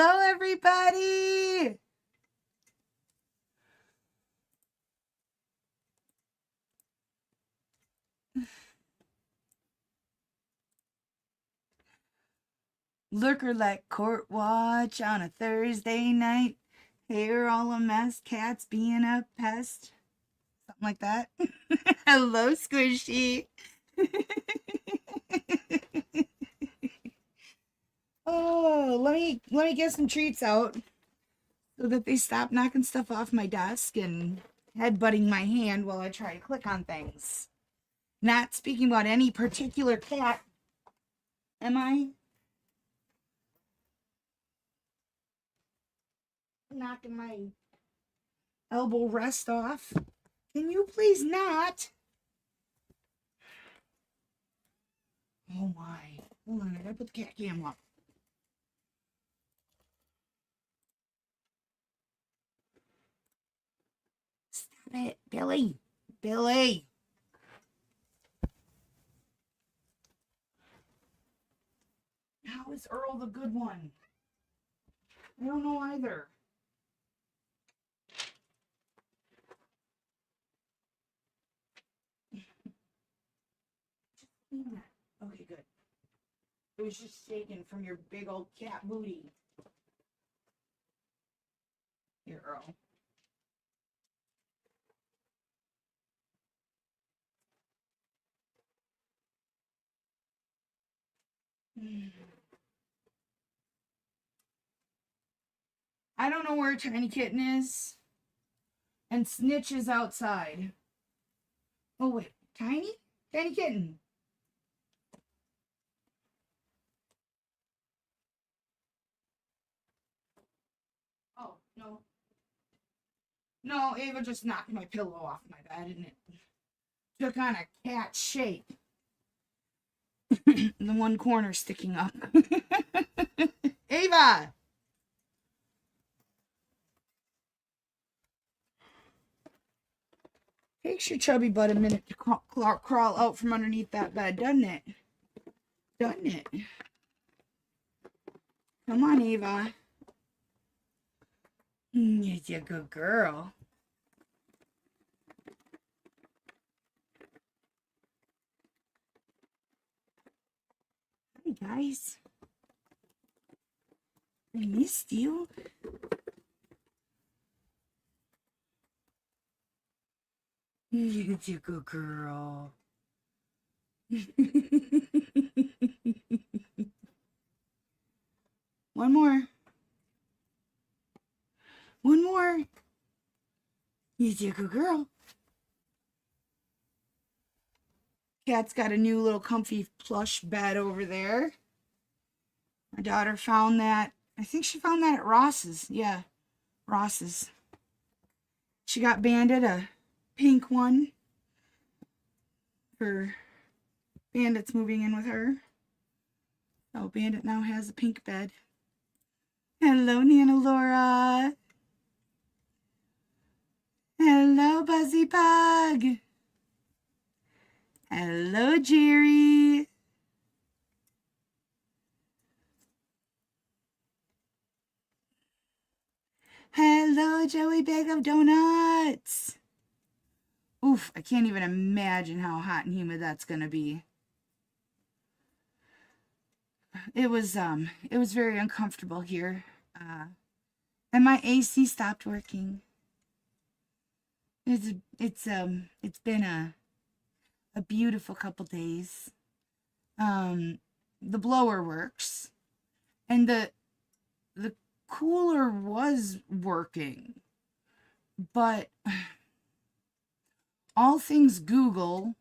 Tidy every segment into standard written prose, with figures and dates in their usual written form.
Hello, everybody. Looker like court watch on a Thursday night. Hair all a mess, cats being a pest. Something like that. Hello, Squishy. Oh, let me get some treats out so that they stop knocking stuff off my desk and headbutting my hand while I try to click on things. Not speaking about any particular cat, am I? Knocking my elbow rest off. Can you please not? Oh my. Hold on, I gotta put the cat cam up. Stop it, Billy. Billy. How is Earl the good one? I don't know either. Okay, good. It was just shaking from your big old cat booty. Here, Earl. I don't know where Tiny Kitten is. And Snitch is outside. Oh, wait. Tiny? Tiny Kitten. Oh, no. No, Ava just knocked my pillow off my bed and it took on a cat shape. The one corner sticking up. Ava! Takes your chubby butt a minute to crawl out from underneath that bed, doesn't it? Doesn't it? Come on, Ava. You're a good girl. Hi, guys. I missed you. You're a good girl. One more. One more. You're a good girl. Cat's got a new little comfy plush bed over there. My daughter found that. I think she found that at Ross's. Yeah, Ross's. She got Bandit a pink one for Bandit's moving in with her. Oh, Bandit now has a pink bed. Hello, Nana Laura. Hello, Buzzy Pug. Hello, Jerry. Hello, Joey Bag of Donuts. Oof, I can't even imagine how hot and humid that's gonna be. It was very uncomfortable here. And my AC stopped working. It's been a beautiful couple days. The blower works, and the cooler was working, but all things Google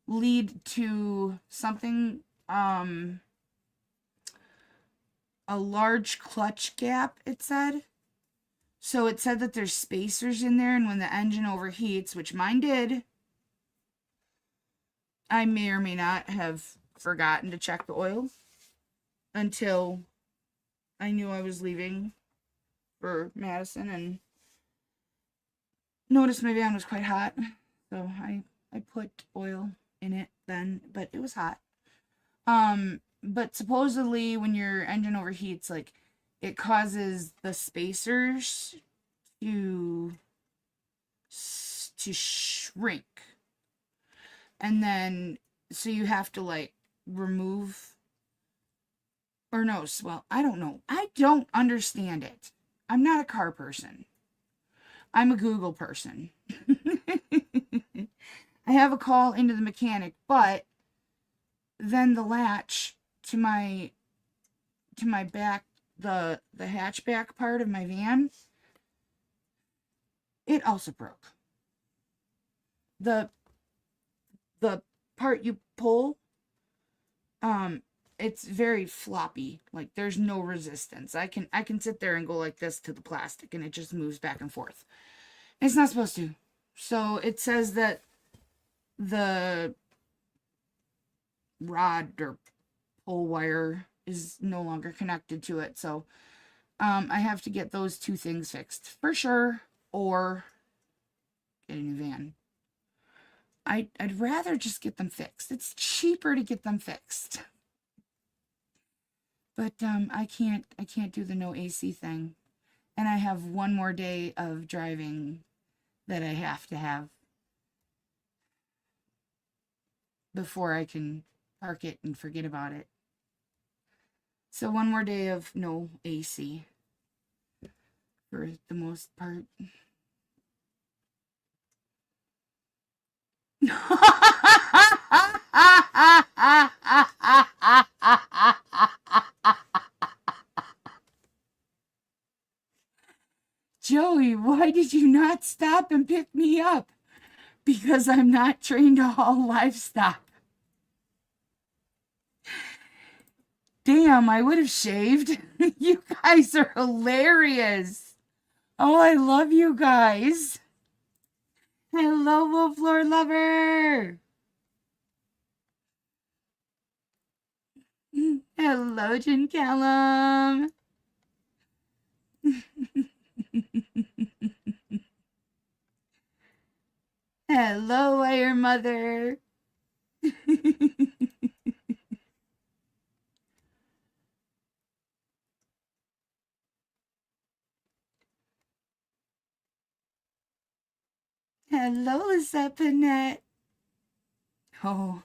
lead to something, a large clutch gap, it said. So it said that there's spacers in there, and when the engine overheats, which mine did, I may or may not have forgotten to check the oil until I knew I was leaving for Madison and noticed my van was quite hot. So I put oil in it then, but it was hot. But supposedly when your engine overheats, like, it causes the spacers to shrink. And then, so you have to like remove, or no, well, I don't know. I don't understand it. I'm not a car person. I'm a Google person. I have a call into the mechanic, but then the latch to my back, the hatchback part of my van, it also broke. The part you pull, it's very floppy. Like there's no resistance. I can sit there and go like this to the plastic and it just moves back and forth. It's not supposed to. So it says that the rod or pull wire is no longer connected to it. So I have to get those two things fixed for sure, or get a new van. I'd rather just get them fixed. It's cheaper to get them fixed. But I can't do the no AC thing. And I have one more day of driving that I have to have before I can park it and forget about it. So one more day of no AC for the most part. Joey, why did you not stop and pick me up? Because I'm not trained to haul livestock. Damn, I would have shaved. You guys are hilarious. Oh, I love you guys. Hello, Wolf Lord Lover. Hello, Jen Callum. Hello, Wire Mother. Hello, Lisette Panette. Oh,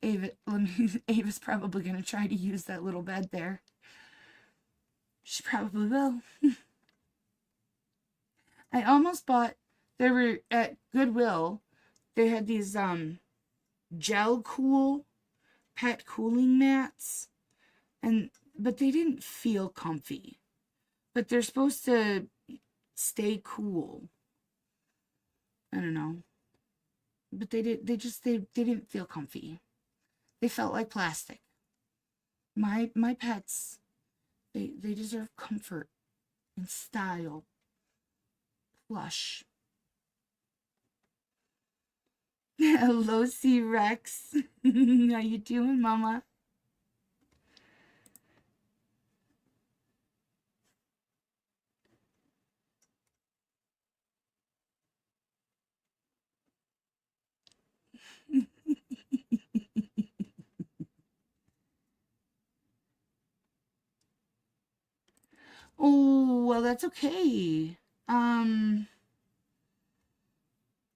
Ava's probably going to try to use that little bed there. She probably will. I almost bought, they were at Goodwill, they had these gel cool pet cooling mats, but they didn't feel comfy. But they're supposed to stay cool. I don't know. But they didn't feel comfy. They felt like plastic. My pets, they deserve comfort and style. Plush. Hello, C-Rex. How you doing, Mama? Oh, well, that's okay.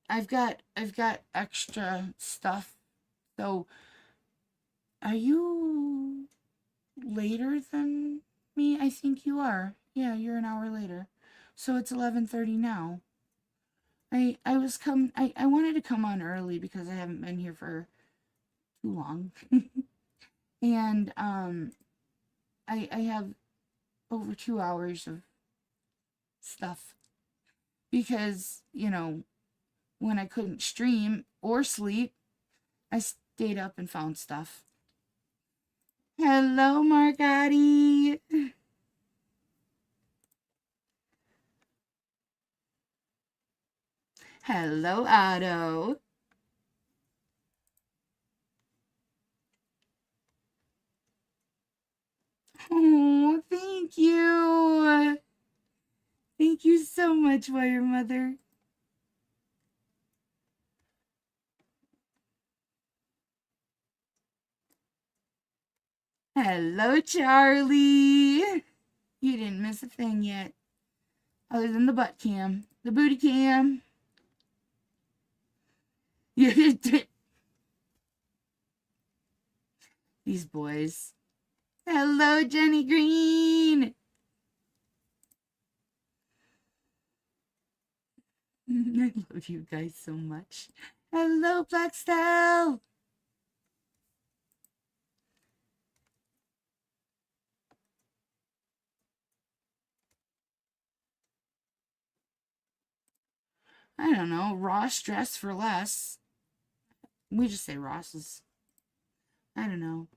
I've got extra stuff. So, are you later than me? I think you are. Yeah, you're an hour later. So it's 11:30 now. I wanted to come on early because I haven't been here for too long. And I have over 2 hours of stuff because, you know, when I couldn't stream or sleep, I stayed up and found stuff. Hello, Margotti. Hello, Otto. Oh, thank you. Thank you so much, Wire Mother. Hello, Charlie. You didn't miss a thing yet. Other than the butt cam. The booty cam. These boys. Hello, Jenny Green. I love you guys so much. Hello, Blackstyle. I don't know. Ross dress for less. We just say Ross's. I don't know.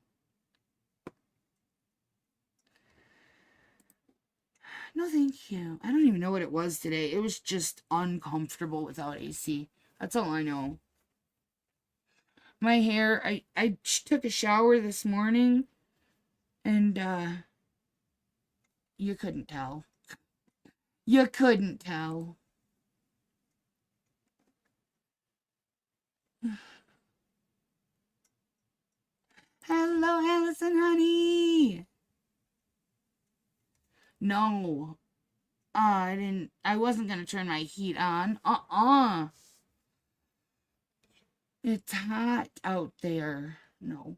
No, thank you. I don't even know what it was today. It was just uncomfortable without AC. That's all I know. My hair, I took a shower this morning, and you couldn't tell. You couldn't tell. Hello, Allison, honey. No. I wasn't gonna turn my heat on. It's hot out there. No.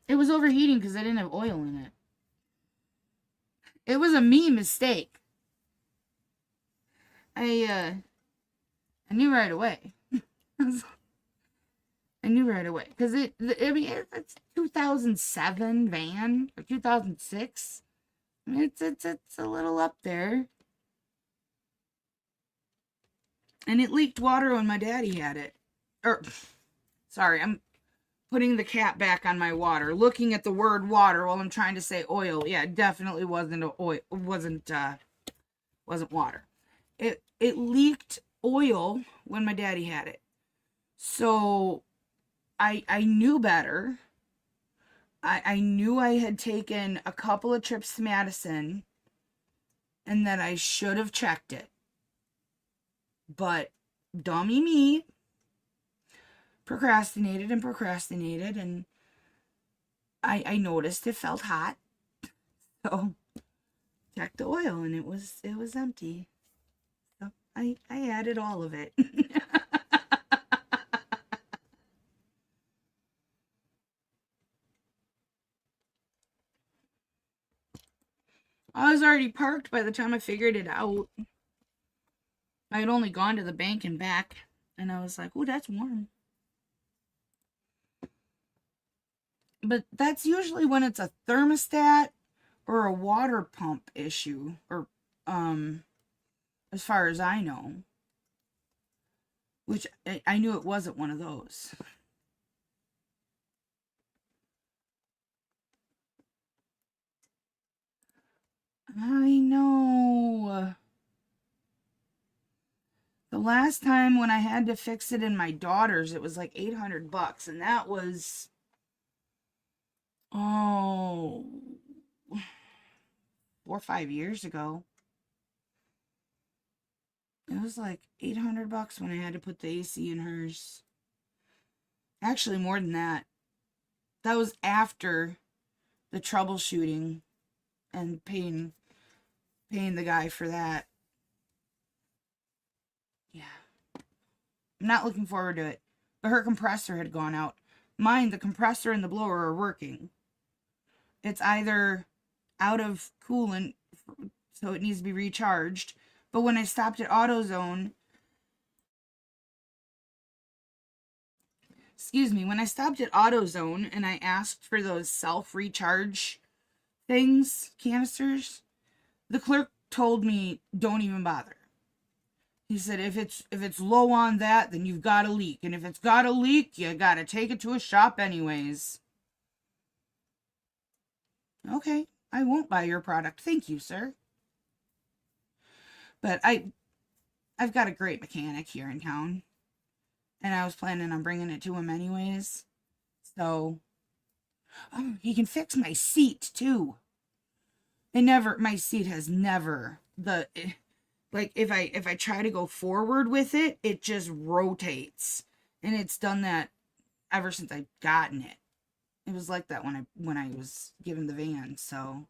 It was overheating because I didn't have oil in it. It was a me mistake. I knew right away. I knew right away because it's 2007 van or 2006. It's a little up there, and it leaked water when my daddy had it. Sorry, I'm putting the cap back on my water, looking at the word water while I'm trying to say oil. Yeah, it definitely wasn't oil. Wasn't water. It leaked oil when my daddy had it. So I knew better. I knew I had taken a couple of trips to Madison and that I should have checked it. But dummy me procrastinated, and I noticed it felt hot. So checked the oil and it was empty. So I added all of it. I was already parked by the time I figured it out. I had only gone to the bank and back, and I was like, "Oh, that's warm." But that's usually when it's a thermostat or a water pump issue, or as far as I know. Which I knew it wasn't one of those. I know. The last time when I had to fix it in my daughter's, it was like $800, and that was 4 or 5 years ago. It was like $800 when I had to put the AC in hers. Actually, more than that. That was after the troubleshooting and paying the guy for that. Yeah. I'm not looking forward to it. But her compressor had gone out. Mine, the compressor and the blower are working. It's either out of coolant, so it needs to be recharged. But when I stopped at AutoZone, when I stopped at AutoZone and I asked for those self-recharge things, canisters, the clerk told me, don't even bother. He said, if it's low on that, then you've got a leak. And if it's got a leak, you got to take it to a shop anyways. Okay, I won't buy your product. Thank you, sir. But I've got a great mechanic here in town. And I was planning on bringing it to him anyways. So, he can fix my seat too. My seat has never, like if I try to go forward with it, it just rotates. And it's done that ever since I've gotten it. It was like that when I was given the van, so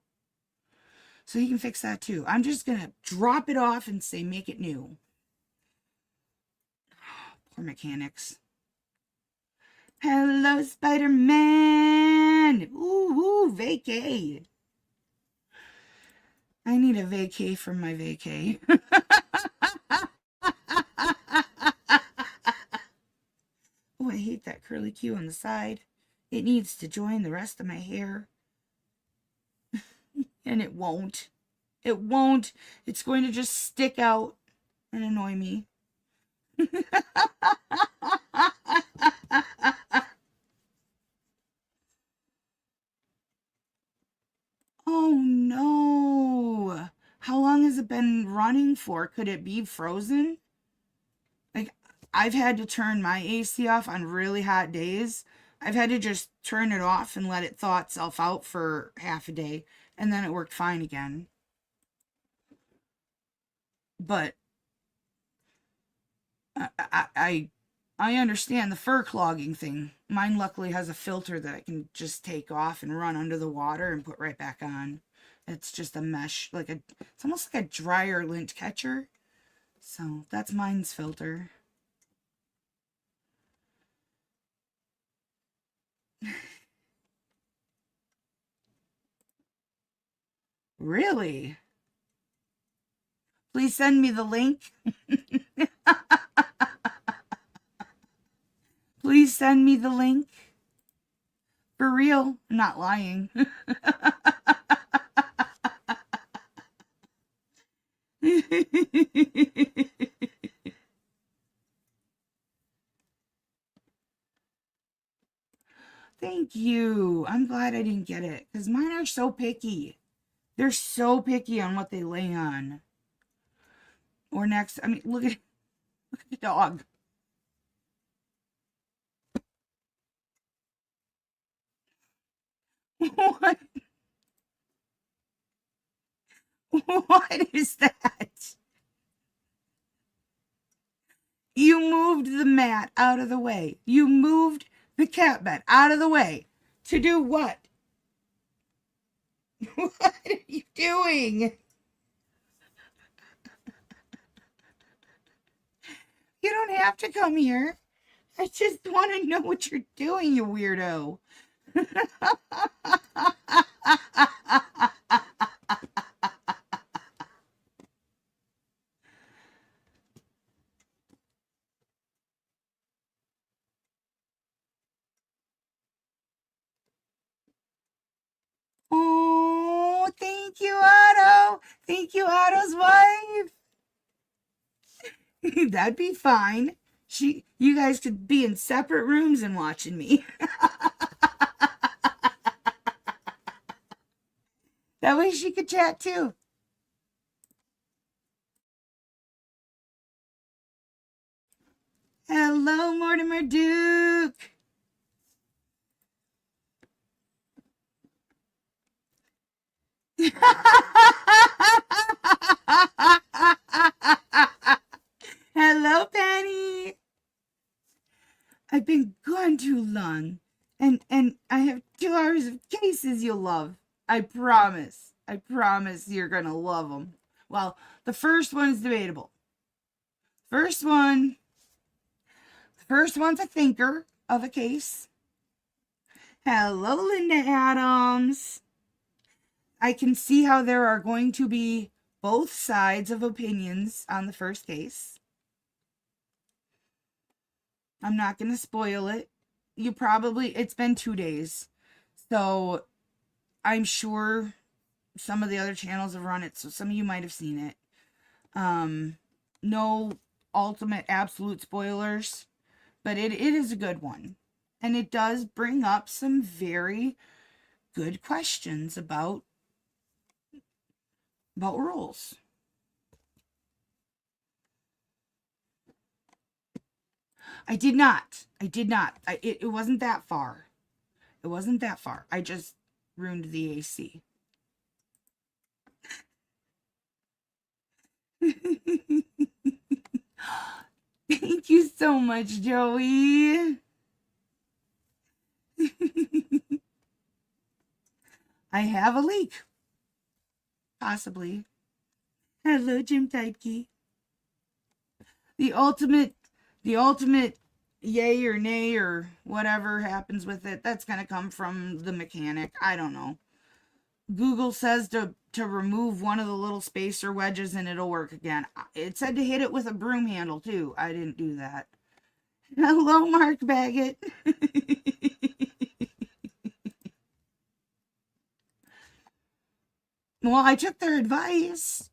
he can fix that too. I'm just gonna drop it off and say make it new. Poor mechanics. Hello, Spider-Man. Ooh, vacay. I need a vacay from my vacay. Oh, I hate that curly Q on the side. It needs to join the rest of my hair. And it won't. It won't. It's going to just stick out and annoy me. Oh no. How long has it been running for? Could it be frozen? Like, I've had to turn my AC off on really hot days. I've had to just turn it off and let it thaw itself out for half a day, and then it worked fine again. But I understand the fur clogging thing. Mine luckily has a filter that I can just take off and run under the water and put right back on. It's just a mesh, it's almost like a dryer lint catcher. So that's mine's filter. Really? Please send me the link. Please send me the link. For real, I'm not lying. Thank you. I'm glad I didn't get it, because mine are so picky. They're so picky on what they lay on. Or next, I mean, look at the dog. What? What is that? You moved the mat out of the way. You moved the cat bed out of the way. To do what? What are you doing? You don't have to come here. I just want to know what you're doing, you weirdo. Oh, thank you, Otto. Thank you, Otto's wife. That'd be fine. You guys could be in separate rooms and watching me. That way she could chat too. Hello, Mortimer Duke. Hello, Penny. I've been gone too long, and I have 2 hours of cases you'll love. I promise. I promise you're gonna love them. Well, the first one is debatable. First one's a thinker of a case. Hello, Linda Adams. I can see how there are going to be both sides of opinions on the first case. I'm not going to spoil it. It's been 2 days. So I'm sure some of the other channels have run it, so some of you might have seen it. No ultimate absolute spoilers, but it is a good one. And it does bring up some very good questions about rules. I did not. It wasn't that far. It wasn't that far. I just ruined the AC. Thank you so much, Joey. I have a leak. Possibly. Hello, Jim Typekey. The ultimate, the ultimate yay or nay or whatever happens with it, that's going to come from the mechanic. I don't know. Google says to remove one of the little spacer wedges and it'll work again. It said to hit it with a broom handle too. I didn't do that. Hello, Mark Baggett. Well, I took their advice.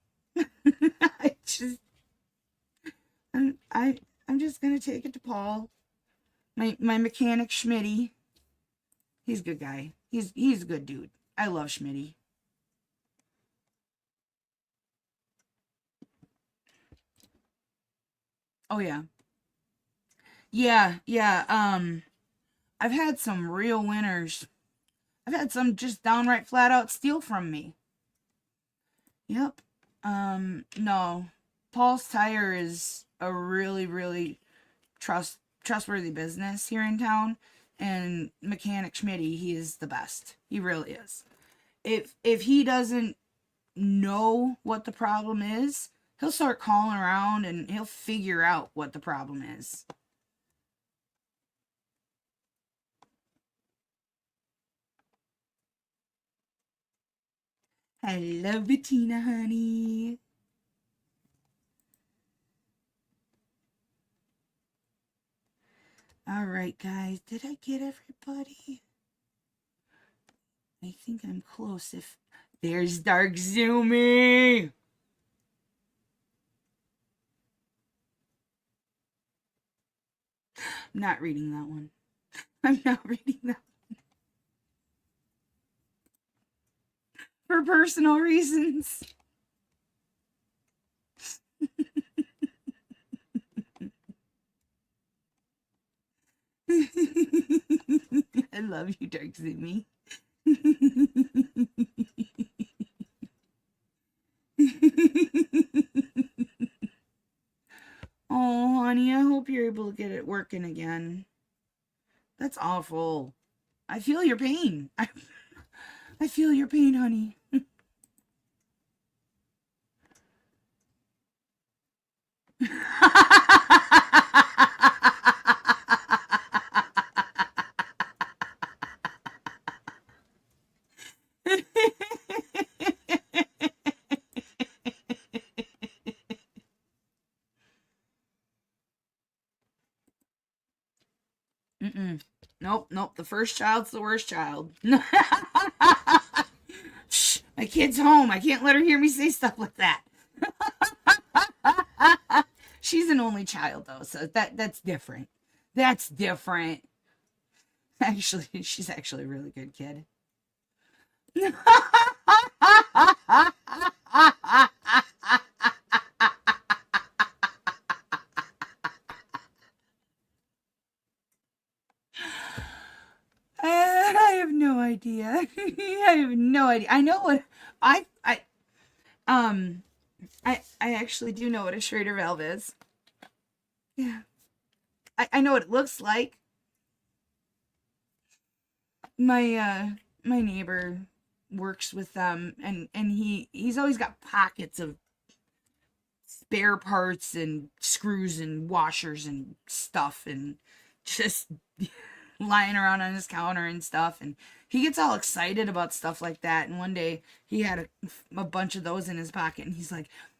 I'm just gonna take it to Paul, my mechanic Schmitty. He's a good guy. He's a good dude. I love Schmitty. Oh yeah. Yeah. I've had some real winners. I've had some just downright flat out steal from me. Yep. No. Paul's Tire is a really, really trustworthy business here in town. And Mechanic Schmitty, he is the best. He really is. If he doesn't know what the problem is, he'll start calling around and he'll figure out what the problem is. Hello, Bettina, honey. All right, guys. Did I get everybody? I think I'm close. If there's Dark Zoomy. I'm not reading that one. I'm not reading that one. For personal reasons. I love you, Dark Zoomy. Oh, honey, I hope you're able to get it working again. That's awful. I feel your pain. I feel your pain, honey. Nope. The first child's the worst child. Shh, my kid's home. I can't let her hear me say stuff like that. She's an only child though, so that's different. That's different. Actually, she's actually a really good kid. I have no idea. I have no idea. I know what I actually do know what a Schrader valve is. Yeah. I know what it looks like. My neighbor works with them and he's always got pockets of spare parts and screws and washers and stuff and just lying around on his counter and stuff, and he gets all excited about stuff like that. And one day he had a bunch of those in his pocket and he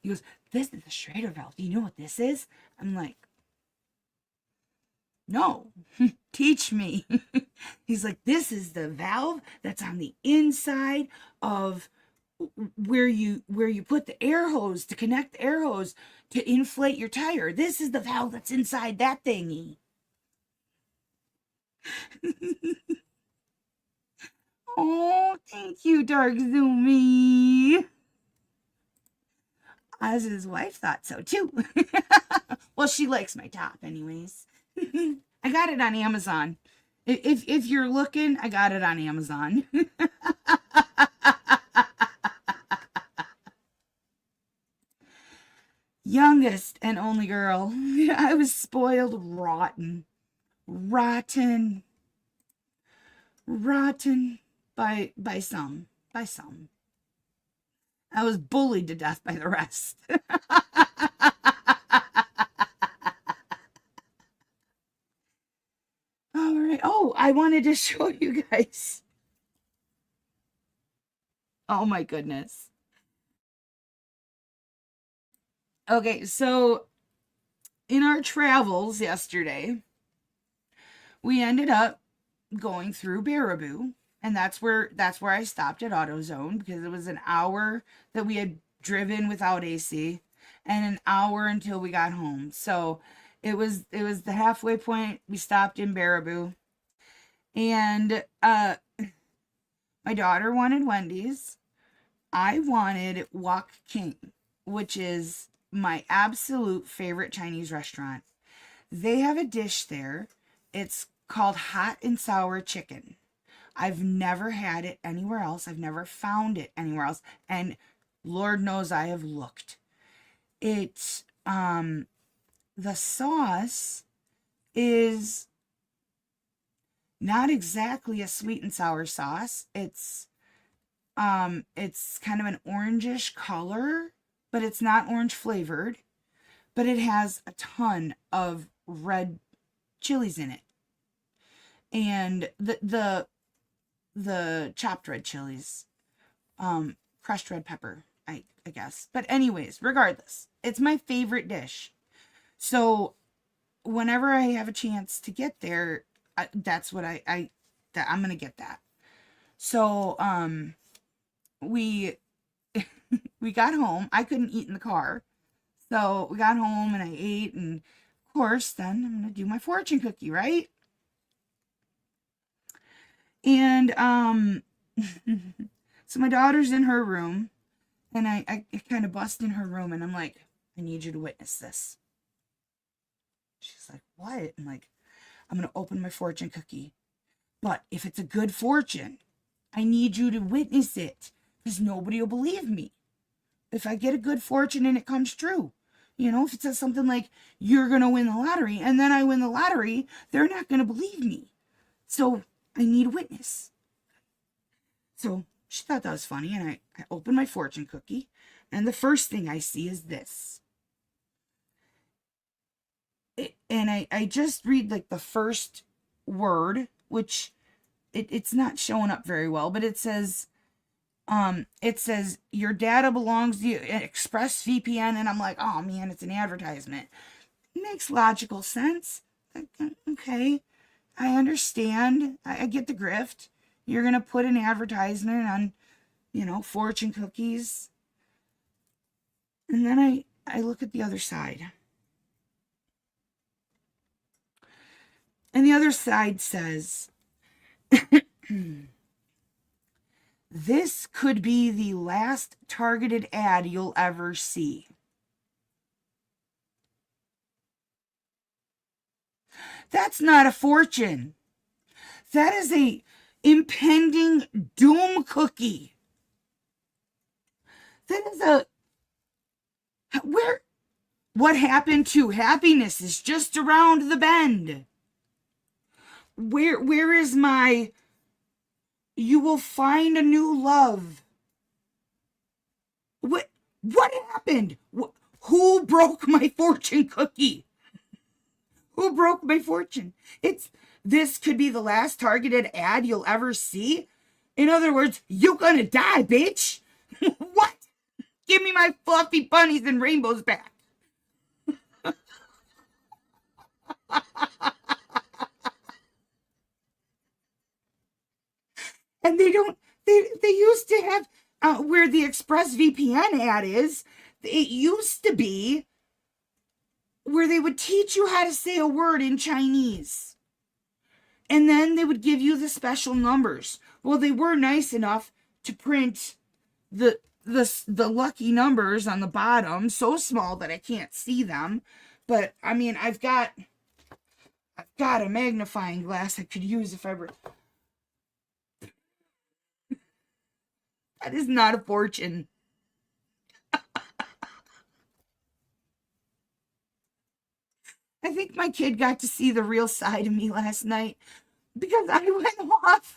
goes, this is a Schrader valve, do you know what this is? I'm like, no. Teach me. He's like, this is the valve that's on the inside of where you put the air hose to connect the air hose to inflate your tire. This is the valve that's inside that thingy. Oh, thank you, Dark Zoomy. As his wife thought so too. Well, she likes my top anyways. I got it on Amazon. If you're looking, I got it on Amazon. Youngest and only girl. I was spoiled rotten. Rotten by some. by some. I was bullied to death by the rest. All right. Oh, I wanted to show you guys. Oh my goodness. Okay, so in our travels yesterday, we ended up going through Baraboo, and that's where I stopped at AutoZone, because it was an hour that we had driven without AC and an hour until we got home. So it was the halfway point. We stopped in Baraboo, and my daughter wanted Wendy's. I wanted Wok King, which is my absolute favorite Chinese restaurant. They have a dish there. It's called hot and sour chicken. I've never had it anywhere else. I've never found it anywhere else. And Lord knows I have looked. It's, the sauce is not exactly a sweet and sour sauce. It's kind of an orangish color, but it's not orange flavored, but it has a ton of red chilies in it. And the chopped red chilies, crushed red pepper, I guess. But anyways, regardless, it's my favorite dish. So whenever I have a chance to get there, that's what I'm going to get that. So, we got home. I couldn't eat in the car. So we got home and I ate, and of course, then I'm going to do my fortune cookie, right? And, so my daughter's in her room, and I kind of bust in her room, and I'm like, I need you to witness this. She's like, what? I'm like, I'm going to open my fortune cookie. But if it's a good fortune, I need you to witness it, because nobody will believe me if I get a good fortune and it comes true. You know, if it says something like, you're going to win the lottery, and then I win the lottery, they're not going to believe me. So I need a witness. So she thought that was funny, and I opened my fortune cookie, and the first thing I see is this. And I just read like the first word, which it's not showing up very well, but it says your data belongs to you, ExpressVPN, and I'm like, oh man, it's an advertisement. It makes logical sense. Okay, I understand. I get the grift. You're gonna put an advertisement on, fortune cookies. And then I look at the other side. And the other side says, this could be the last targeted ad you'll ever see. That's not a fortune. That is a impending doom cookie. That is what happened to happiness is just around the bend. Where is my, you will find a new love? What happened? Who broke my fortune cookie? Who broke my fortune? This could be the last targeted ad you'll ever see. In other words, you're gonna die, bitch. What? Give me my fluffy bunnies and rainbows back. And they used to have, where the ExpressVPN ad is, it used to be where they would teach you how to say a word in Chinese. And then they would give you the special numbers. Well, they were nice enough to print the lucky numbers on the bottom, so small that I can't see them. But I mean, I've got a magnifying glass I could use if ever. That is not a fortune. I think my kid got to see the real side of me last night, because I went off.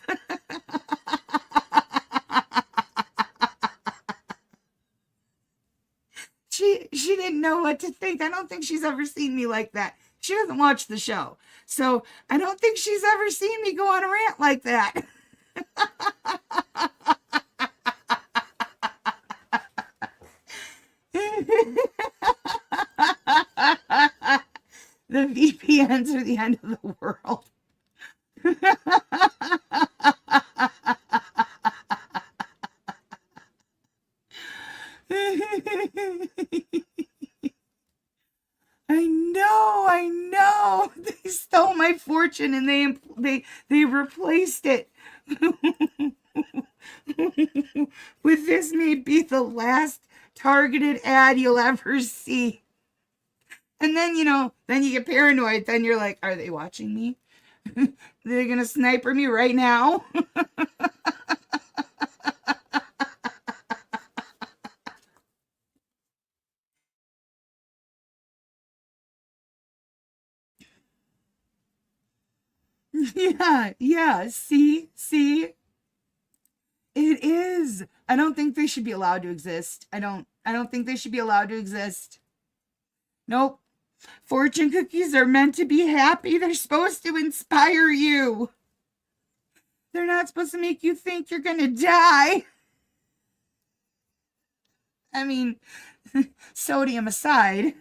didn't know what to think. I don't think she's ever seen me like that. She doesn't watch the show. So I don't think she's ever seen me go on a rant like that. The VPNs are the end of the world. I know. They stole my fortune and they replaced it with this may be the last targeted ad you'll ever see. And then, then you get paranoid. Then you're like, are they watching me? They're going to sniper me right now? Yeah. See? It is. I don't think they should be allowed to exist. I don't think they should be allowed to exist. Nope. Fortune cookies are meant to be happy. They're supposed to inspire you. They're not supposed to make you think you're gonna die. I mean, sodium aside.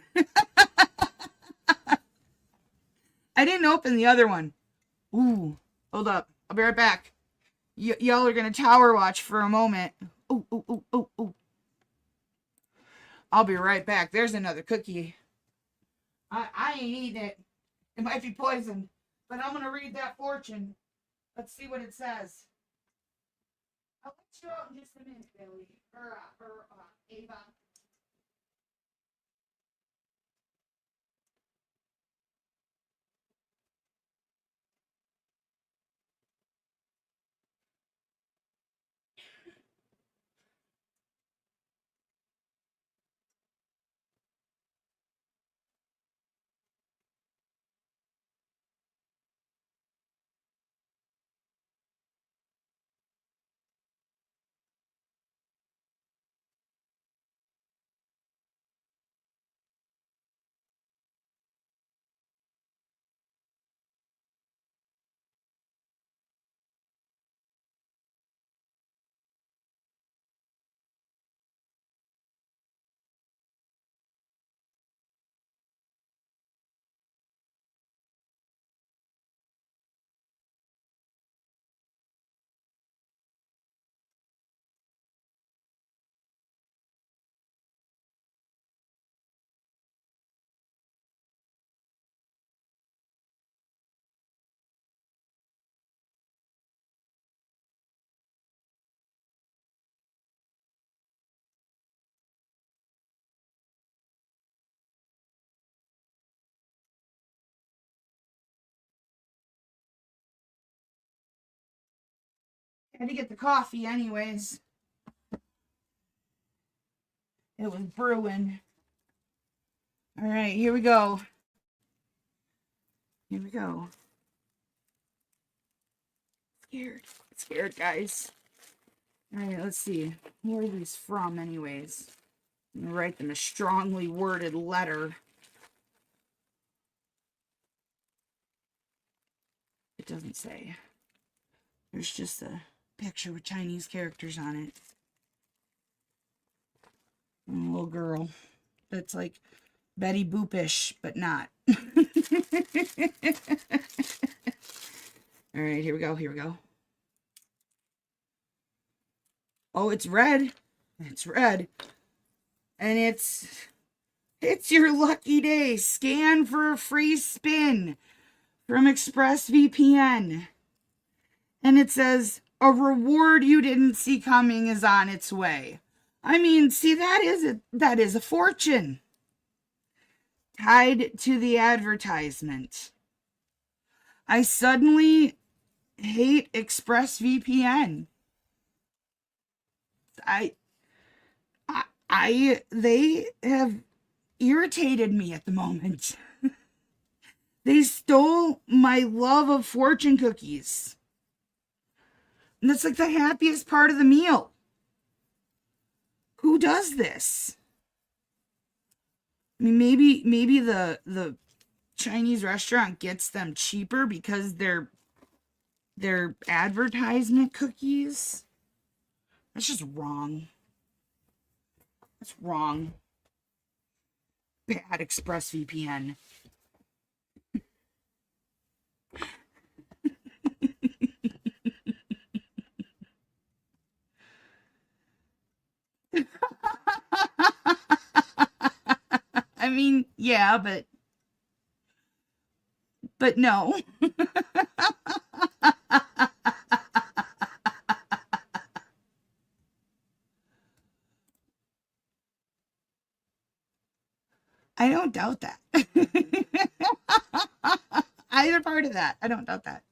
I didn't open the other one. Ooh, hold up. I'll be right back. Y'all are gonna tower watch for a moment. Ooh. I'll be right back. There's another cookie. I ain't eating it. It might be poisoned. But I'm gonna read that fortune. Let's see what it says. I'll let you out in just a minute, Billy. Or Ava. Had to get the coffee anyways. It was brewing. All right, here we go. Scared, guys. All right, let's see. Where are these from anyways? I'm gonna write them a strongly worded letter. It doesn't say. There's just a picture with Chinese characters on it. And a little girl that's like Betty Boopish, but not. All right, here we go. Oh, it's red. And it's your lucky day. Scan for a free spin from ExpressVPN. And it says, a reward you didn't see coming is on its way. I mean, see, that is a fortune tied to the advertisement. I suddenly hate ExpressVPN. They have irritated me at the moment. They stole my love of fortune cookies. And that's like the happiest part of the meal. Who does this? I mean, maybe the Chinese restaurant gets them cheaper because they're advertisement cookies. That's just wrong. That's wrong. Bad ExpressVPN. I mean, yeah, but no. I don't doubt that. Either part of that. I don't doubt that.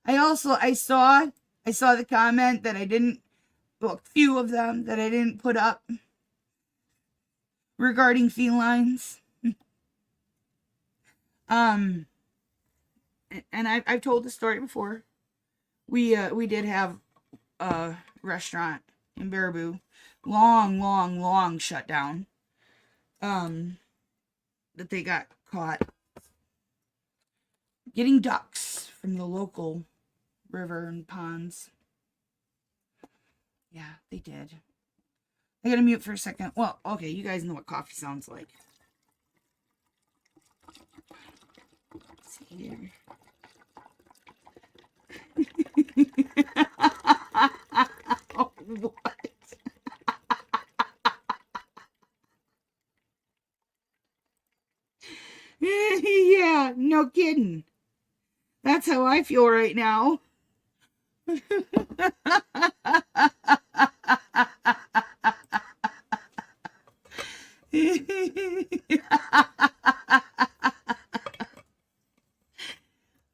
I saw the comment that I didn't, well, a few of them that I didn't put up regarding felines. And I've told the story before. We did have a restaurant in Baraboo, long shutdown. That they got caught getting ducks from the local river and ponds. Yeah, they did. I gotta mute for a second. Well, okay, you guys know what coffee sounds like. Let's see here. Oh, what? Yeah, no kidding. That's how I feel right now.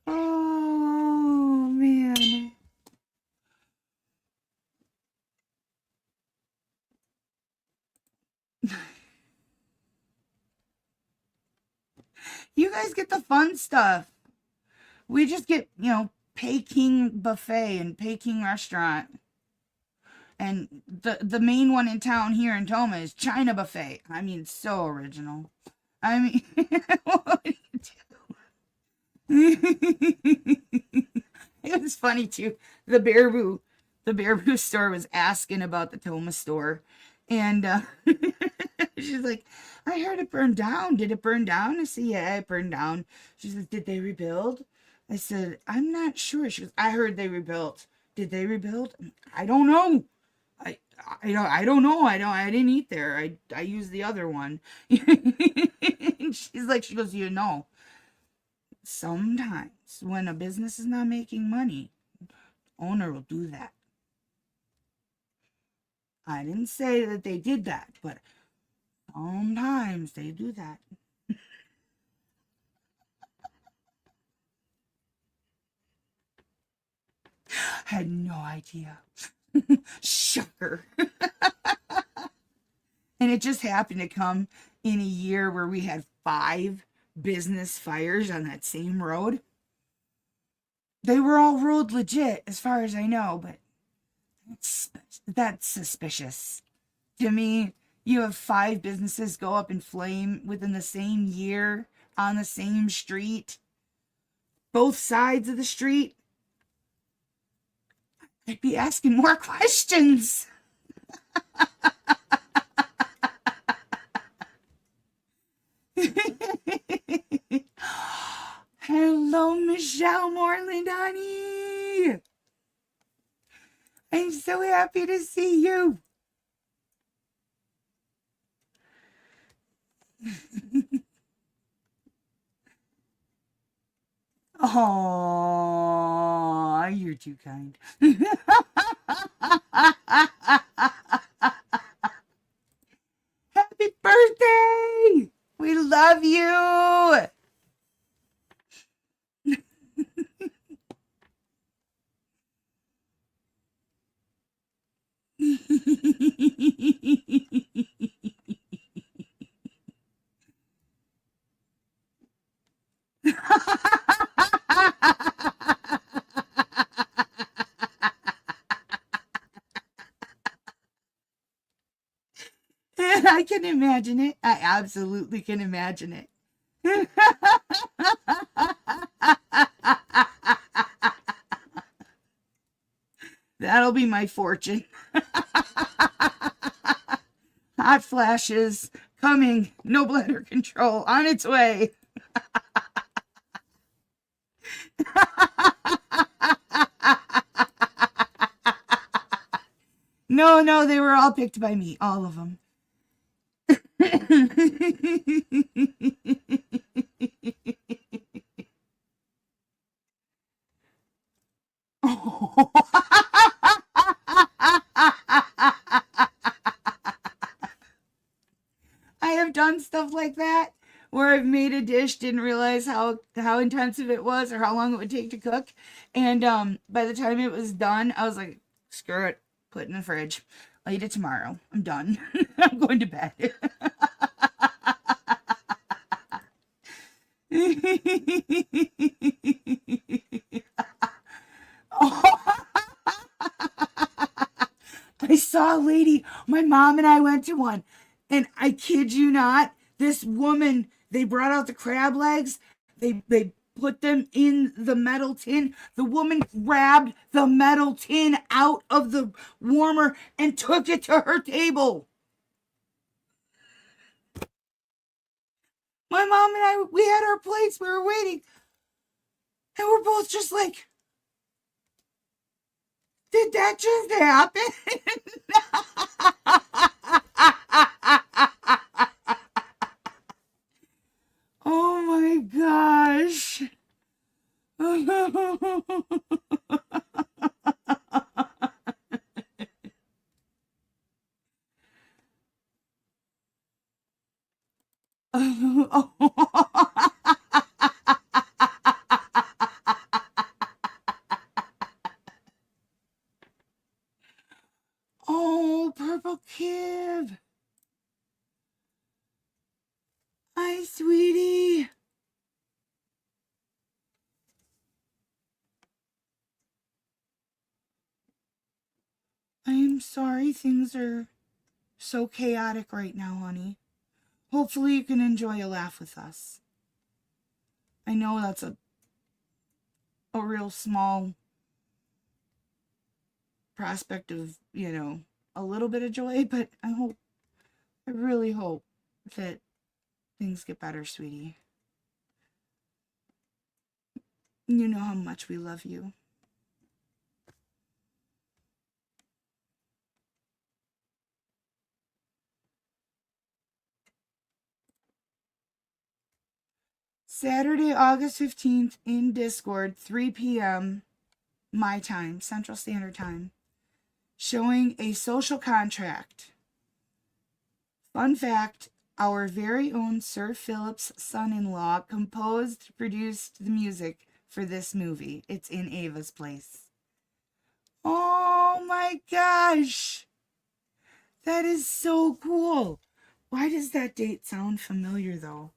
Oh, man. You guys get the fun stuff. We just get, Peking Buffet and Peking Restaurant. And the main one in town here in Toma is China Buffet. I mean, so original. I mean, what do you do? It was funny too. The Baraboo store was asking about the Toma store. And she's like, I heard it burned down. Did it burn down? I said, yeah, it burned down. She said, did they rebuild? I said, I'm not sure. She goes, I heard they rebuilt. Did they rebuild? I don't know. I don't know. I didn't eat there. I used the other one. And she goes, sometimes when a business is not making money, owner will do that. I didn't say that they did that, but sometimes they do that. Had no idea. Shocker. And it just happened to come in a year where we had 5 business fires on that same road. They were all ruled legit as far as I know, but that's suspicious. To me, you have 5 businesses go up in flame within the same year on the same street, both sides of the street. I'd be asking more questions. Hello, Michelle Moreland, honey. I'm so happy to see you. Oh, you're too kind. Happy birthday! We love you! I can imagine it. I absolutely can imagine it. That'll be my fortune. Hot flashes coming. No bladder control on its way. No, no, they were all picked by me. All of them. I have done stuff like that where I've made a dish, didn't realize how intensive it was or how long it would take to cook, and by the time it was done, I was like, screw it, put it in the fridge. I'll eat it tomorrow. I'm done. I'm going to bed. I saw a lady, my mom and I went to one, and I kid you not, this woman, they brought out the crab legs, they put them in the metal tin. The woman grabbed the metal tin out of the warmer and took it to her table. My mom and I, we had our plates, we were waiting, and we're both just like, did that just happen? Oh my gosh. Oh, Purple Kib. Hi, sweetie. I'm sorry things are so chaotic right now, honey. Hopefully you can enjoy a laugh with us. I know that's a real small prospect of, a little bit of joy, but I really hope that things get better, sweetie. You know how much we love you. Saturday, August 15th in Discord, 3 p.m. my time, Central Standard Time, showing A Social Contract. Fun fact, our very own Sir Philip's son-in-law composed, produced the music for this movie. It's in Ava's place. Oh my gosh! That is so cool. Why does that date sound familiar though?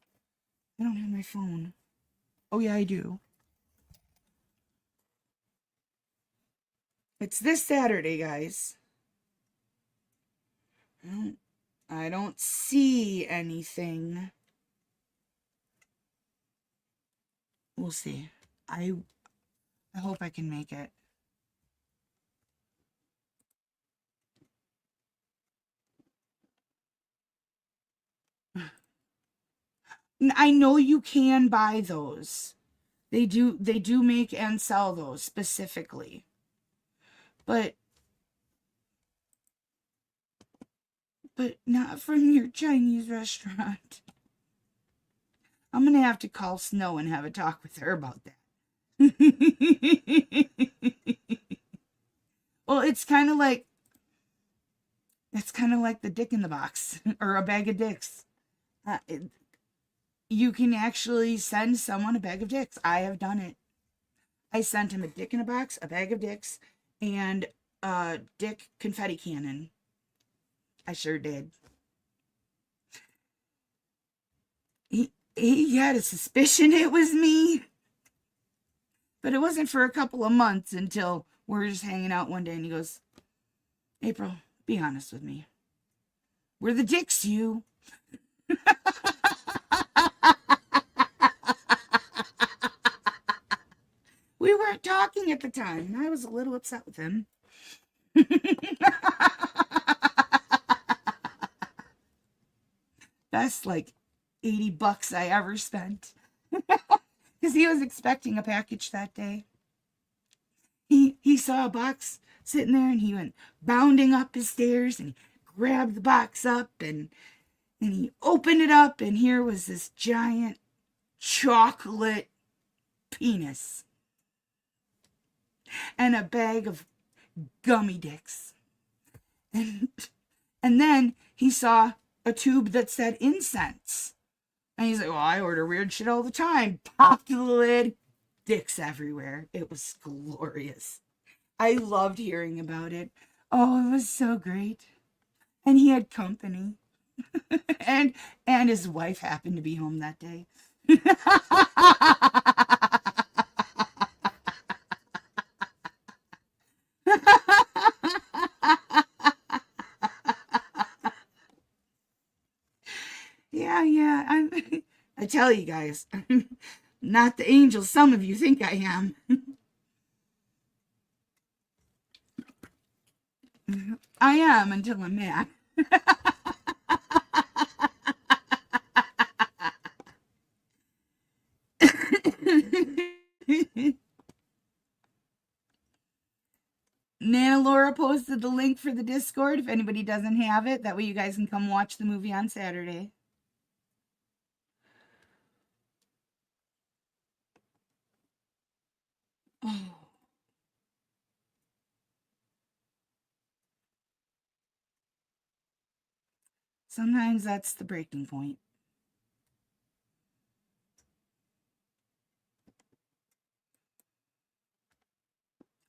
I don't have my phone. Oh yeah, I do. It's this Saturday, guys. I don't see anything. We'll see. I hope I can make it. I know you can buy those. They do make and sell those specifically. But not from your Chinese restaurant. I'm going to have to call Snow and have a talk with her about that. Well, it's kind of like the dick in the box or a bag of dicks. You can actually send someone a bag of dicks. I have done it. I sent him a dick in a box, a bag of dicks, and a dick confetti cannon. I sure did. He had a suspicion it was me. But it wasn't for a couple of months until we were just hanging out one day and he goes, April, be honest with me. We're the dicks, you. We weren't talking at the time. I was a little upset with him. Best like $80 I ever spent. Because he was expecting a package that day. He saw a box sitting there and he went bounding up his stairs and grabbed the box up and he opened it up and here was this giant chocolate penis and a bag of gummy dicks. And then he saw a tube that said incense. And he's like, well, I order weird shit all the time. Popped the lid, dicks everywhere. It was glorious. I loved hearing about it. Oh, it was so great. And he had company. and his wife happened to be home that day. Yeah. I tell you guys, I'm not the angel some of you think I am. I am until I'm mad. Nana Laura posted the link for the Discord if anybody doesn't have it. That way you guys can come watch the movie on Saturday. Oh. Sometimes that's the breaking point.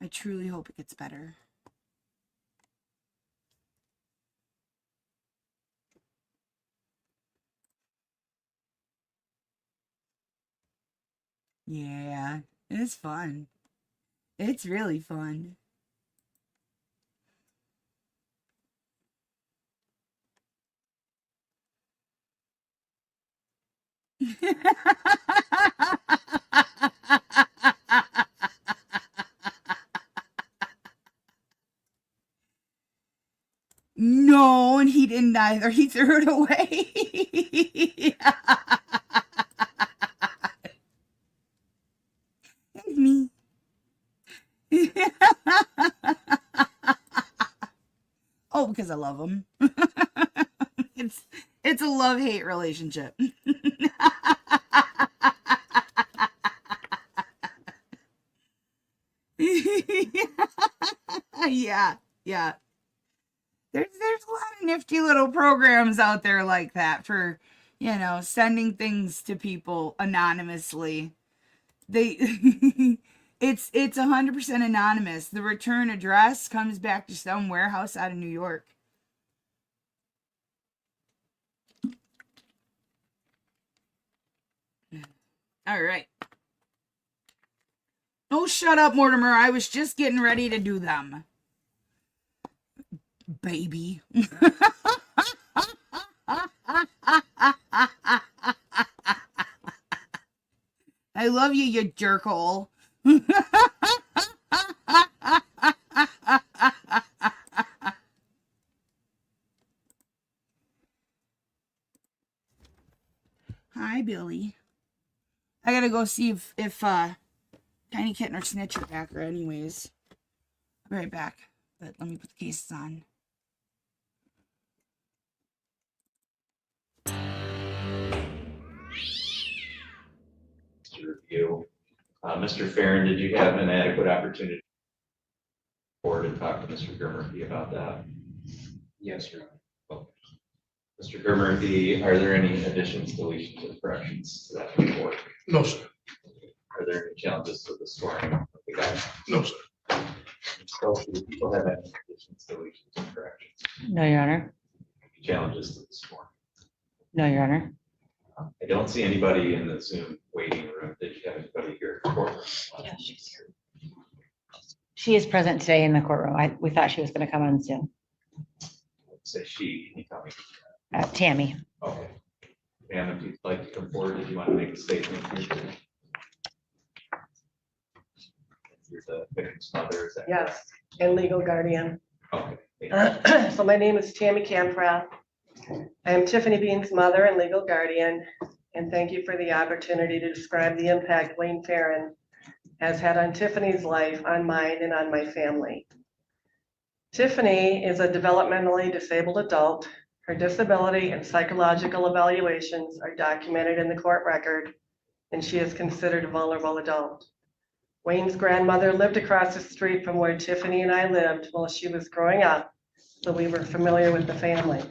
I truly hope it gets better. Yeah, it's fun. It's really fun. No, and he didn't either. He threw it away. It's me. Oh, because I love him. It's a love-hate relationship. Yeah. There's a lot of nifty little programs out there like that for, sending things to people anonymously. It's 100% anonymous. The return address comes back to some warehouse out of New York. All right. Oh, shut up, Mortimer. I was just getting ready to do them. Baby. I love you, you jerkhole. Hi, Billy. I gotta go see if Tiny Kitten or Snitch are back or anyways. I'll be right back. But let me put the cases on. Review. Mr. Farron, did you have an adequate opportunity to talk to Mr. Gurmurthy about that? Yes, Your Honor. Mr. Gurmurthy, are there any additions, deletions, or corrections to that report? No, sir. Are there any challenges to the scoring of the guy? No, sir. Do people have any additions, deletions, or corrections? No, Your Honor. Any challenges to the scoring? No, Your Honor. I don't see anybody in the Zoom waiting room. Did you have anybody here? Yeah, she's here. She is present today in the courtroom. We thought she was going to come on Zoom. say she, can you tell me? Tammy. Okay. Pam, if you'd like to come forward, if you want to make a statement here. You're the victim's mother, is that? Yes, and legal guardian. Okay. Thank you. So my name is Tammy Camprath. I am Tiffany Bean's mother and legal guardian, and thank you for the opportunity to describe the impact Wayne Farren has had on Tiffany's life, on mine, and on my family. Tiffany is a developmentally disabled adult. Her disability and psychological evaluations are documented in the court record, and she is considered a vulnerable adult. Wayne's grandmother lived across the street from where Tiffany and I lived while she was growing up, so we were familiar with the family.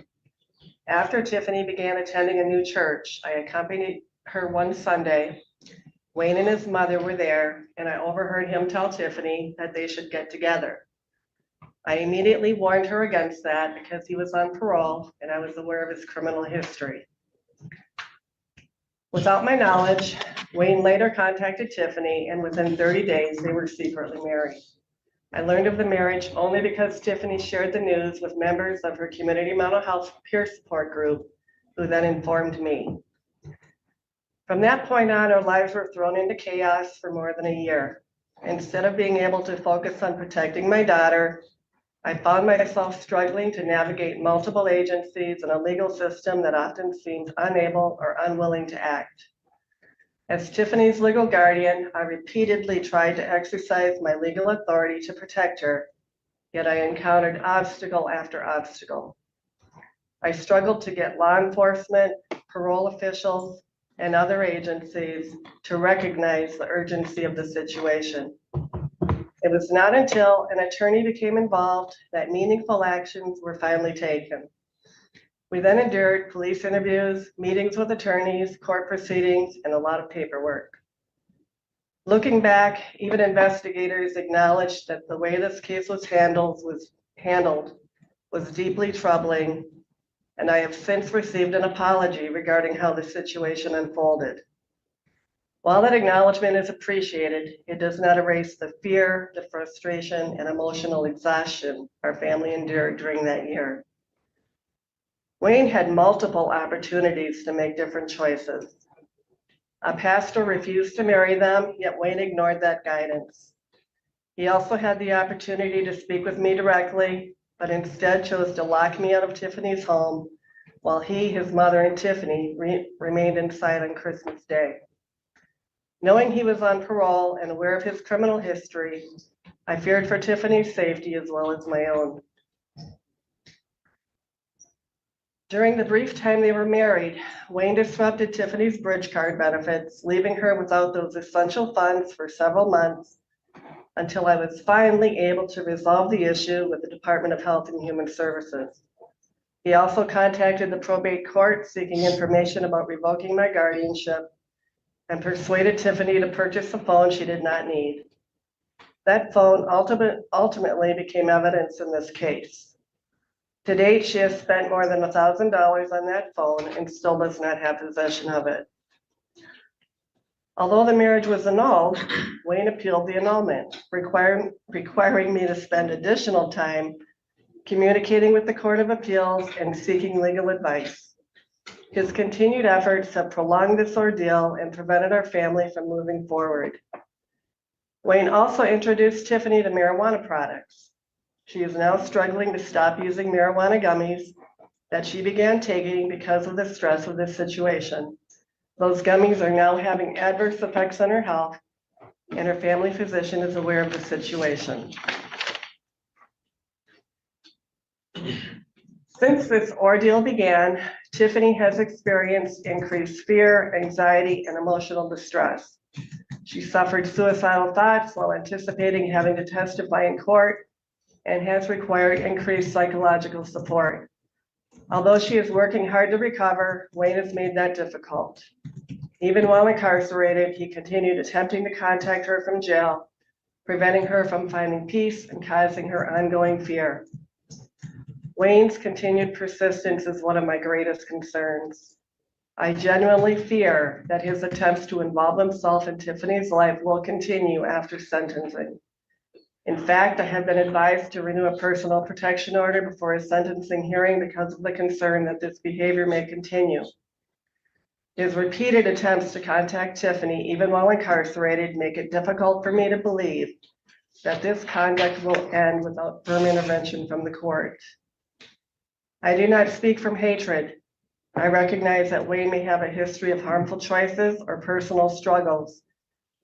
After Tiffany began attending a new church, I accompanied her one Sunday. Wayne and his mother were there, and I overheard him tell Tiffany that they should get together. I immediately warned her against that because he was on parole and I was aware of his criminal history. Without my knowledge, Wayne later contacted Tiffany, and within 30 days, they were secretly married. I learned of the marriage only because Tiffany shared the news with members of her community mental health peer support group, who then informed me. From that point on, our lives were thrown into chaos for more than a year. Instead of being able to focus on protecting my daughter, I found myself struggling to navigate multiple agencies and a legal system that often seems unable or unwilling to act. As Tiffany's legal guardian, I repeatedly tried to exercise my legal authority to protect her, yet I encountered obstacle after obstacle. I struggled to get law enforcement, parole officials, and other agencies to recognize the urgency of the situation. It was not until an attorney became involved that meaningful actions were finally taken. We then endured police interviews, meetings with attorneys, court proceedings, and a lot of paperwork. Looking back, even investigators acknowledged that the way this case was handled was deeply troubling, and I have since received an apology regarding how the situation unfolded. While that acknowledgement is appreciated, it does not erase the fear, the frustration, and emotional exhaustion our family endured during that year. Wayne had multiple opportunities to make different choices. A pastor refused to marry them, yet Wayne ignored that guidance. He also had the opportunity to speak with me directly, but instead chose to lock me out of Tiffany's home while he, his mother, and Tiffany remained inside on Christmas Day. Knowing he was on parole and aware of his criminal history, I feared for Tiffany's safety as well as my own. During the brief time they were married, Wayne disrupted Tiffany's bridge card benefits, leaving her without those essential funds for several months until I was finally able to resolve the issue with the Department of Health and Human Services. He also contacted the probate court seeking information about revoking my guardianship and persuaded Tiffany to purchase a phone she did not need. That phone ultimately became evidence in this case. To date, she has spent more than $1,000 on that phone and still does not have possession of it. Although the marriage was annulled, Wayne appealed the annulment, requiring me to spend additional time communicating with the Court of Appeals and seeking legal advice. His continued efforts have prolonged this ordeal and prevented our family from moving forward. Wayne also introduced Tiffany to marijuana products. She is now struggling to stop using marijuana gummies that she began taking because of the stress of this situation. Those gummies are now having adverse effects on her health, and her family physician is aware of the situation. Since this ordeal began, Tiffany has experienced increased fear, anxiety, and emotional distress. She suffered suicidal thoughts while anticipating having to testify in court and has required increased psychological support. Although she is working hard to recover, Wayne has made that difficult. Even while incarcerated, he continued attempting to contact her from jail, preventing her from finding peace and causing her ongoing fear. Wayne's continued persistence is one of my greatest concerns. I genuinely fear that his attempts to involve himself in Tiffany's life will continue after sentencing. In fact, I have been advised to renew a personal protection order before a sentencing hearing because of the concern that this behavior may continue. His repeated attempts to contact Tiffany, even while incarcerated, make it difficult for me to believe that this conduct will end without firm intervention from the court. I do not speak from hatred. I recognize that Wayne may have a history of harmful choices or personal struggles,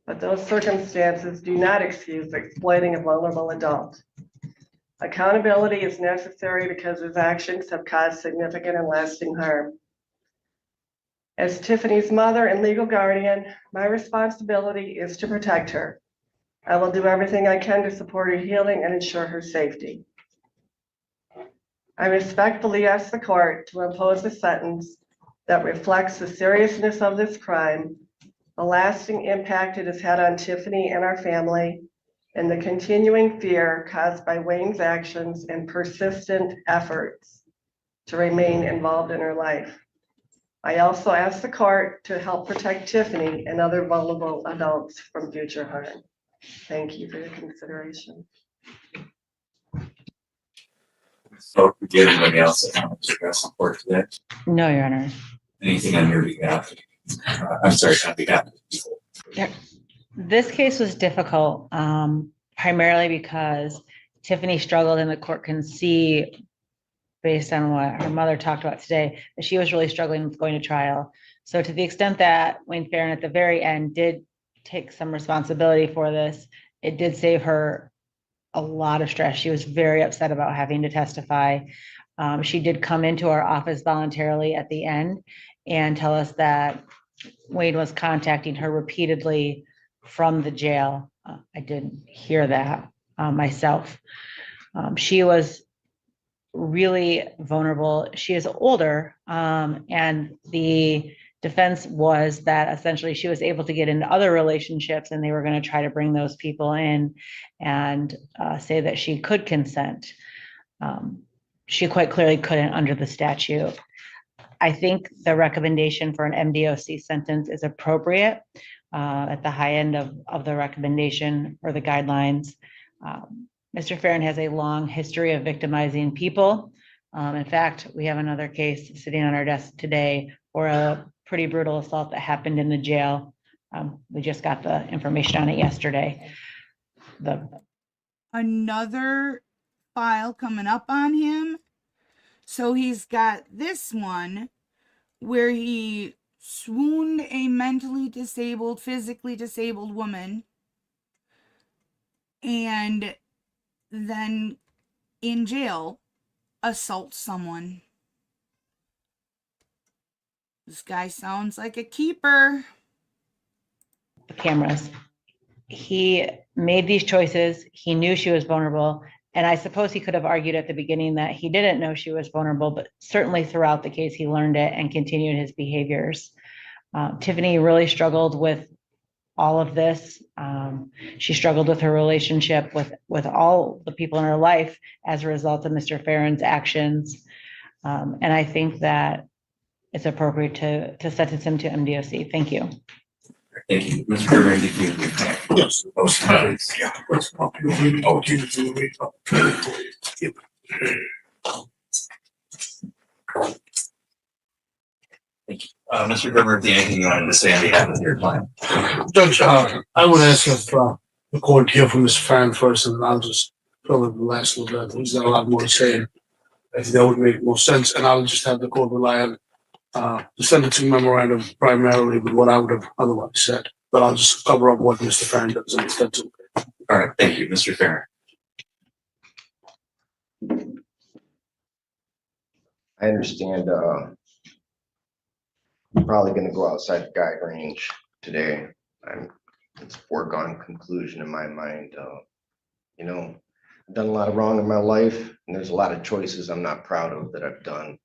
but those circumstances do not excuse exploiting a vulnerable adult. Accountability is necessary because his actions have caused significant and lasting harm. As Tiffany's mother and legal guardian, my responsibility is to protect her. I will do everything I can to support her healing and ensure her safety. I respectfully ask the court to impose a sentence that reflects the seriousness of this crime, the lasting impact it has had on Tiffany and our family, and the continuing fear caused by Wayne's actions and persistent efforts to remain involved in her life. I also ask the court to help protect Tiffany and other vulnerable adults from future harm. Thank you for your consideration. So, did anybody else that wants to address the court today? No, Your Honor. Anything on your behalf? I'm sorry, on behalf of people. This case was difficult, primarily because Tiffany struggled, and the court can see, based on what her mother talked about today, that she was really struggling with going to trial. So to the extent that Wayne Farron at the very end did take some responsibility for this, it did save her a lot of stress. She was very upset about having to testify. She did come into our office voluntarily at the end and tell us that Wayne was contacting her repeatedly from the jail. I didn't hear that myself. She was really vulnerable. She is older, and the defense was that essentially she was able to get into other relationships, and they were going to try to bring those people in and say that she could consent. She quite clearly couldn't under the statute. I think the recommendation for an MDOC sentence is appropriate at the high end of the recommendation or the guidelines. Mr. Farron has a long history of victimizing people. In fact, we have another case sitting on our desk today for a pretty brutal assault that happened in the jail. We just got the information on it yesterday. Another file coming up on him. So he's got this one where he swooned a mentally disabled, physically disabled woman, and then in jail assaults someone. This guy sounds like a keeper. The cameras. He made these choices. He knew she was vulnerable. And I suppose he could have argued at the beginning that he didn't know she was vulnerable, but certainly throughout the case, he learned it and continued his behaviors. Tiffany really struggled with all of this. She struggled with her relationship with all the people in her life as a result of Mr. Farron's actions. And I think that it's appropriate to sentence him to MDOC. Thank you. Thank you. Mr. Gerber, did you? Yes. Thank you. Mr. Gerber, do you have anything you wanted to say on behalf of your client? Judge, I would ask if the court hear from Mr. Farron first, and I'll just fill in the last little bit. He's got a lot more to say. I think that would make more sense, and I'll just have the court rely on the sentencing memorandum primarily with what I would have otherwise said. But I'll just cover up what Mr. Farron does and that's okay. All right. Thank you, Mr. Farron. I understand, I'm probably gonna go outside the guide range today. It's a foregone conclusion in my mind. You know, I've done a lot of wrong in my life, and there's a lot of choices I'm not proud of that I've done.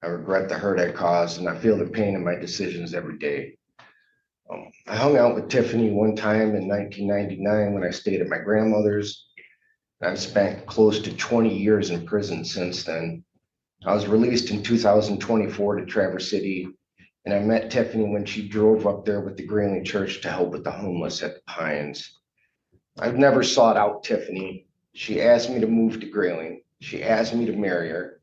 I regret the hurt I caused, and I feel the pain in my decisions every day. I hung out with Tiffany one time in 1999 when I stayed at my grandmother's. I've spent close to 20 years in prison since then. I was released in 2024 to Traverse City, and I met Tiffany when she drove up there with the Greenlee Church to help with the homeless at the Pines. I've never sought out Tiffany. She asked me to move to Grayling. She asked me to marry her.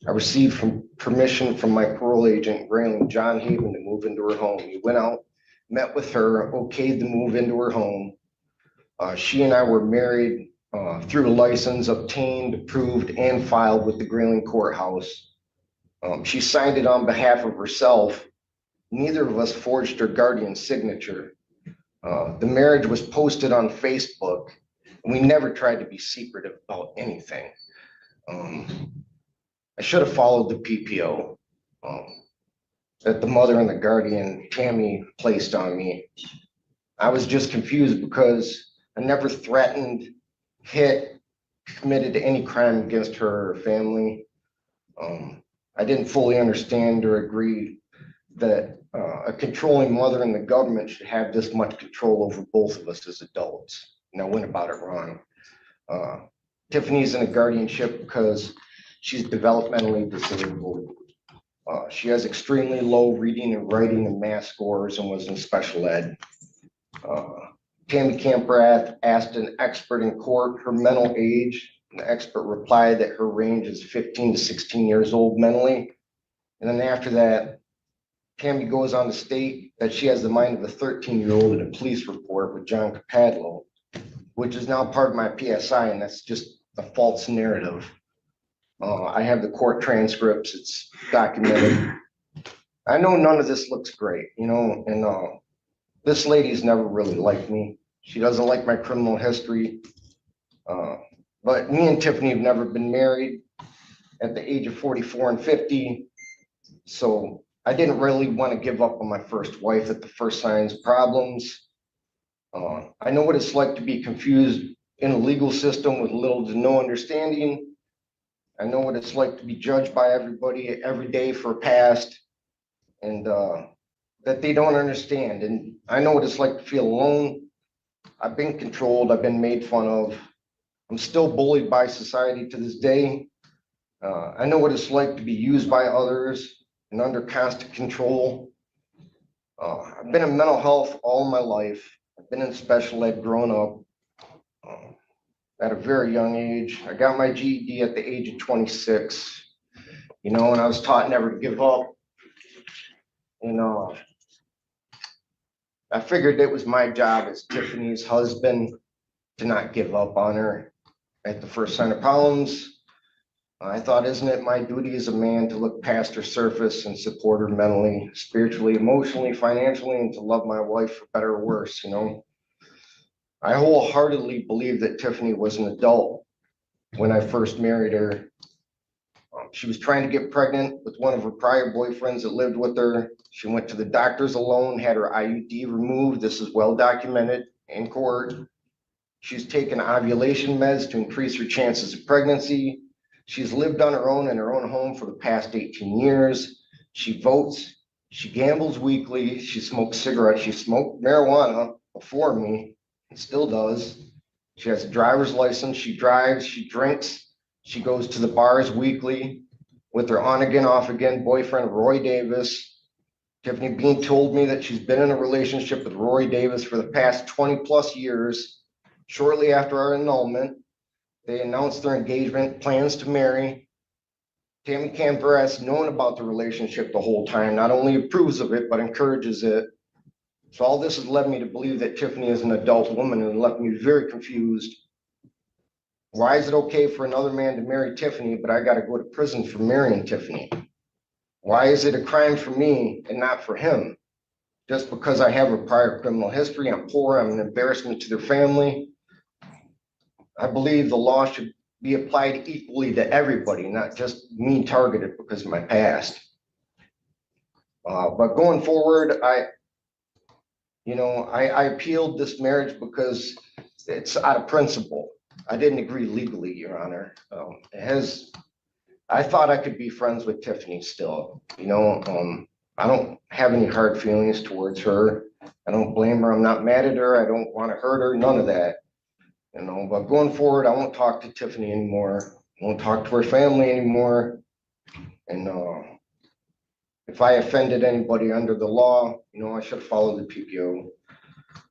I received permission from my parole agent, Grayling, John Haven, to move into her home. He went out, met with her, okayed the move into her home. She and I were married through a license obtained, approved, and filed with the Grayling Courthouse. She signed it on behalf of herself. Neither of us forged her guardian's signature. The marriage was posted on Facebook, and we never tried to be secretive about anything. I should have followed the PPO that the mother and the guardian, Tammy, placed on me. I was just confused because I never threatened, hit, committed any crime against her or her family. I didn't fully understand or agree that a controlling mother and the government should have this much control over both of us as adults. And I went about it wrong. Tiffany's in a guardianship because she's developmentally disabled. She has extremely low reading and writing and math scores and was in special ed. Tammy Camprath asked an expert in court her mental age. The expert replied that her range is 15 to 16 years old mentally. And then after that, Tammy goes on to state that she has the mind of a 13-year-old in a police report with John Capadlo, which is now part of my PSI, and that's just a false narrative. I have the court transcripts, it's documented. I know none of this looks great, you know, and this lady's never really liked me. She doesn't like my criminal history. But me and Tiffany have never been married at the age of 44 and 50. So I didn't really want to give up on my first wife at the first signs of problems. I know what it's like to be confused in a legal system with little to no understanding. I know what it's like to be judged by everybody every day for a past and that they don't understand. And I know what it's like to feel alone. I've been controlled. I've been made fun of. I'm still bullied by society to this day. I know what it's like to be used by others and under constant control. I've been in mental health all my life. I've been in special ed growing up at a very young age. I got my GED at the age of 26, you know, and I was taught never to give up. You know, I figured it was my job as Tiffany's husband to not give up on her at the first sign of problems. I thought, isn't it my duty as a man to look past her surface and support her mentally, spiritually, emotionally, financially, and to love my wife for better or worse, you know? I wholeheartedly believe that Tiffany was an adult when I first married her. She was trying to get pregnant with one of her prior boyfriends that lived with her. She went to the doctors alone, had her IUD removed. This is well documented in court. She's taken ovulation meds to increase her chances of pregnancy. She's lived on her own in her own home for the past 18 years. She votes. She gambles weekly. She smokes cigarettes. She smoked marijuana before me and still does. She has a driver's license. She drives. She drinks. She goes to the bars weekly with her on again, off again boyfriend, Roy Davis. Tiffany Bean told me that she's been in a relationship with Roy Davis for the past 20 plus years. Shortly after our annulment, they announced their engagement, plans to marry. Tammy Camper has known about the relationship the whole time, not only approves of it, but encourages it. So all this has led me to believe that Tiffany is an adult woman and left me very confused. Why is it okay for another man to marry Tiffany, but I got to go to prison for marrying Tiffany? Why is it a crime for me and not for him? Just because I have a prior criminal history, I'm poor, I'm an embarrassment to their family. I believe the law should be applied equally to everybody, not just me targeted because of my past. But going forward, I appealed this marriage because it's out of principle. I didn't agree legally, Your Honor. I thought I could be friends with Tiffany still, you know. I don't have any hard feelings towards her. I don't blame her. I'm not mad at her. I don't want to hurt her. None of that. You know, but going forward, I won't talk to Tiffany anymore. I won't talk to her family anymore. And if I offended anybody under the law, you know, I should follow the PPO.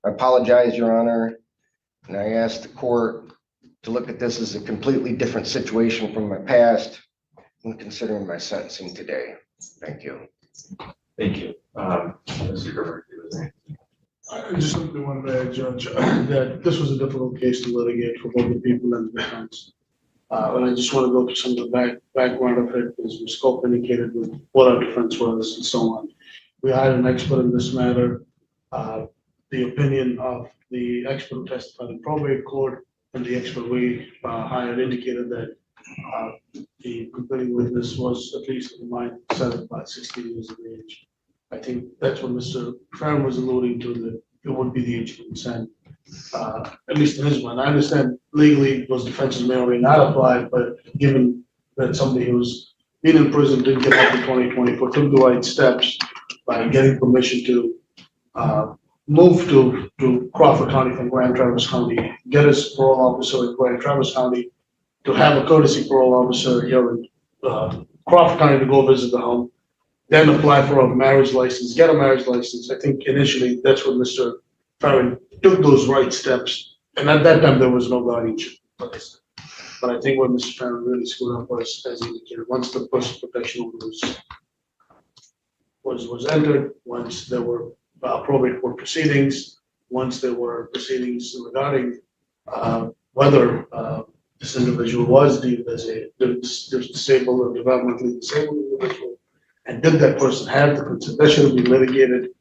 I apologize, Your Honor. And I asked the court to look at this as a completely different situation from my past when considering my sentencing today. Thank you. Thank you. Mr. Germer, do you have anything? I just simply want to add, Judge, that this was a difficult case to litigate for both the people and the defense. And I just want to go through some of the background of it, as Ms. Cope indicated, with what our defense was and so on. We hired an expert in this matter. The opinion of the expert who testified in probate court and the expert we hired indicated that the complaining witness was, at least in my set, about 16 years of age. I think that's what Mr. Farron was alluding to, that it would be the age of consent, at least in his mind. I understand legally those defenses may or may not apply, but given that somebody who's been in prison, didn't get out in 2024, took the right steps by getting permission to move to Crawford County from Grand Traverse County, get his parole officer in Grand Traverse County, to have a courtesy parole officer here in Crawford County to go visit the home, then apply for a marriage license, get a marriage license. I think initially that's when Mr. Farron took those right steps. And at that time, there was no guardianship in place. But I think what Mr. Farron really screwed up was, as indicated, once the personal protection order was entered, once there were probate court proceedings, once there were proceedings regarding whether this individual was deemed as a disabled or developmentally disabled individual, and did that person have the consent? That should have been litigated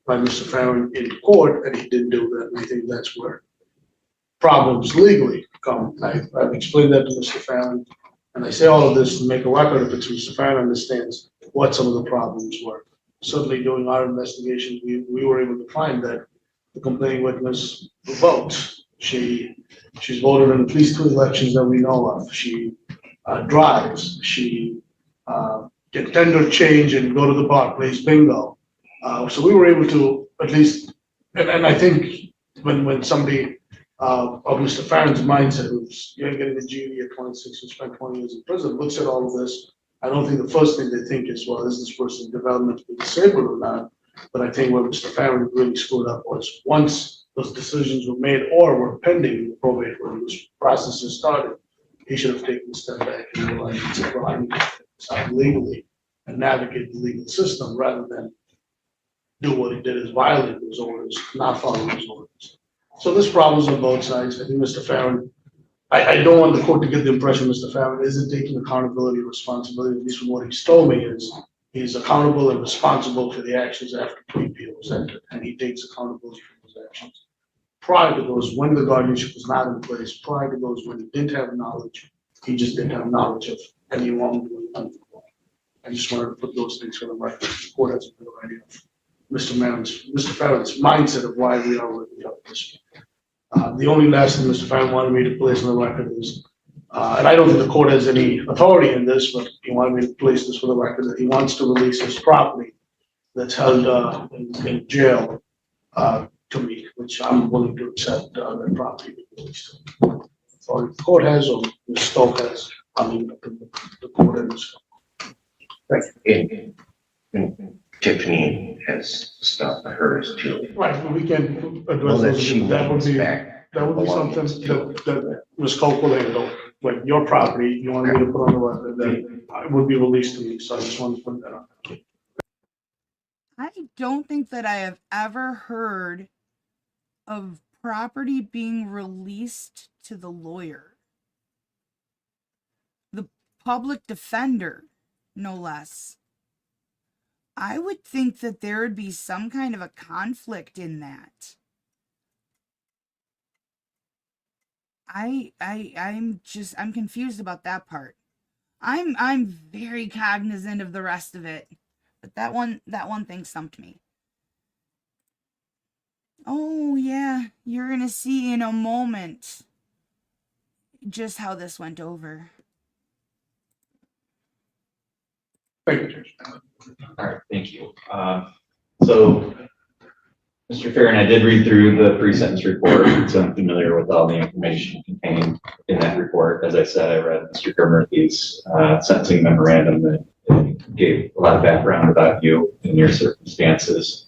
by Mr. Farron in court, and he didn't do that. And I think that's where problems legally come. I've explained that to Mr. Farron, and I say all of this to make a record of it so Mr. Farron understands what some of the problems were. Certainly during our investigation, we were able to find that the complaining witness votes. She's voted in at least 2 elections that we know of. She drives. She can tender change and go to the bar, plays bingo. So we were able to at least, and I think when somebody of Mr. Farron's mindset, who's getting a GED at 26, who spent 20 years in prison, looks at all of this, I don't think the first thing they think is, well, is this person developmentally disabled or not? But I think what Mr. Farron really screwed up was once those decisions were made or were pending in the probate when this process has started, he should have taken a step back and realized and said, well, I need to decide legally and navigate the legal system rather than do what he did is violate those orders, not follow those orders. So this problem's on both sides. I think Mr. Farron, I don't want the court to get the impression Mr. Farron isn't taking accountability or responsibility. At least from what he's told me is he's accountable and responsible for the actions after plea appeal was entered, and he takes accountability for those actions. Prior to those, when the guardianship was not in place, prior to those, when he didn't have knowledge, he just didn't have knowledge of any wrongdoing under the law. I just wanted to put those things for the record. The court has a better idea of Mr. Farron's mindset of why we are where we are this week. The only last thing Mr. Farron wanted me to place on the record is, and I don't think the court has any authority in this, but he wanted me to place this for the record, that he wants to release his property that's held in jail to me, which I'm willing to accept that property be released. So the court has, or Ms. Stoke has, I mean, the court has. Thank you. And Tiffany has stuff of hers too. Right, but we can Well, address that those. she That would wants be, back. that would be something that Ms. Cope will handle. Like your property, you want me to put on the record that it would be released to me, so I just wanted to put that on. I don't think that I have ever heard of property being released to the lawyer. The public defender, no less. I would think that there would be some kind of a conflict in that. I'm confused about that part. I'm very cognizant of the rest of it, but that one thing stumped me. Oh yeah, you're gonna see in a moment just how this went over. Thank you, Judge. All right, thank you. So, Mr. Farron, I did read through the pre-sentence report, so I'm familiar with all the information contained in that report. As I said, I read Mr. Murphy's sentencing memorandum that gave a lot of background about you and your circumstances,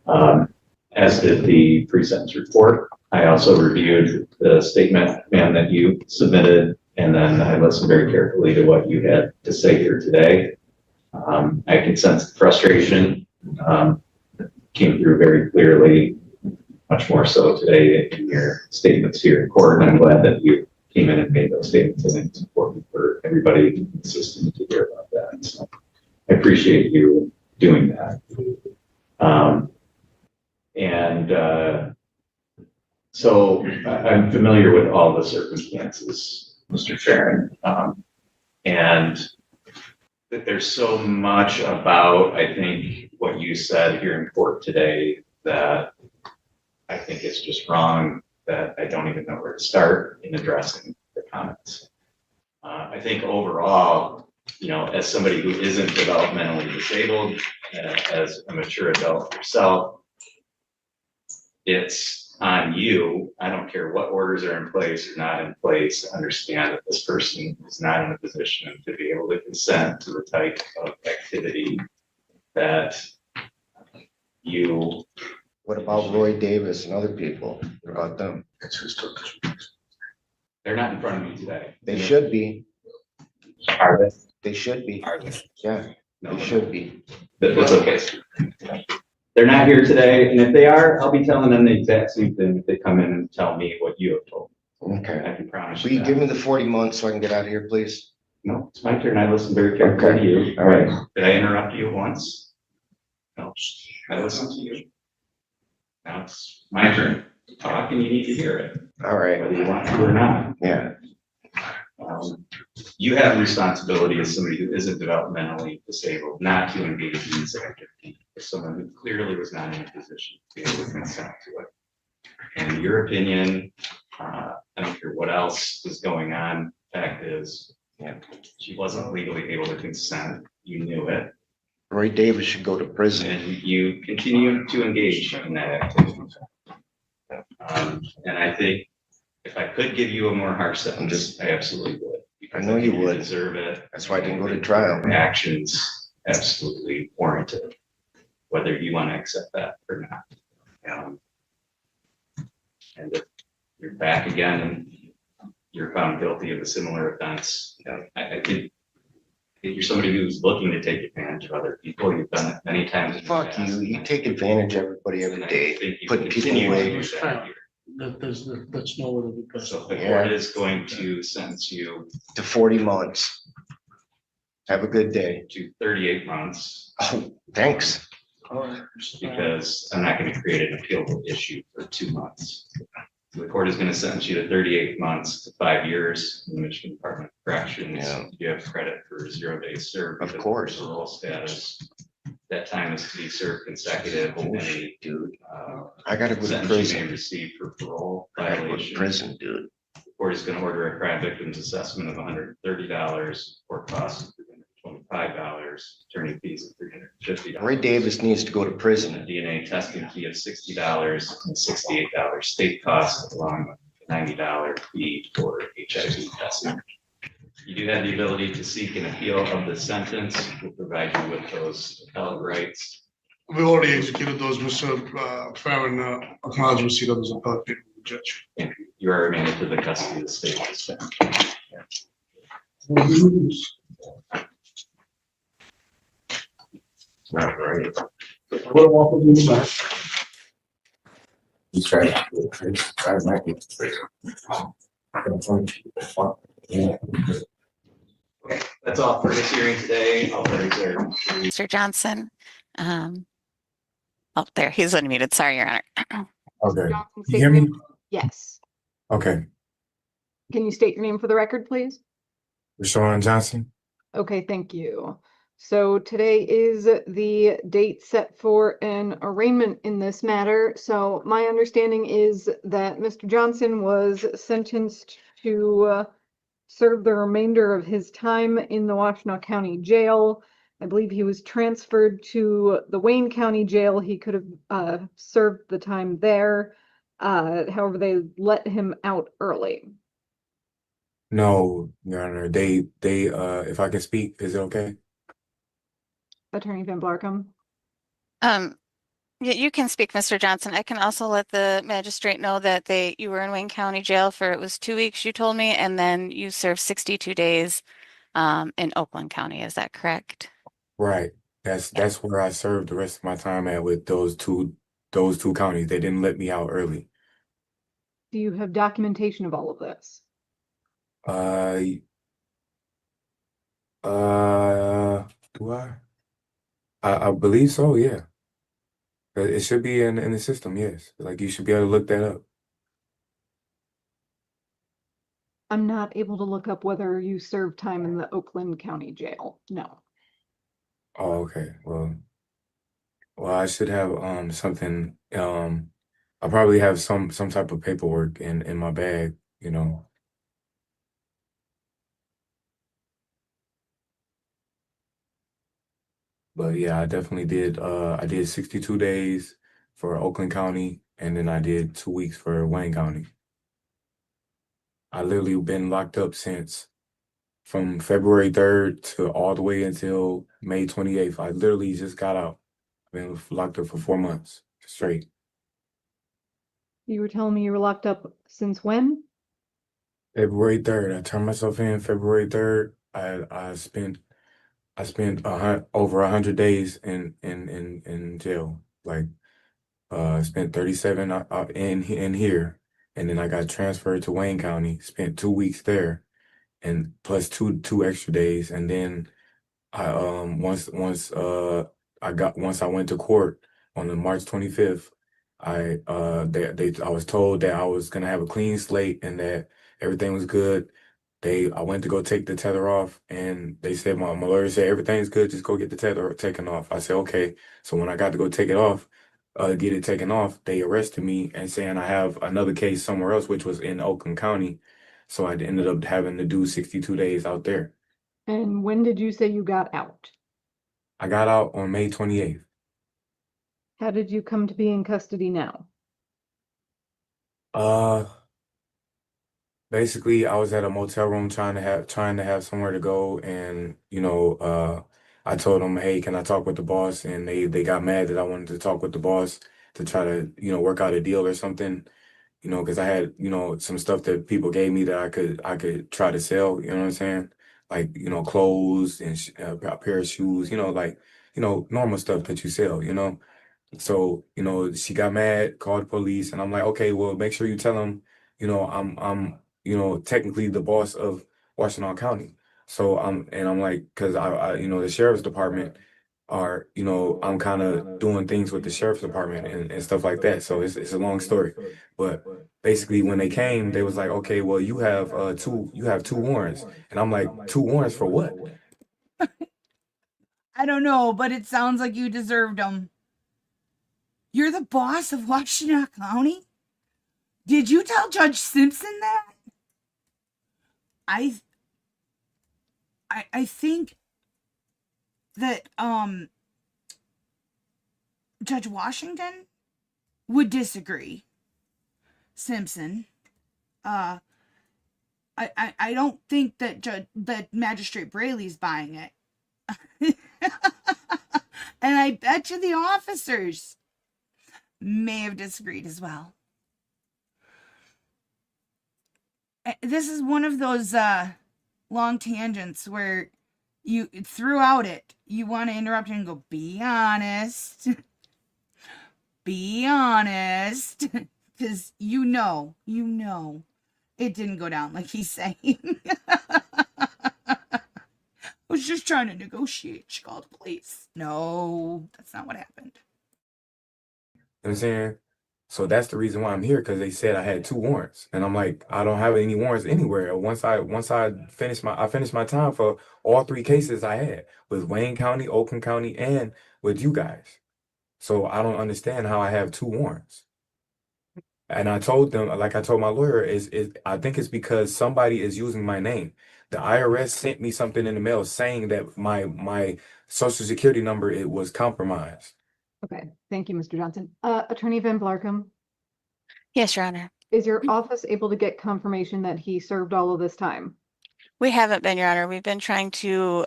as did the pre-sentence report. I also reviewed the statement, ma'am, that you submitted, and then I listened very carefully to what you had to say here today. I can sense the frustration, came through very clearly, much more so today in your statements here in court. And I'm glad that you came in and made those statements. I think it's important for everybody in the system to hear about that. So I appreciate you doing that. So I'm familiar with all the circumstances, Mr. Farron, and that there's so much about, I think, what you said here in court today that I think is just wrong, that I don't even know where to start in addressing the comments. I think overall, you know, as somebody who isn't developmentally disabled, as a mature adult yourself, it's on you. I don't care what orders are in place or not in place, to understand that this person is not in a position to be able to consent to the type of activity that you. What about Roy Davis and other people? What about them? They're not in front of me today. They should be. Are they? They should be. Yeah, No, they should be. That's okay. They're not here today, and if they are, I'll be telling them the exact same thing if they come in and tell me what you have told me. Okay. I can promise Will you you that. give me the 40 months so I can get out of here, please? No, it's my turn. I listened very carefully to you. All right. Did I interrupt you once? No, I listened to you. Now it's my turn to talk, and you need to hear it, All right. whether you want to or not. Yeah. You have a responsibility as somebody who isn't developmentally disabled, not to engage in this activity. As someone who clearly was not in a position to be able to consent to it. And your opinion, I don't care what else is going on. Fact is, Yeah. she wasn't legally able to consent. You knew it, Roy Davis should go to prison. and you continue to engage in that activity. And I think if I could give you a more harsh sentence, I absolutely would. Because I know you think would. Deserve it. That's why I didn't go to trial. Your actions absolutely warranted, whether you want to accept that or not. And if you're back again and you're found guilty of a similar offense, I think you're somebody who's looking to take advantage of other people. You've done it many times. in the Fuck past. you. You take advantage of everybody every And I day. think you putting people continue to away. do that here. That's not what it is. So if the Yeah. court is going to sentence you To 40 months. Have a good day. to 38 months, Oh, thanks. because I'm not going to create an appealable issue for 2 months. The court is going to sentence you to 38 months to 5 years in the Michigan Department of Corrections. Yeah. You have credit for 0 days served. Of because course. Parole status. That time is to be served consecutive to any Bullshit, dude. I gotta go to sentence you may prison. receive for parole I gotta go to violation. prison, dude. The court is going to order a crime victim's assessment of $130, court costs of $325, attorney fees of $350. Roy Davis needs to go to And a prison. DNA testing fee of $60 and $68 state costs, along with a $90 fee for HIV testing. You do have the ability to seek an appeal of the sentence. We'll provide you with those appellate rights. We already executed those, Mr. Farron, acknowledged receipt of those appellate papers with the judge. And you are remanded to the custody of the state at this time. Not right. What walk with you back? He's trying to try to make it. Yeah. Okay, that's all for this hearing today. All parties are. Mr. Johnson. Oh, there, he's unmuted. Sorry, Your Honor. Okay, Johnson, you state hear your me? name. Yes. Okay, Can you state your name for the record, please? Rashawn Johnson. Okay, thank you. So today is the date set for an arraignment in this matter. So my understanding is that Mr. Johnson was sentenced to serve the remainder of his time in the Washtenaw County Jail. I believe he was transferred to the Wayne County Jail. He could have served the time there. However, they let him out early. No, Your Honor, they, if I can speak, is it okay? Attorney Van Blarkum. You can speak, Mr. Johnson. I can also let the magistrate know that you were in Wayne County Jail for, it was 2 weeks, you told me, and then you served 62 days in Oakland County. Is that correct? Right. That's where I served the rest of my time at with those two counties. They didn't let me out early. Do you have documentation of all of this? Uh, do I? I believe so, yeah. It should be in the system, yes. Like you should be able to look that up. I'm not able to look up whether you served time in the Oakland County Jail. No. Oh, okay. Well, I should have something I probably have some type of paperwork in my bag, you know. But yeah, I definitely did I did 62 days for Oakland County and then I did 2 weeks for Wayne County. I literally been locked up since from February 3rd to all the way until May 28th. I literally just got out. I've been locked up for 4 months straight. You were telling me you were locked up since when? February 3rd. I turned myself in February 3rd. I spent over 100 days in jail. Like spent 37 in here, and then I got transferred to Wayne County. Spent 2 weeks there, and plus two extra days, and then I once I went to court on the March 25th, I was told that I was gonna have a clean slate and that everything was good. I went to go take the tether off and they said my lawyer said everything's good, just go get the tether taken off. I said okay. So when I got to go take it off, get it taken off, they arrested me and saying I have another case somewhere else, which was in Oakland County. So I ended up having to do 62 days out there. And when did you say you got out? I got out on May 28th. How did you come to be in custody now? Uh, Basically, I was at a motel room trying to have somewhere to go, and I told them, "Hey, can I talk with the boss?" And they got mad that I wanted to talk with the boss to try to work out a deal or something. Because I had some stuff that people gave me that I could try to sell. You know what I'm saying? Like clothes and a pair of shoes. Like normal stuff that you sell. So, she got mad, called the police, and I'm like, okay, well, make sure you tell them, I'm technically the boss of Washington County. So I'm like, because the sheriff's department I'm kind of doing things with the sheriff's department and stuff like that. So it's a long story, but basically when they came, they was like, okay, well, you have two warrants, and I'm like, two warrants for what? I don't know, but it sounds like you deserved them. You're the boss of Washington County? Did you tell Judge Simpson that? I think that Judge Washington would disagree. Simpson. I don't think that Magistrate Braley's buying it. And I bet you the officers may have disagreed as well. This is one of those long tangents where you throughout it you want to interrupt and go, be honest. Be honest. Because you know it didn't go down like he's saying. I was just trying to negotiate. She called the police. No, that's not what happened. You know what I'm saying? So that's the reason why I'm here, because they said I had two warrants, and I'm like, I don't have any warrants anywhere. Once I finished my time for all three cases I had with Wayne County, Oakland County, and with you guys. So I don't understand how I have two warrants. And I told them, like I told my lawyer, I think it's because somebody is using my name. The IRS sent me something in the mail saying that my social security number it was compromised. Okay, thank you, Mr. Johnson. Attorney Van Blarkum, Yes, Your Honor. is your office able to get confirmation that he served all of this time? We haven't been, Your Honor. We've been trying to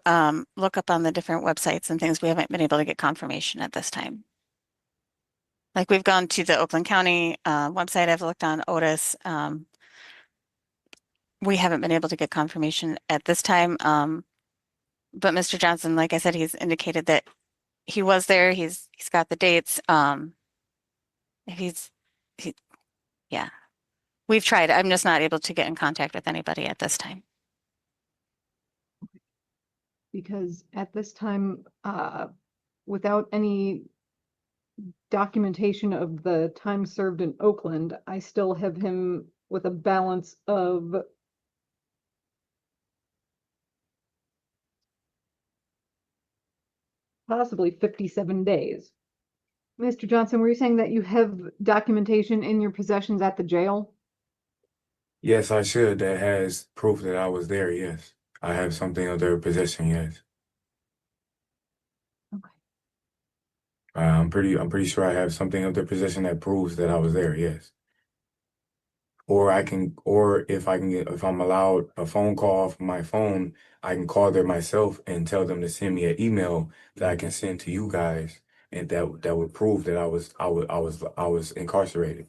look up on the different websites and things. We haven't been able to get confirmation at this time. Like we've gone to the Oakland County website. I've looked on Otis. We haven't been able to get confirmation at this time. But Mr. Johnson, like I said, he's indicated that he was there. He's got the dates. Yeah, we've tried. I'm just not able to get in contact with anybody at this time. Because at this time, without any documentation of the time served in Oakland, I still have him with a balance of possibly 57 days. Mr. Johnson, were you saying that you have documentation in your possessions at the jail? Yes, I should. That has proof that I was there. Yes, I have something of their possession. Yes. Okay. I'm pretty sure I have something of their possession that proves that I was there. Yes. Or if I'm allowed a phone call from my phone, I can call there myself and tell them to send me an email that I can send to you guys, and that would prove that I was incarcerated.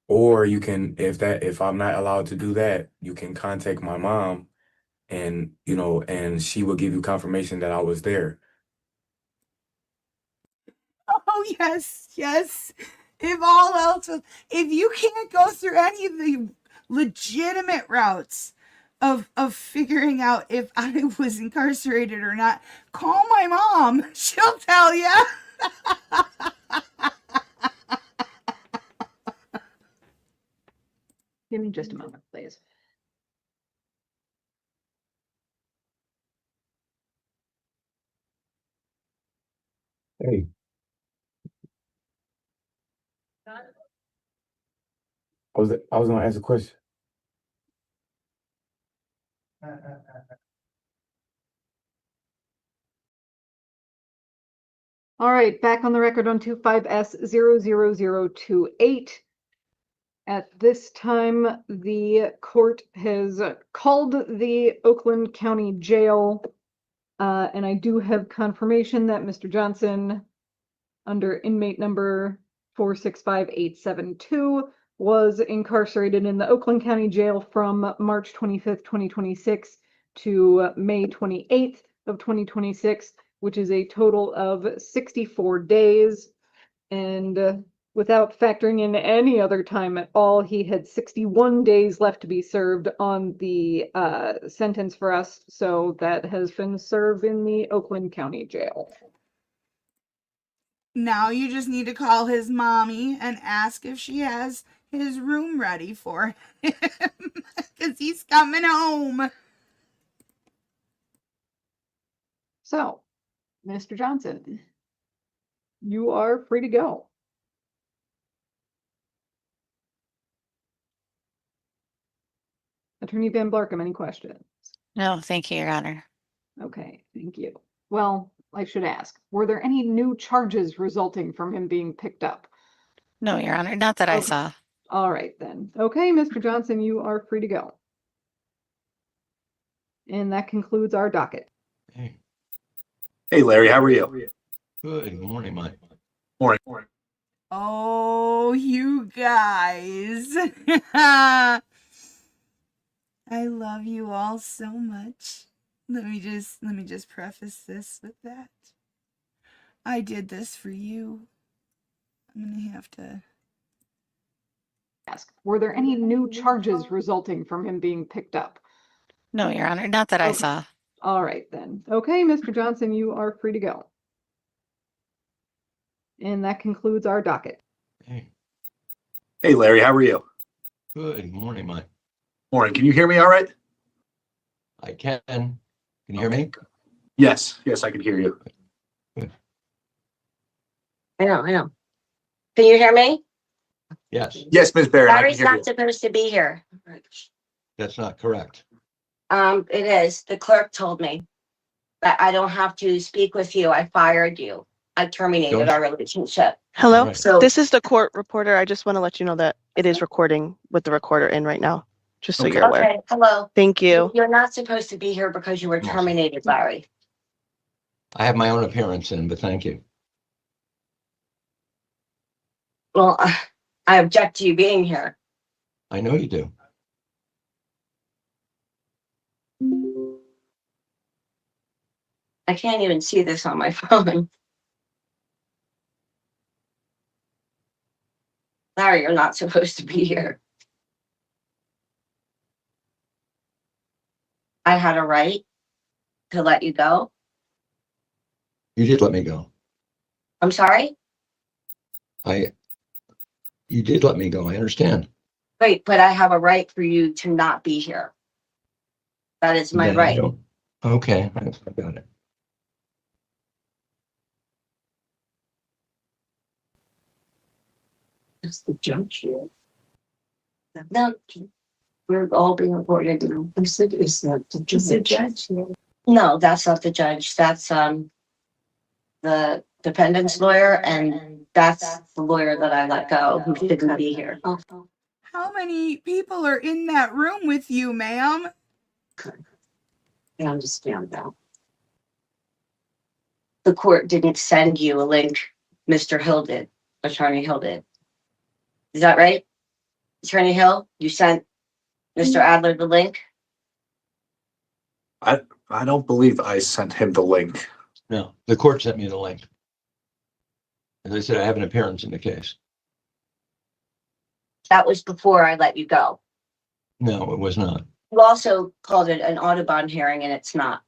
Or you can, if I'm not allowed to do that, you can contact my mom, and and she will give you confirmation that I was there. Oh, yes, yes. If all else, if you can't go through any of the legitimate routes of figuring out if I was incarcerated or not, call my mom. She'll tell you. Give me just a moment, please. Hey. I was gonna ask a question. All right, back on the record on 25S00028. At this time, the court has called the Oakland County Jail, and I do have confirmation that Mr. Johnson, under inmate number 465872, was incarcerated in the Oakland County Jail from March 25th, 2026 to May 28th of 2026, which is a total of 64 days. And without factoring in any other time at all, he had 61 days left to be served on the sentence for us. So that has been served in the Oakland County Jail. Now you just need to call his mommy and ask if she has his room ready for him. Because he's coming home. So, Mr. Johnson, you are free to go. Attorney Van Blarkum, any questions? No, thank you, Your Honor. Okay, thank you. Well, I should ask, were there any new charges resulting from him being picked up? No, Your Honor, not that I Okay. saw. All right then. Okay, Mr. Johnson, you are free to go. And that concludes our docket. Hey, Larry, how are you? good morning, Mike. Morning. Oh, you guys. I love you all so much. Let me just preface this with that. I did this for you. I'm gonna have to Ask, were there any new charges resulting from him being picked up? No, Your Honor, not that I Okay. saw. All right then. Okay, Mr. Johnson, you are free to go. And that concludes our docket. Hey, Larry, how are you? Good morning, Mike. Morning. Can you hear me all right? I can. Can you hear me? Yes, I can hear you. I know. Can you hear me? Yes, Yes, Ms. Barrett, I can Larry's hear you. not supposed to be here. that's not correct. It is. The clerk told me that I don't have to speak with you. I fired you. I terminated Don't- our relationship. Hello, Right. So this is the court reporter. I just want to let you know that it is recording with the recorder in right now, just so you're aware. okay, hello. Thank you. You're not supposed to be here because you were Awesome. terminated, Larry. I have my own appearance in, but thank you. Well, I object to you being here. I know you do. I can't even see this on my phone. Larry, you're not supposed to be here. I had a right to let you go. You did let me go. I'm sorry? You did let me go. I understand. Wait, but I have a right for you to not be here. That is my Then I right. don't. Okay, I got it. It's the judge here. No, we're all being recorded. I said, is that the judge? It's the judge here. No, that's not the judge. That's the defendant's lawyer, and that's the lawyer that I let go who shouldn't be here. How many people are in that room with you, ma'am? I understand now. The court didn't send you a link. Mr. Hill did. Attorney Hill did. Is that right? Attorney Hill, you sent Mr. Adler the link? I don't believe I sent him the link. No, the court sent me the link. As I said, I have an appearance in the case. That was before I let you go. No, it was not. You also called it an Audubon hearing, and it's not.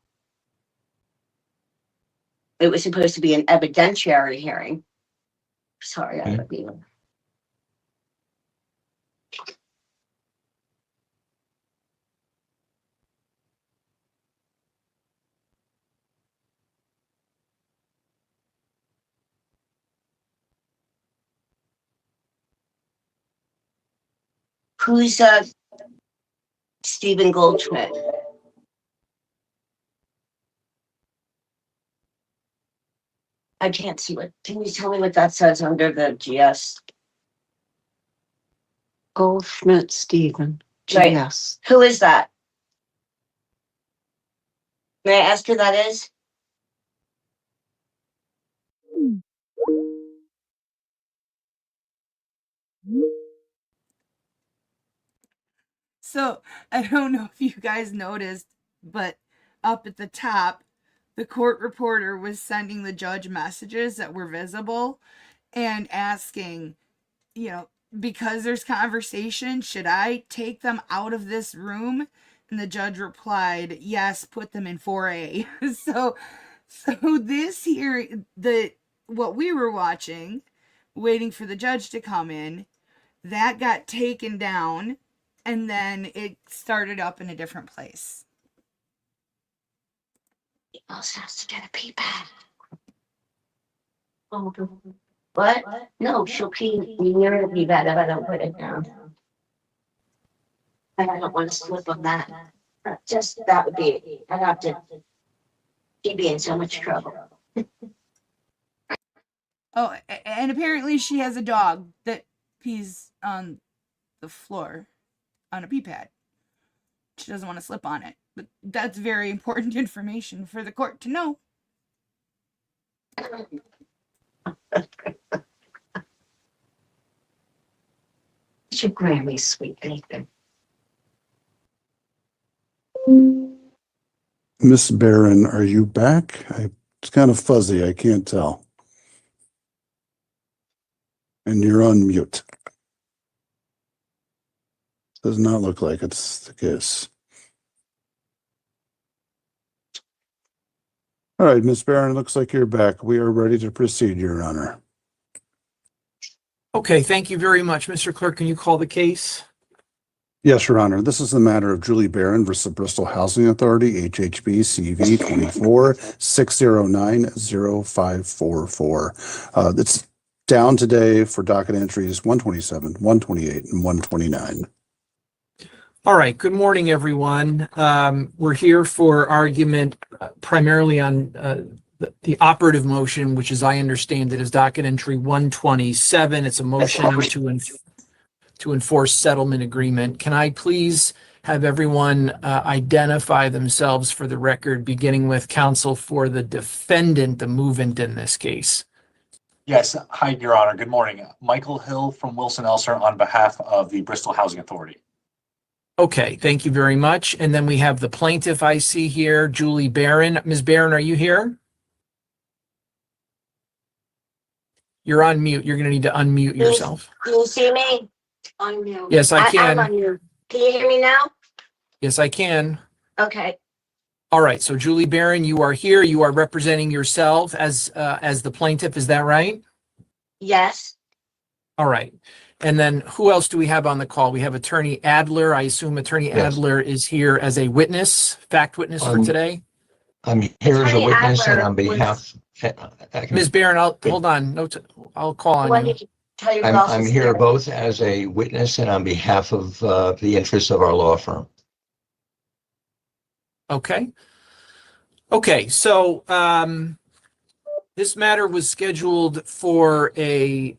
It was supposed to be an evidentiary hearing. Sorry, I don't be. Who's Stephen Goldschmidt? I can't see what. Can you tell me what that says under the GS? Goldschmidt Stephen. Right. GS. Who is that? May I ask who that is? So I don't know if you guys noticed, but up at the top, the court reporter was sending the judge messages that were visible and asking, because there's conversation, should I take them out of this room? And the judge replied, yes, put them in 4A. So this here, what we were watching, waiting for the judge to come in, that got taken down, and then it started up in a different place. He also has to get a pee pad. Oh, what? No, she'll pee near the pee pad if I don't put it down. And I don't want to slip on that. Just that would be, I'd have to. She'd be in so much trouble. Oh, and apparently she has a dog that pees on the floor on a pee pad. She doesn't want to slip on it. But that's very important information for the court to know. It's your Grammy, sweet Nathan. Miss Barron, are you back? It's kind of fuzzy. I can't tell. And you're on mute. Does not look like it's the case. All right, Miss Barron, looks like you're back. We are ready to proceed, Your Honor. Okay, thank you very much. Mr. Clerk, can you call the case? Yes, Your Honor. This is the matter of Julie Barron versus Bristol Housing Authority, HHB CV 24-609-0544. It's down today for docket entries 127, 128, and 129. All right, good morning, everyone. We're here for argument primarily on the operative motion, which as I understand it is docket entry 127. It's a motion to enforce settlement agreement. Can I please have everyone identify themselves for the record, beginning with counsel for the defendant, the movant in this case? Yes, hi, Your Honor. Good morning. Michael Hill from Wilson Elser on behalf of the Bristol Housing Authority. Okay, thank you very much. And then we have the plaintiff I see here, Julie Barron. Ms. Barron, are you here? You're on mute. You're going to need to unmute yourself. Can you see me? Unmute. Yes, I can. I'm unmute. Can you hear me now? Yes, I can. Okay. All right. So Julie Barron, you are here. You are representing yourself as the plaintiff. Is that right? Yes. All right. And then who else do we have on the call? We have Attorney Adler. I assume Attorney Yes. Adler is here as a witness, fact witness for today. I'm here as a Attorney witness and Adler on behalf. Ms. Barron, hold on. No, I'll call on What you. did you tell you? I'm here both as a witness and on behalf of the interests of our law firm. Okay. Okay. So this matter was scheduled for a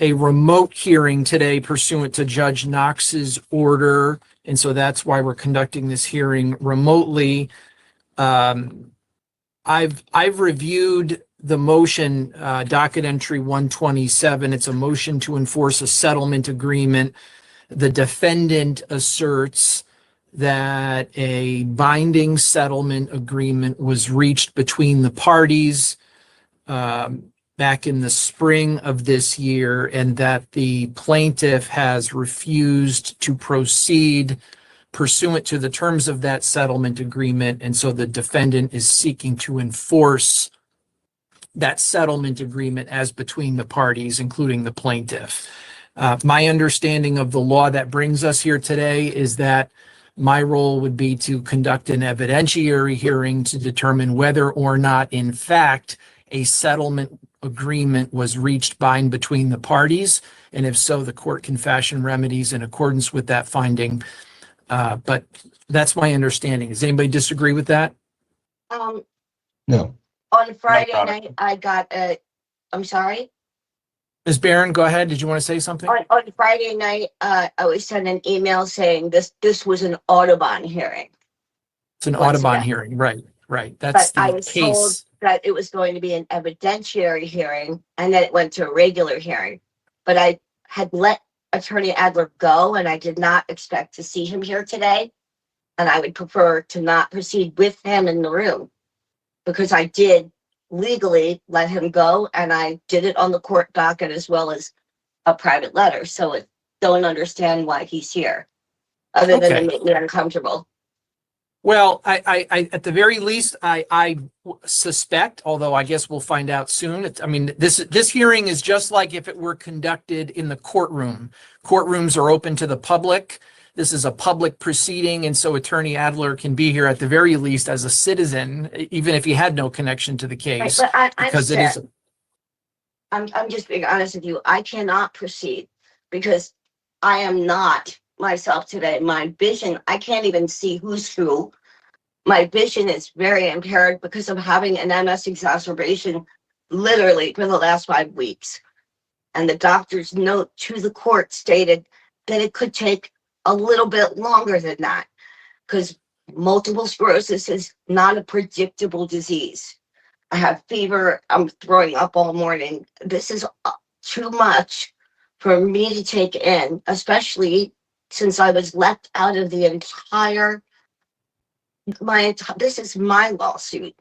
remote hearing today pursuant to Judge Knox's order. And so that's why we're conducting this hearing remotely. I've reviewed the motion, docket entry 127. It's a motion to enforce a settlement agreement. The defendant asserts that a binding settlement agreement was reached between the parties back in the spring of this year, and that the plaintiff has refused to proceed pursuant to the terms of that settlement agreement. And so the defendant is seeking to enforce that settlement agreement as between the parties, including the plaintiff. My understanding of the law that brings us here today is that my role would be to conduct an evidentiary hearing to determine whether or not, in fact, a settlement agreement was reached by and between the parties. And if so, the court can fashion remedies in accordance with that finding. But that's my understanding. Does anybody disagree with that? No. On Friday night, I got I'm sorry. Ms. Barron, go ahead. Did you want to say something? On Friday night, I was sent an email saying this was an Audubon hearing. It's an What's Audubon that? hearing, right? Right. That's But I the was told case. that it was going to be an evidentiary hearing, and then it went to a regular hearing. But I had let Attorney Adler go, and I did not expect to see him here today. And I would prefer to not proceed with him in the room, because I did legally let him go, and I did it on the court docket as well as a private letter. So I don't understand why he's here, other than Okay. to make me uncomfortable. Well, I at the very least, I suspect, although I guess we'll find out soon. I mean, this hearing is just like if it were conducted in the courtroom. Courtrooms are open to the public. This is a public proceeding, and so Attorney Adler can be here at the very least as a citizen, even if he had no connection to the case, Right, but because it is. I'm just being honest with you. I cannot proceed because I am not myself today. My vision, I can't even see who's who. My vision is very impaired because of having an MS exacerbation literally for the last 5 weeks. And the doctor's note to the court stated that it could take a little bit longer than that because multiple sclerosis is not a predictable disease. I have fever. I'm throwing up all morning. This is too much for me to take in, especially since I was left out of the entire, this is my lawsuit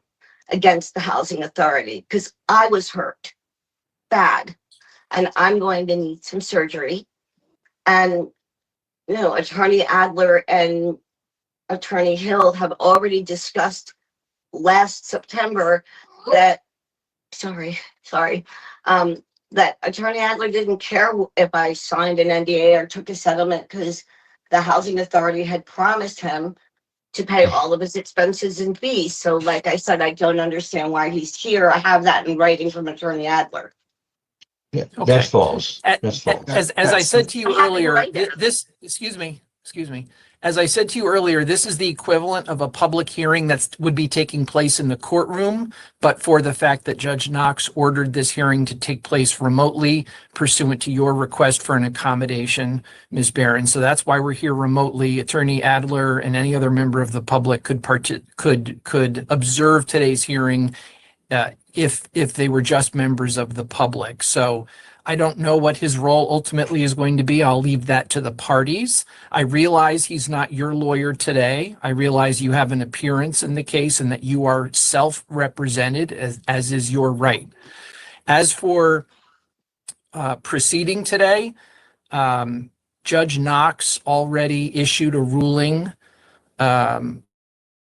against the housing authority because I was hurt bad and I'm going to need some surgery. And, you know, Attorney Adler and Attorney Hill have already discussed last September that, that Attorney Adler didn't care if I signed an NDA or took a settlement because the housing authority had promised him to pay all of his expenses and fees. So like I said, I don't understand why he's here. I have that in writing from Attorney Adler. Yeah, Okay. that's false. That's false. As I said to you I have it earlier, right there. excuse me. As I said to you earlier, this is the equivalent of a public hearing that would be taking place in the courtroom, but for the fact that Judge Knox ordered this hearing to take place remotely pursuant to your request for an accommodation, Ms. Barron. So that's why we're here remotely. Attorney Adler and any other member of the public could observe today's hearing if they were just members of the public. So I don't know what his role ultimately is going to be. I'll leave that to the parties. I realize he's not your lawyer today. I realize you have an appearance in the case and that you are self-represented, as is your right. As for proceeding today, Judge Knox already issued a ruling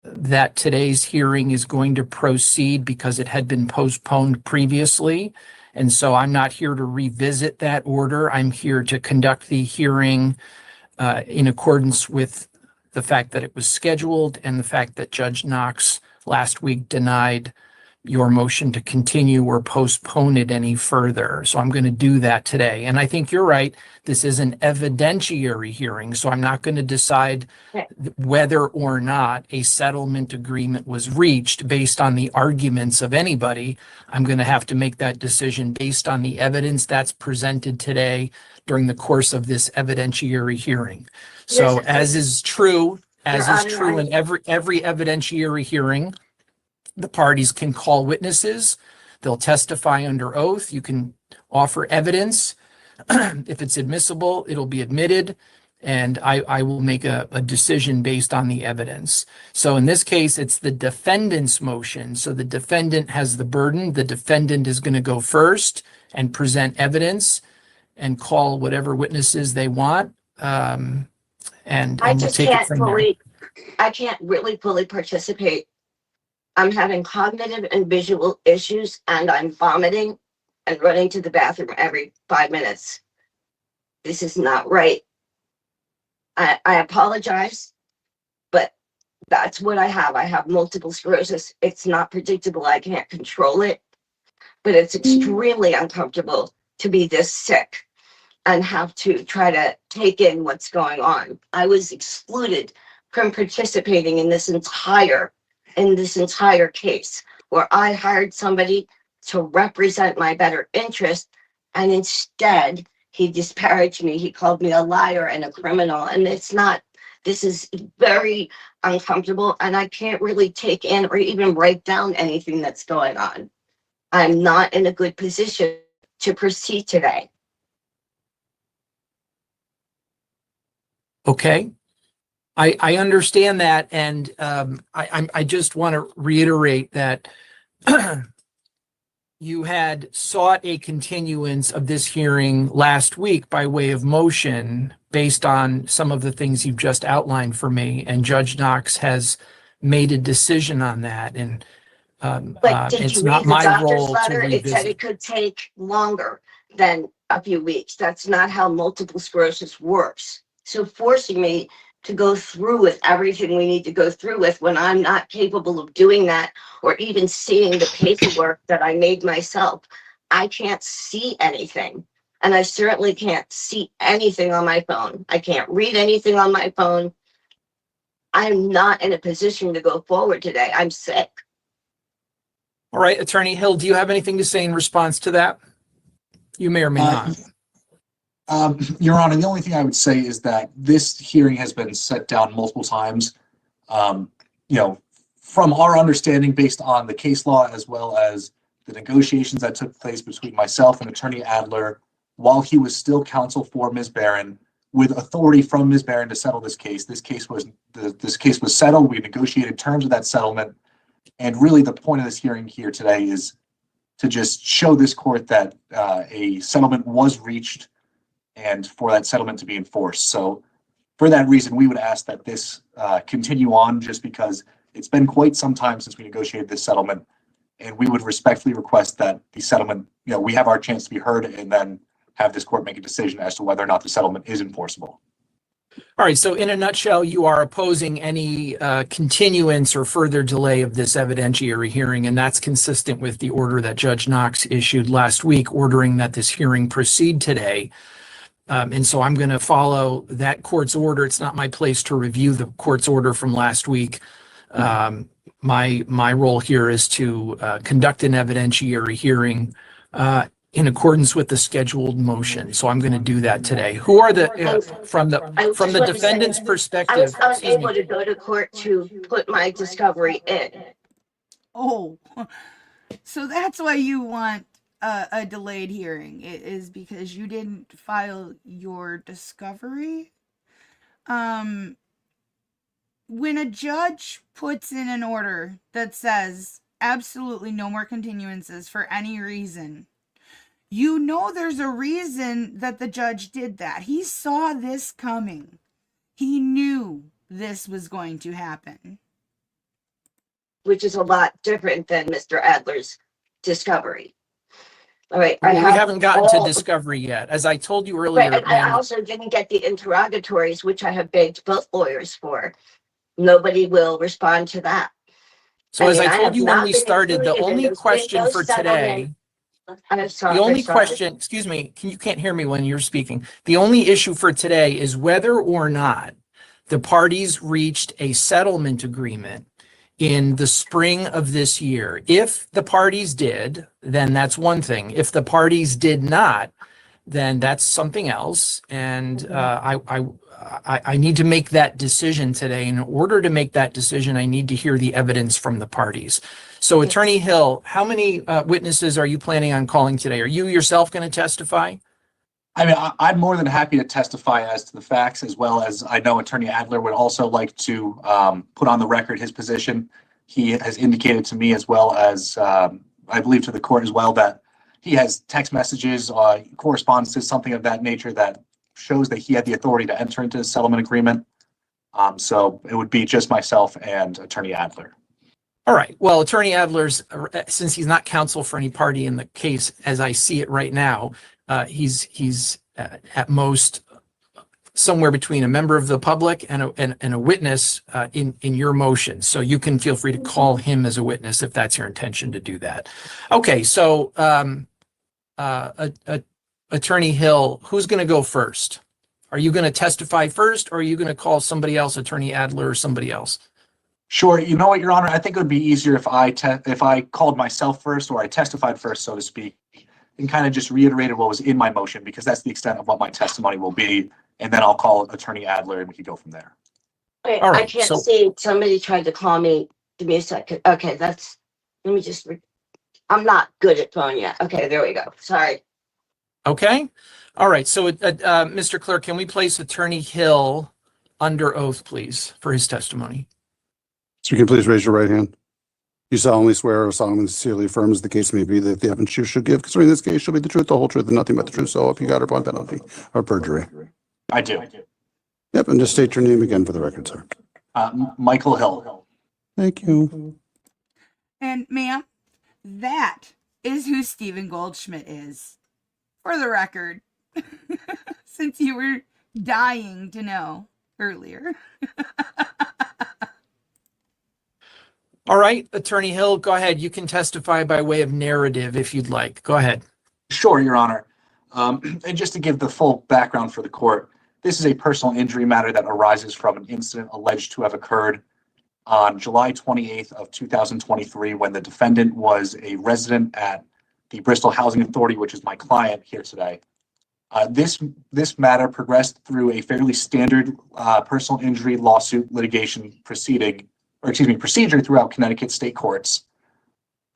that today's hearing is going to proceed because it had been postponed previously. And so I'm not here to revisit that order. I'm here to conduct the hearing in accordance with the fact that it was scheduled and the fact that Judge Knox last week denied your motion to continue or postpone it any further. So I'm going to do that today. And I think you're right. This is an evidentiary hearing, so I'm not going to decide whether or not a settlement agreement was reached based on the arguments of anybody. I'm going to have to make that decision based on the evidence that's presented today during the course of this evidentiary hearing. So as is true in every evidentiary hearing, the parties can call witnesses. They'll testify under oath. You can offer evidence. If it's admissible, it'll be admitted, and I will make a decision based on the evidence. So in this case, it's the defendant's motion. So the defendant has the burden. The defendant is going to go first and present evidence and call whatever witnesses they want. And I we'll just take it can't from there. fully, I can't really fully participate. I'm having cognitive and visual issues, and I'm vomiting and running to the bathroom every 5 minutes. This is not right. I apologize, but that's what I have. I have multiple sclerosis. It's not predictable. I can't control it, but it's extremely uncomfortable to be this sick and have to try to take in what's going on. I was excluded from participating in this entire case, where I hired somebody to represent my better interest, and instead he disparaged me. He called me a liar and a criminal, and this is very uncomfortable, and I can't really take in or even write down anything that's going on. I'm not in a good position to proceed today. Okay. I understand that, and I just want to reiterate that you had sought a continuance of this hearing last week by way of motion based on some of the things you've just outlined for me, and Judge Knox has made a decision on that, and But did it's you not read the my doctor's role to letter? It said revisit. it could take longer than a few weeks. That's not how multiple sclerosis works. So forcing me to go through with everything we need to go through with when I'm not capable of doing that, or even seeing the paperwork that I made myself, I can't see anything. And I certainly can't see anything on my phone. I can't read anything on my phone. I'm not in a position to go forward today. I'm sick. All right, Attorney Hill, do you have anything to say in response to that? You may or may not. Your Honor, the only thing I would say is that this hearing has been set down multiple times. From our understanding, based on the case law, as well as the negotiations that took place between myself and Attorney Adler, while he was still counsel for Ms. Barron, with authority from Ms. Barron to settle this case was settled. We negotiated terms of that settlement. And really the point of this hearing here today is to just show this court that a settlement was reached and for that settlement to be enforced. So for that reason, we would ask that this continue on, just because it's been quite some time since we negotiated this settlement. And we would respectfully request that the settlement, we have our chance to be heard, and then have this court make a decision as to whether or not the settlement is enforceable. All right, so in a nutshell, you are opposing any continuance or further delay of this evidentiary hearing, and that's consistent with the order that Judge Knox issued last week, ordering that this hearing proceed today. And so I'm going to follow that court's order. It's not my place to review the court's order from last week. My role here is to conduct an evidentiary hearing in accordance with the scheduled motion. So I'm going to do that today. Who are the from the defendant's perspective? I was unable to go to court to put my discovery in. Oh, So that's why you want a delayed hearing. It is because you didn't file your discovery. When a judge puts in an order that says absolutely no more continuances for any reason, you know there's a reason that the judge did that. He saw this coming. He knew this was going to happen. Which is a lot different than Mr. Adler's discovery. All right. We haven't gotten to discovery yet. As I told you earlier, Right, and I also didn't get the interrogatories, which I have begged both lawyers for. Nobody will respond to that. So as I told you when we started, the only question for today, the only question, excuse me, you can't hear me when you're speaking. The only issue for today is whether or not the parties reached a settlement agreement in the spring of this year. If the parties did, then that's one thing. If the parties did not, then that's something else. And I need to make that decision today. In order to make that decision, I need to hear the evidence from the parties. So Attorney Hill, how many witnesses are you planning on calling today? Are you yourself going to testify? I mean, I'm more than happy to testify as to the facts, as well as I know Attorney Adler would also like to put on the record his position. He has indicated to me, as well as I believe to the court as well, that he has text messages, correspondences, something of that nature that shows that he had the authority to enter into a settlement agreement. So it would be just myself and Attorney Adler. All right. Well, Attorney Adler's, since he's not counsel for any party in the case, as I see it right now, he's at most somewhere between a member of the public and a witness in your motion. So you can feel free to call him as a witness if that's your intention to do that. Okay. So Attorney Hill, who's going to go first? Are you going to testify first, or are you going to call somebody else, Attorney Adler or somebody else? Sure. You know what, Your Honor, I think it would be easier if I called myself first, or I testified first, so to speak, and kind of just reiterated what was in my motion, because that's the extent of what my testimony will be. And then I'll call Attorney Adler and we can go from there. Wait, I can't see. Somebody tried to call me. Give me a second. Okay, let me just, I'm not good at phone yet. Okay, there we go. Sorry. Okay. All right. So, Mr. Clerk, can we place Attorney Hill under oath, please, for his testimony? So you can please raise your right hand. You solemnly swear or solemnly sincerely affirm, as the case may be, that the evidence you should give concerning this case shall be the truth, the whole truth, and nothing but the truth, so help you God, upon penalty of perjury. I do. Yep, and just state your name again for the record, sir. Michael Hill. Thank you. And ma'am, that is who Stephen Goldschmidt is. For the record, since you were dying to know earlier. All right, Attorney Hill, go ahead. You can testify by way of narrative if you'd like. Go ahead. Sure, Your Honor. And just to give the full background for the court, this is a personal injury matter that arises from an incident alleged to have occurred on July 28th of 2023, when the defendant was a resident at the Bristol Housing Authority, which is my client here today. This matter progressed through a fairly standard personal injury lawsuit litigation procedure throughout Connecticut state courts.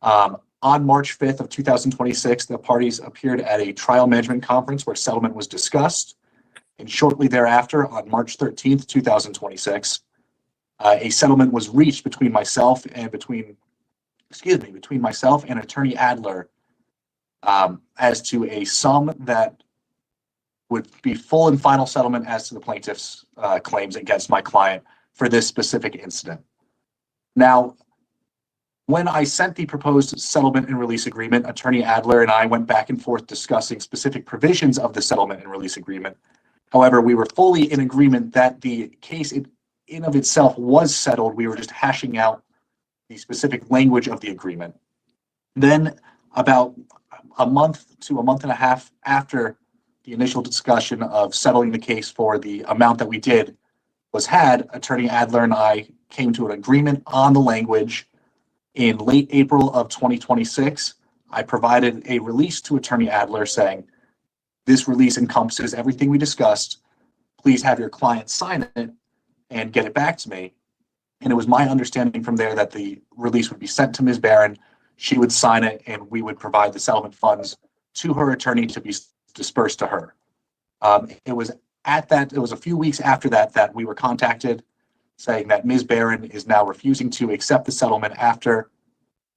On March 5th of 2026, the parties appeared at a trial management conference where settlement was discussed. And shortly thereafter, on March 13th, 2026, a settlement was reached between myself and myself and Attorney Adler as to a sum that would be full and final settlement as to the plaintiff's claims against my client for this specific incident. Now, when I sent the proposed settlement and release agreement, Attorney Adler and I went back and forth discussing specific provisions of the settlement and release agreement. However, we were fully in agreement that the case in of itself was settled. We were just hashing out the specific language of the agreement. Then, about a month to a month and a half after the initial discussion of settling the case for the amount that we did was had, Attorney Adler and I came to an agreement on the language. In late April of 2026, I provided a release to Attorney Adler saying, this release encompasses everything we discussed. Please have your client sign it and get it back to me. And it was my understanding from there that the release would be sent to Ms. Barron. She would sign it and we would provide the settlement funds to her attorney to be dispersed to her. It was a few weeks after that we were contacted saying that Ms. Barron is now refusing to accept the settlement after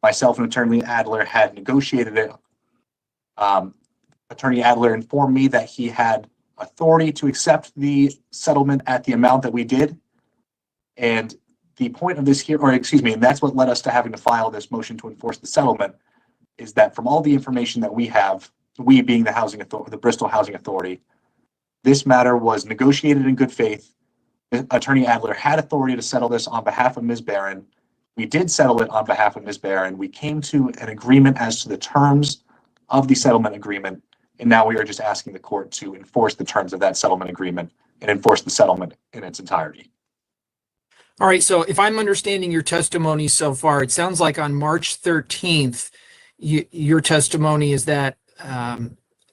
myself and Attorney Adler had negotiated it. Attorney Adler informed me that he had authority to accept the settlement at the amount that we did. And the point of this here, or excuse me, and that's what led us to having to file this motion to enforce the settlement, is that from all the information that we have, we being the housing authority, the Bristol Housing Authority, this matter was negotiated in good faith. Attorney Adler had authority to settle this on behalf of Ms. Barron. We did settle it on behalf of Ms. Barron. We came to an agreement as to the terms of the settlement agreement, and now we are just asking the court to enforce the terms of that settlement agreement and enforce the settlement in its entirety. All right, so if I'm understanding your testimony so far, it sounds like on March 13th, your testimony is that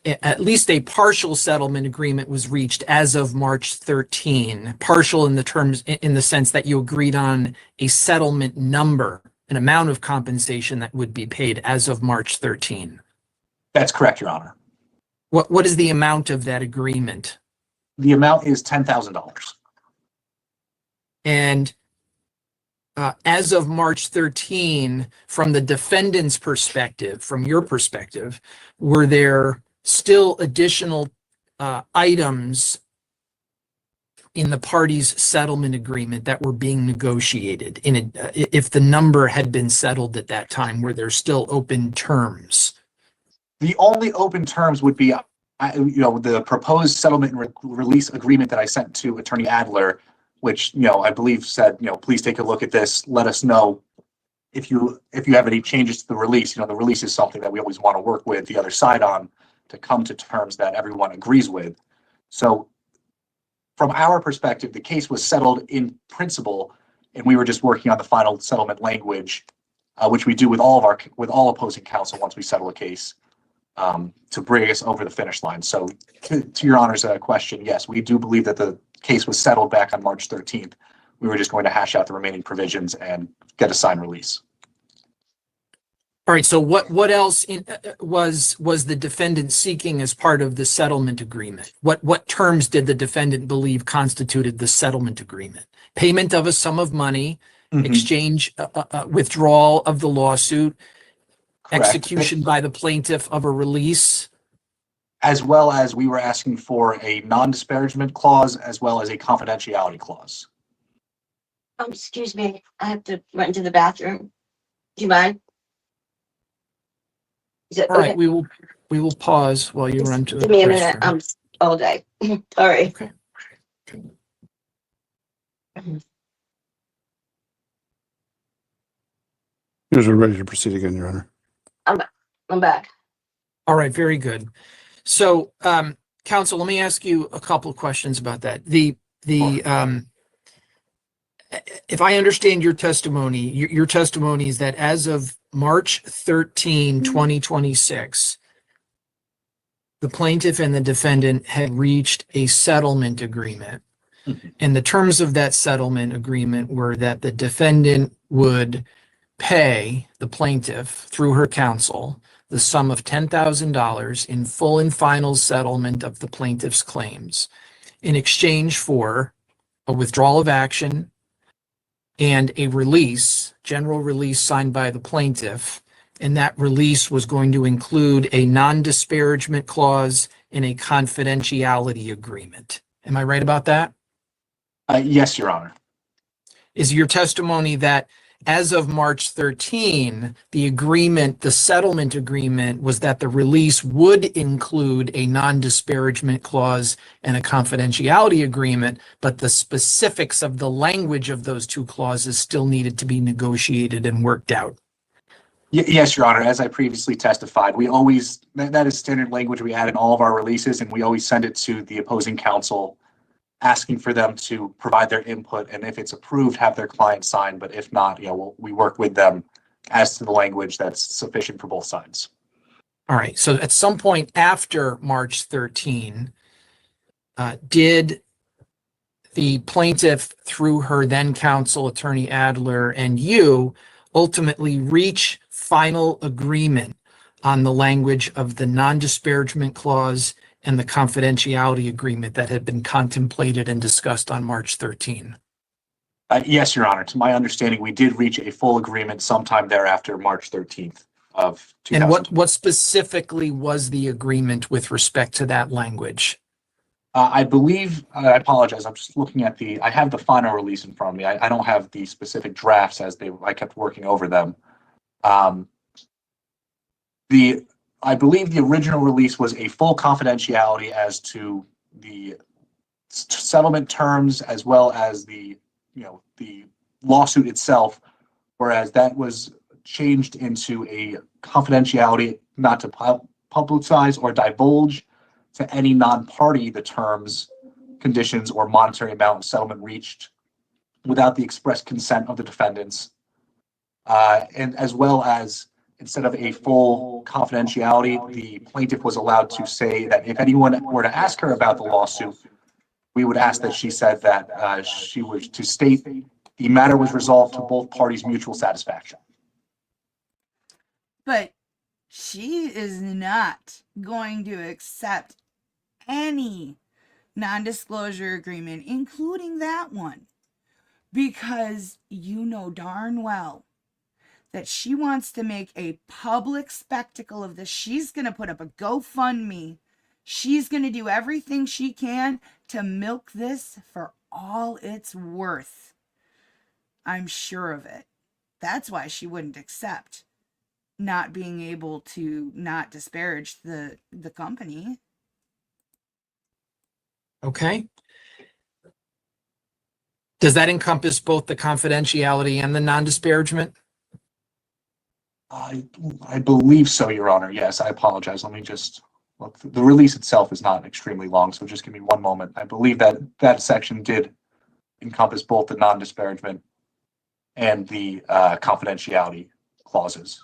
at least a partial settlement agreement was reached as of March 13. Partial in the sense that you agreed on a settlement number, an amount of compensation that would be paid as of March 13. That's correct, Your Honor. What is the amount of that agreement? The amount is $10,000. And as of March 13, from the defendant's perspective, from your perspective, were there still additional items in the parties' settlement agreement that were being negotiated? If the number had been settled at that time, were there still open terms? The only open terms would be, the proposed settlement and release agreement that I sent to Attorney Adler, which, I believe said, please take a look at this. Let us know if you have any changes to the release. The release is something that we always want to work with the other side on to come to terms that everyone agrees with. So from our perspective, the case was settled in principle, and we were just working on the final settlement language, which we do with all opposing counsel once we settle a case, to bring us over the finish line. So to Your Honor's question, yes, we do believe that the case was settled back on March 13th. We were just going to hash out the remaining provisions and get a signed release. All right, so what else was the defendant seeking as part of the settlement agreement? What terms did the defendant believe constituted the settlement agreement? Payment of a sum of money, exchange, withdrawal of the lawsuit, Correct. Execution by the plaintiff of a release? As well as we were asking for a non-disparagement clause as well as a confidentiality clause. Excuse me, I have to run to the bathroom. Do you mind? Is it All right, okay? we will pause while you run to the Give me a minute. restroom. All day. All right. Okay. You're ready to proceed again, Your Honor. I'm back. All right, very good. So, counsel, let me ask you a couple of questions about that. If I understand your testimony, your testimony is that as of March 13, 2026, the plaintiff and the defendant had reached a settlement agreement. And the terms of that settlement agreement were that the defendant would pay the plaintiff through her counsel the sum of $10,000 in full and final settlement of the plaintiff's claims in exchange for a withdrawal of action and a release, general release signed by the plaintiff. And that release was going to include a non-disparagement clause and a confidentiality agreement. Am I right about that? Yes, Your Honor. Is your testimony that as of March 13, the settlement agreement was that the release would include a non-disparagement clause and a confidentiality agreement, but the specifics of the language of those two clauses still needed to be negotiated and worked out? Yes, Your Honor. As I previously testified, that is standard language we add in all of our releases, and we always send it to the opposing counsel, asking for them to provide their input, and if it's approved, have their client sign. But if not, we work with them as to the language that's sufficient for both sides. All right. So at some point after March 13, did the plaintiff, through her then counsel, Attorney Adler, and you ultimately reach final agreement on the language of the non-disparagement clause and the confidentiality agreement that had been contemplated and discussed on March 13? Yes, Your Honor. To my understanding, we did reach a full agreement sometime thereafter, March 13th of 2000. And what specifically was the agreement with respect to that language? I believe, I apologize, I'm just looking at I have the final release in front of me. I don't have the specific drafts I kept working over them. I believe the original release was a full confidentiality as to the settlement terms as well as the lawsuit itself, whereas that was changed into a confidentiality not to publicize or divulge to any non-party the terms, conditions, or monetary amount of settlement reached without the express consent of the defendants. And as well as, instead of a full confidentiality, the plaintiff was allowed to say that if anyone were to ask her about the lawsuit, we would ask that she said that she was to state the matter was resolved to both parties' mutual satisfaction. But she is not going to accept any non-disclosure agreement, including that one, because you know darn well that she wants to make a public spectacle of this. She's going to put up a GoFundMe. She's going to do everything she can to milk this for all it's worth. I'm sure of it. That's why she wouldn't accept not being able to not disparage the company. Okay. Does that encompass both the confidentiality and the non-disparagement? I believe so, Your Honor. Yes, I apologize. Let me just look. The release itself is not extremely long, so just give me one moment. I believe that section did encompass both the non-disparagement and the confidentiality clauses.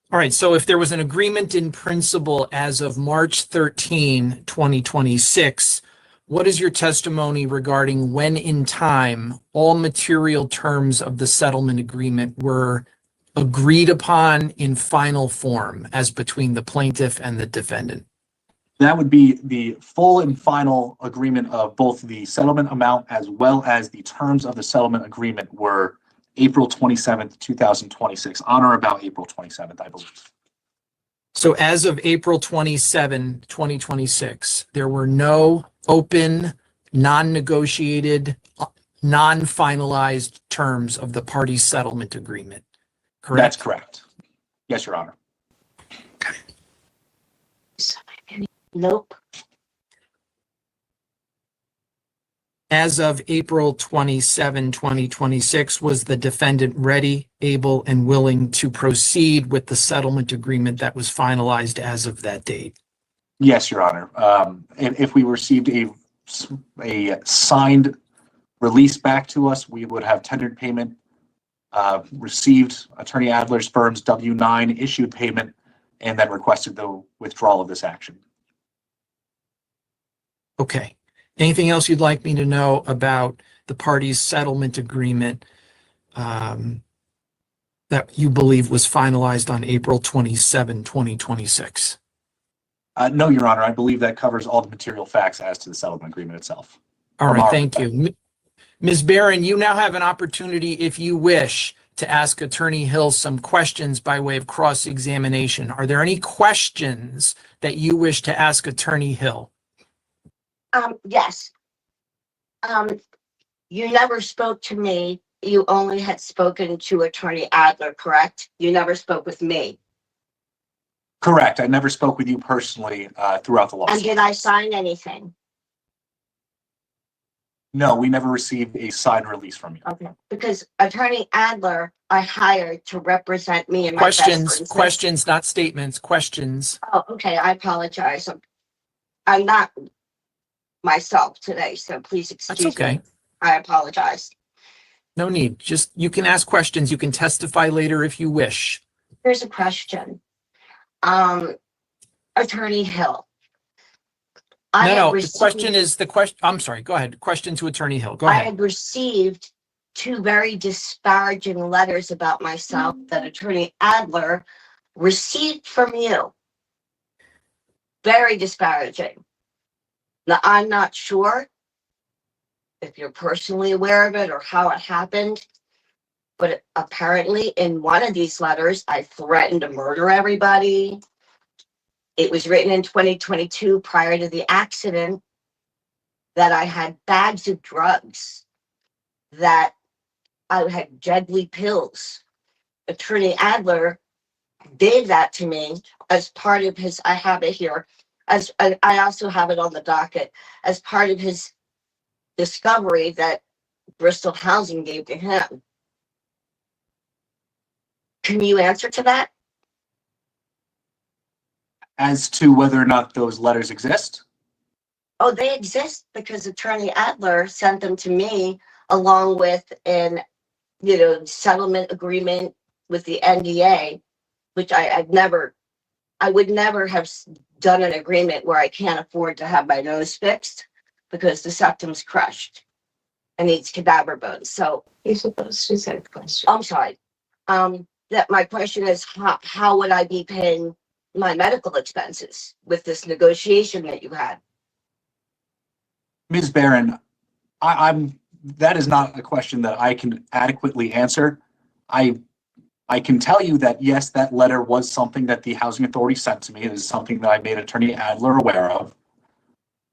All right, so if there was an agreement in principle as of March 13, 2026, what is your testimony regarding when in time all material terms of the settlement agreement were agreed upon in final form as between the plaintiff and the defendant? That would be the full and final agreement of both the settlement amount as well as the terms of the settlement agreement were April 27th, 2026, on or about April 27th, I believe. So as of April 27, 2026, there were no open, non-negotiated, non-finalized terms of the parties' settlement agreement, correct? That's correct. Yes, Your Honor. Nope. As of April 27, 2026, was the defendant ready, able, and willing to proceed with the settlement agreement that was finalized as of that date? Yes, Your Honor. And if we received a signed release back to us, we would have tendered payment, received Attorney Adler's firm's W-9, issued payment, and then requested the withdrawal of this action. Okay. Anything else you'd like me to know about the parties' settlement agreement that you believe was finalized on April 27, 2026? No, Your Honor. I believe that covers all the material facts as to the settlement agreement itself. All right, thank you. Ms. Barron, you now have an opportunity, if you wish, to ask Attorney Hill some questions by way of cross-examination. Are there any questions that you wish to ask Attorney Hill? Yes. You never spoke to me. You only had spoken to Attorney Adler, correct? You never spoke with me. Correct. I never spoke with you personally throughout the lawsuit. And did I sign anything? No, we never received a signed release from you. Okay. Because Attorney Adler, I hired to represent me in my best interest. Questions, not statements, questions. Oh, okay. I apologize. I'm not myself today, so please excuse me. That's okay. I apologize. No need. Just, you can ask questions. You can testify later if you wish. Here's a question. Attorney Hill. The question is the question. I'm sorry. Go ahead. Question to Attorney Hill. Go I ahead. had received two very disparaging letters about myself that Attorney Adler received from you. Very disparaging. Now, I'm not sure if you're personally aware of it or how it happened, but apparently in one of these letters, I threatened to murder everybody. It was written in 2022 prior to the accident that I had bags of drugs, that I had deadly pills. Attorney Adler gave that to me as part of his, I have it here, as I also have it on the docket, as part of his discovery that Bristol Housing gave to him. Can you answer to that? As to whether or not those letters exist? Oh, they exist because Attorney Adler sent them to me along with an, settlement agreement with the NDA, which I would never have done an agreement where I can't afford to have my nose fixed because the septum's crushed and needs cadaver bones. So You're supposed to say the question. I'm sorry. That my question is how would I be paying my medical expenses with this negotiation that you had? Ms. Barron, that is not a question that I can adequately answer. I can tell you that, yes, that letter was something that the Housing Authority sent to me. It is something that I made Attorney Adler aware of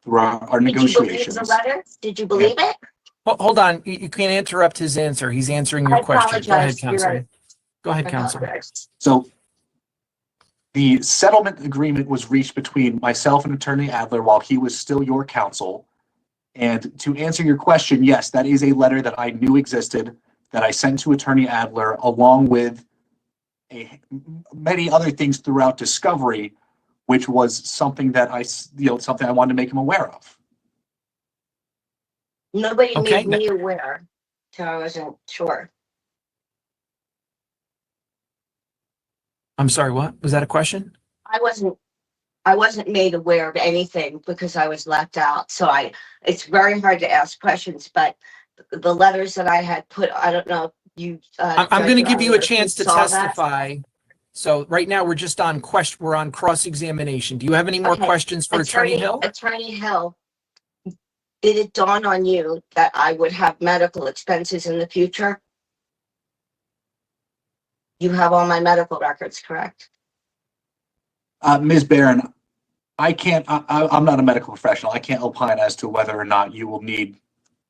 through our negotiations. Did you believe the letter? Did you believe it? Hold on. You can't interrupt his answer. He's answering your I question. Go ahead, apologize. You're Counselor. right. Go ahead, I Counselor. apologize. So the settlement agreement was reached between myself and Attorney Adler while he was still your counsel. And to answer your question, yes, that is a letter that I knew existed, that I sent to Attorney Adler along with many other things throughout discovery, which was something that something I wanted to make him aware of. Nobody Okay. made me aware, so I wasn't sure. I'm sorry, what? Was that a question? I wasn't made aware of anything because I was left out. So it's very hard to ask questions, but the letters that I had put, I don't know if you. I'm going to give you a chance to saw that. testify. So right now we're just on we're on cross-examination. Do you have any more Okay. questions for Attorney Hill? Attorney Hill, did it dawn on you that I would have medical expenses in the future? You have all my medical records, correct? Ms. Barron, I'm not a medical professional. I can't opine as to whether or not you will need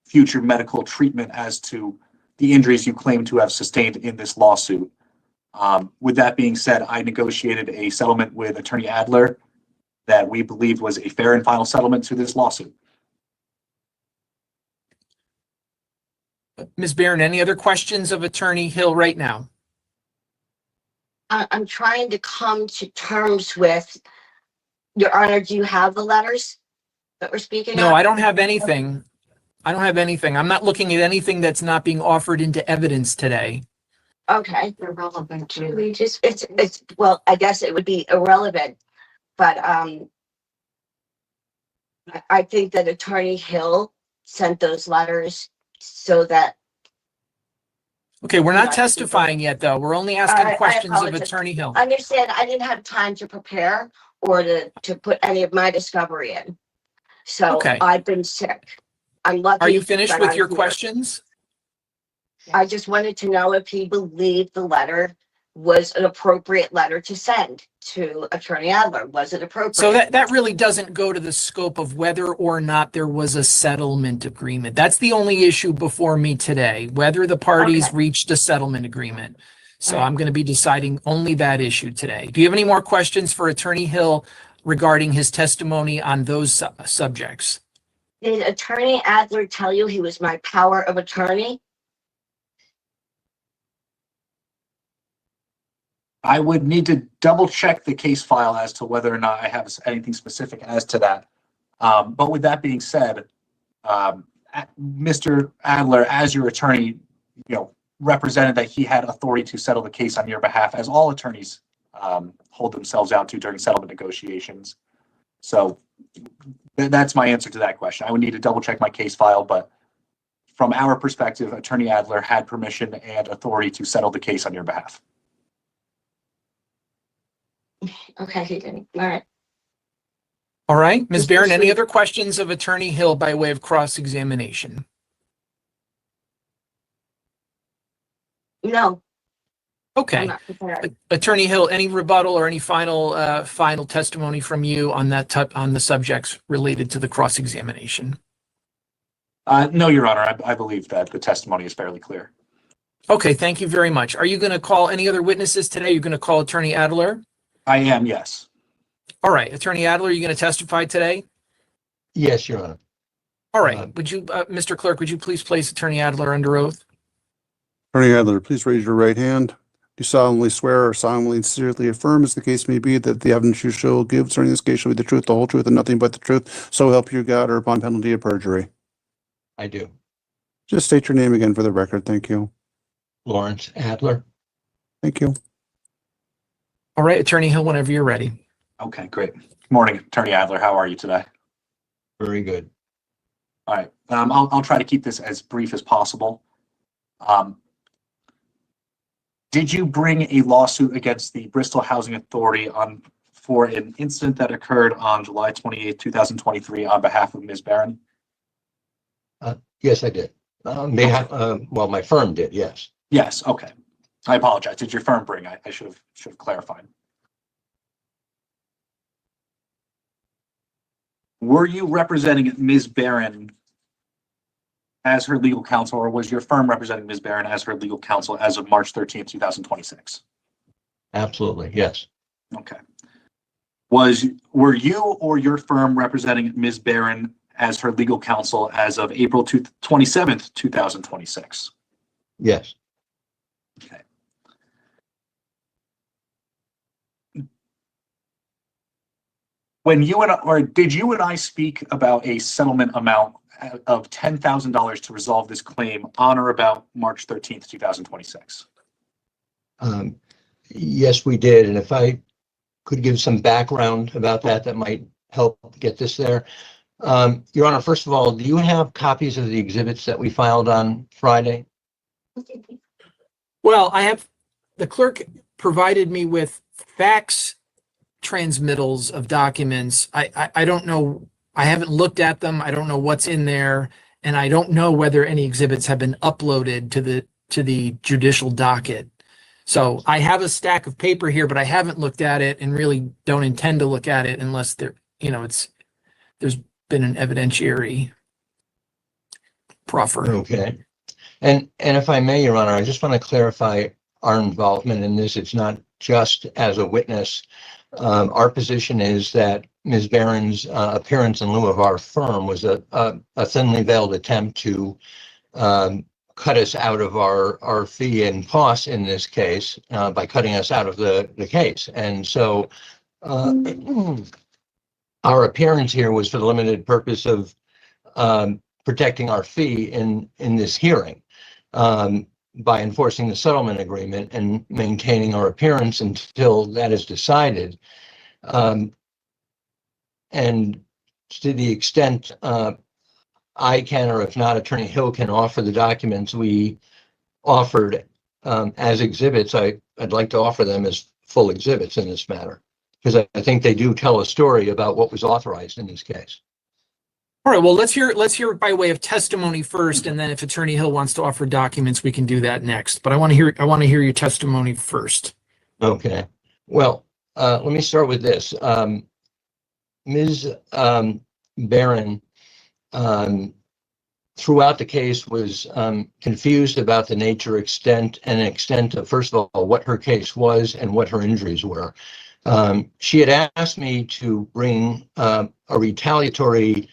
future medical treatment as to the injuries you claim to have sustained in this lawsuit. With that being said, I negotiated a settlement with Attorney Adler that we believed was a fair and final settlement to this lawsuit. Ms. Barron, any other questions of Attorney Hill right now? I'm trying to come to terms with, Your Honor, do you have the letters that we're speaking No, of? I don't have anything. I don't have anything. I'm not looking at anything that's not being offered into evidence today. Okay. Irrelevant to. We just, it's, well, I guess it would be irrelevant, but, I think that Attorney Hill sent those letters so that. Okay, we're not Yeah, testifying yet, though. We're only asking I questions of apologize. Attorney Hill. I understand I didn't have time to prepare or to put any of my discovery in. So Okay. I've been sick. I'm lucky. Are you finished that with I'm your here. questions? I just wanted to know if he believed the letter was an appropriate letter to send to Attorney Adler. Was it appropriate? So that really doesn't go to the scope of whether or not there was a settlement agreement. That's the only issue before me today, whether the parties Okay. reached a settlement agreement. So All right. I'm going to be deciding only that issue today. Do you have any more questions for Attorney Hill regarding his testimony on those subjects? Did Attorney Adler tell you he was my power of attorney? I would need to double check the case file as to whether or not I have anything specific as to that. But with that being said, Mr. Adler, as your attorney, represented that he had authority to settle the case on your behalf, as all attorneys hold themselves out to during settlement negotiations. So that's my answer to that question. I would need to double check my case file, but from our perspective, Attorney Adler had permission and authority to settle the case on your behalf. Okay, he didn't. All right. All right, Ms. Just Barron, any proceed. other questions of Attorney Hill by way of cross-examination? No, I'm Okay. not prepared. Attorney Hill, any rebuttal or any final testimony from you on on the subjects related to the cross-examination? No, Your Honor, I believe that the testimony is fairly clear. Okay, thank you very much. Are you going to call any other witnesses today? You're going to call Attorney Adler? I am, yes. All right, Attorney Adler, are you going to testify today? Yes, Your Honor. All right, would you, Mr. Clerk, would you please place Attorney Adler under oath? Attorney Adler, please raise your right hand. Do you solemnly swear or solemnly and sincerely affirm, as the case may be, that the evidence you shall give concerning this case shall be the truth, the whole truth, and nothing but the truth, so help you God, or upon penalty of perjury? I do. Just state your name again for the record. Thank you. Lawrence Adler. Thank you. All right, Attorney Hill, whenever you're ready. Okay, great. Good morning, Attorney Adler. How are you today? Very good. All right. I'll try to keep this as brief as possible. Did you bring a lawsuit against the Bristol Housing Authority for an incident that occurred on July 28, 2023 on behalf of Ms. Barron? Yes, I did. Well, my firm did, yes. Yes, okay. I apologize. Did your firm bring? I should have clarified. Were you representing Ms. Barron as her legal counsel, or was your firm representing Ms. Barron as her legal counsel as of March 13th, 2026? Absolutely, yes. Okay. Were you or your firm representing Ms. Barron as her legal counsel as of April 27th, 2026? Yes. Okay. Did you and I speak about a settlement amount of $10,000 to resolve this claim on or about March 13th, 2026? Yes, we did. And if I could give some background about that, that might help get this there. Your Honor, first of all, do you have copies of the exhibits that we filed on Friday? Well, the clerk provided me with fax transmittals of documents. I don't know. I haven't looked at them. I don't know what's in there, and I don't know whether any exhibits have been uploaded to the judicial docket. So I have a stack of paper here, but I haven't looked at it and really don't intend to look at it unless there's been an evidentiary proffer. Okay. And if I may, Your Honor, I just want to clarify our involvement in this. It's not just as a witness. Our position is that Ms. Barron's appearance in lieu of our firm was a thinly veiled attempt to cut us out of our fee and costs in this case by cutting us out of the case. And so our appearance here was for the limited purpose of protecting our fee in this hearing by enforcing the settlement agreement and maintaining our appearance until that is decided. And to the extent I can, or if not, Attorney Hill can offer the documents we offered as exhibits, I'd like to offer them as full exhibits in this matter, because I think they do tell a story about what was authorized in this case. All right, well, let's hear it by way of testimony first, and then if Attorney Hill wants to offer documents, we can do that next. But I want to hear your testimony first. Okay. Well, let me start with this. Ms. Barron, throughout the case, was confused about the nature, extent of, first of all, what her case was and what her injuries were. She had asked me to bring a retaliatory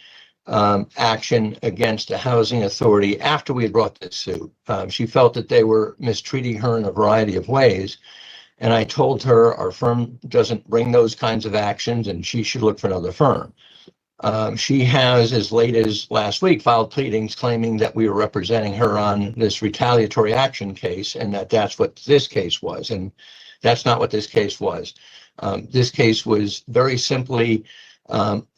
action against a housing authority after we had brought this suit. She felt that they were mistreating her in a variety of ways. And I told her our firm doesn't bring those kinds of actions and she should look for another firm. She has, as late as last week, filed pleadings claiming that we were representing her on this retaliatory action case and that's what this case was. And that's not what this case was. This case was very simply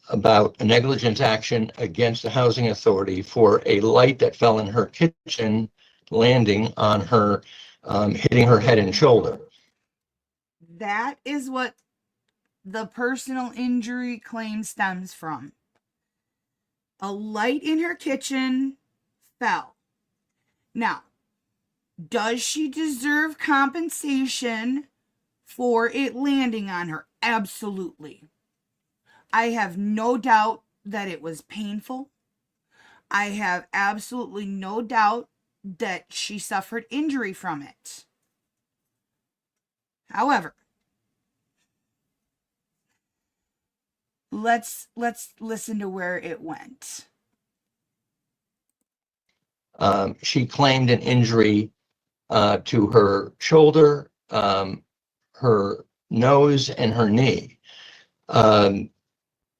about a negligence action against the housing authority for a light that fell in her kitchen, landing on her, hitting her head and shoulder. That is what the personal injury claim stems from. A light in her kitchen fell. Now, does she deserve compensation for it landing on her? Absolutely. I have no doubt that it was painful. I have absolutely no doubt that she suffered injury from it. However, let's listen to where it went. She claimed an injury to her shoulder, her nose, and her knee.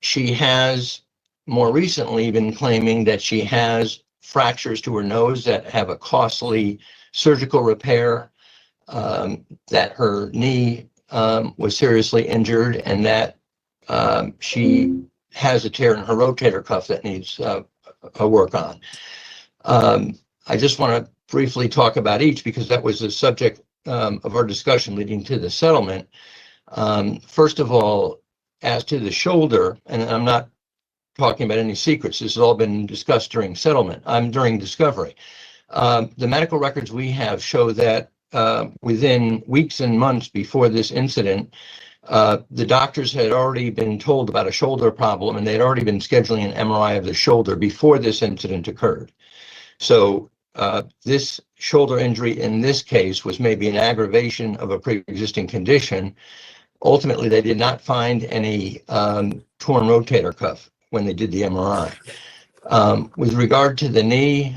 She has more recently been claiming that she has fractures to her nose that have a costly surgical repair, that her knee was seriously injured, and that she has a tear in her rotator cuff that needs a work on. I just want to briefly talk about each because that was the subject of our discussion leading to the settlement. First of all, as to the shoulder, and I'm not talking about any secrets, this has all been discussed during settlement, during discovery. The medical records we have show that within weeks and months before this incident, the doctors had already been told about a shoulder problem and they'd already been scheduling an MRI of the shoulder before this incident occurred. So this shoulder injury in this case was maybe an aggravation of a pre-existing condition. Ultimately, they did not find any torn rotator cuff when they did the MRI. With regard to the knee,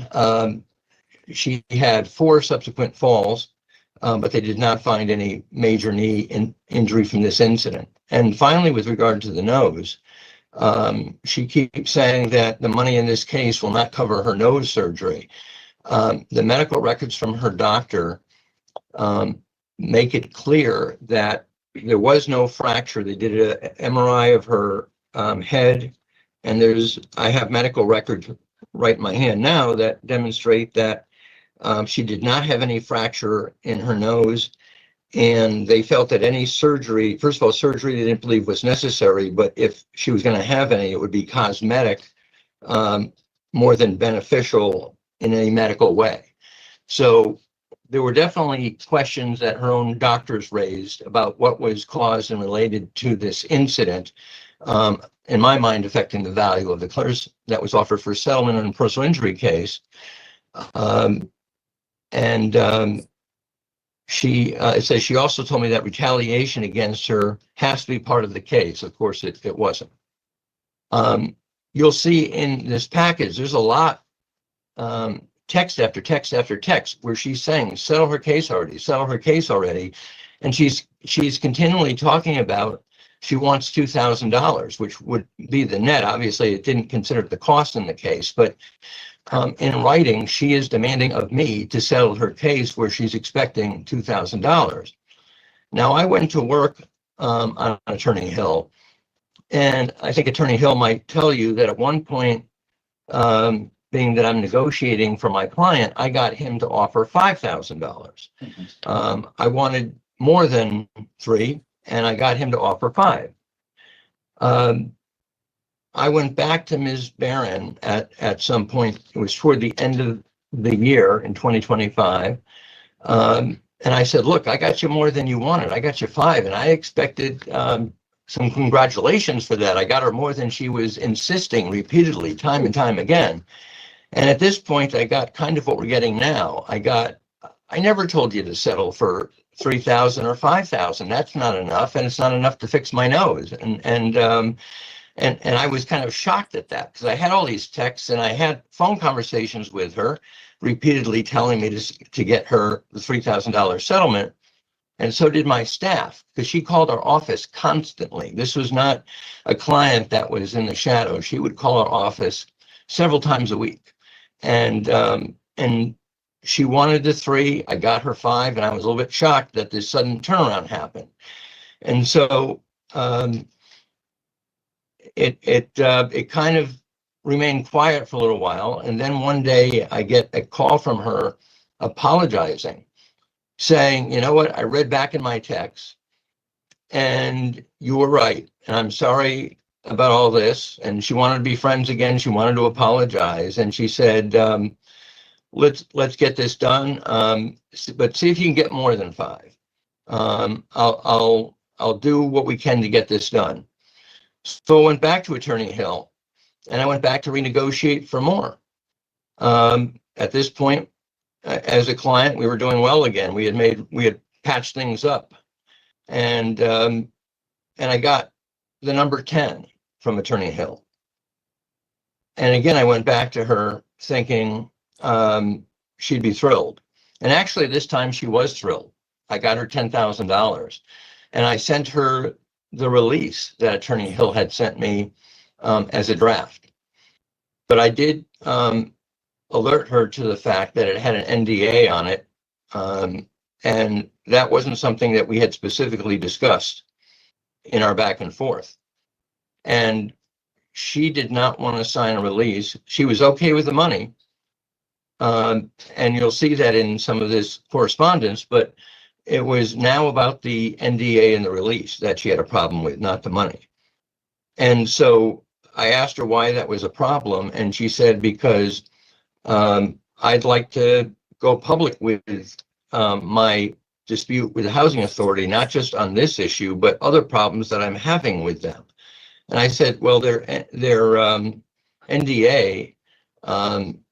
she had 4 subsequent falls, but they did not find any major knee injury from this incident. And finally, with regard to the nose, she keeps saying that the money in this case will not cover her nose surgery. The medical records from her doctor make it clear that there was no fracture. They did an MRI of her head, and I have medical records right in my hand now that demonstrate that she did not have any fracture in her nose, and they felt that any surgery, first of all, surgery they didn't believe was necessary, but if she was going to have any, it would be cosmetic more than beneficial in any medical way. So there were definitely questions that her own doctors raised about what was caused and related to this incident, in my mind, affecting the value of the clears that was offered for settlement in a personal injury case. It says she also told me that retaliation against her has to be part of the case. Of course, it wasn't. You'll see in this package, there's a lot, text after text after text, where she's saying, settle her case already, settle her case already. And she's continually talking about she wants $2,000, which would be the net. Obviously, it didn't consider the cost in the case, but in writing, she is demanding of me to settle her case where she's expecting $2,000. Now, I went to work on Attorney Hill, and I think Attorney Hill might tell you that at one point, being that I'm negotiating for my client, I got him to offer $5,000. I wanted more than 3, and I got him to offer 5. I went back to Ms. Barron at some point, it was toward the end of the year in 2025. And I said, look, I got you more than you wanted. I got you 5, and I expected some congratulations for that. I got her more than she was insisting repeatedly, time and time again. And at this point, I got kind of what we're getting now. I never told you to settle for $3,000 or $5,000. That's not enough, and it's not enough to fix my nose. And I was kind of shocked at that because I had all these texts and I had phone conversations with her, repeatedly telling me to get her the $3,000 settlement. And so did my staff, because she called our office constantly. This was not a client that was in the shadows. She would call our office several times a week. And she wanted the 3, I got her 5, and I was a little bit shocked that this sudden turnaround happened. And so it kind of remained quiet for a little while. And then one day I get a call from her apologizing, saying, you know what, I read back in my text and you were right. And I'm sorry about all this. And she wanted to be friends again. She wanted to apologize. And she said, let's get this done. But see if you can get more than 5. I'll do what we can to get this done. So I went back to Attorney Hill and I went back to renegotiate for more. At this point, as a client, we were doing well again. We had patched things up, and I got the number 10 from Attorney Hill. And again, I went back to her thinking she'd be thrilled. And actually, this time she was thrilled. I got her $10,000, and I sent her the release that Attorney Hill had sent me as a draft. But I did alert her to the fact that it had an NDA on it, and that wasn't something that we had specifically discussed in our back and forth. And she did not want to sign a release. She was okay with the money, and you'll see that in some of this correspondence, but it was now about the NDA and the release that she had a problem with, not the money. And so I asked her why that was a problem, and she said, because I'd like to go public with my dispute with the Housing Authority, not just on this issue, but other problems that I'm having with them. And I said, well, their NDA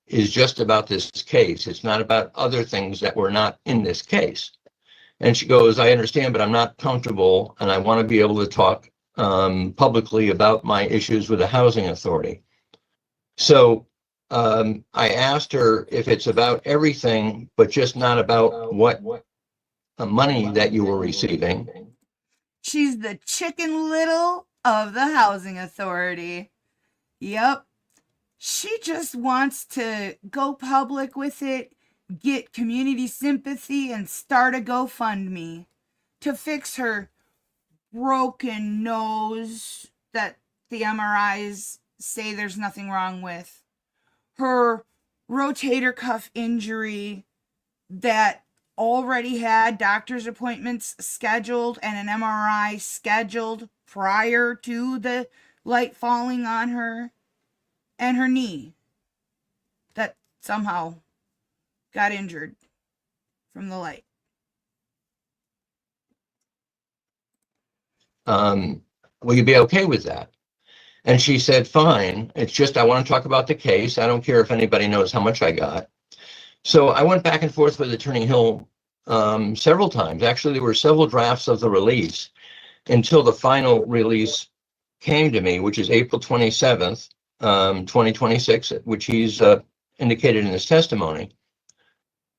is just about this case. It's not about other things that were not in this case. And she goes, I understand, but I'm not comfortable, and I want to be able to talk publicly about my issues with the Housing Authority. So I asked her if it's about everything, but just not about what money that you were receiving. She's the Chicken Little of the Housing Authority. Yep. She just wants to go public with it, get community sympathy, and start a GoFundMe to fix her broken nose that the MRIs say there's nothing wrong with, her rotator cuff injury that already had doctor's appointments scheduled and an MRI scheduled prior to the light falling on her, and her knee that somehow got injured from the light. Will you be okay with that? And she said, fine. It's just, I want to talk about the case. I don't care if anybody knows how much I got. So I went back and forth with Attorney Hill several times. Actually, there were several drafts of the release until the final release came to me, which is April 27th, 2026, which he's indicated in his testimony.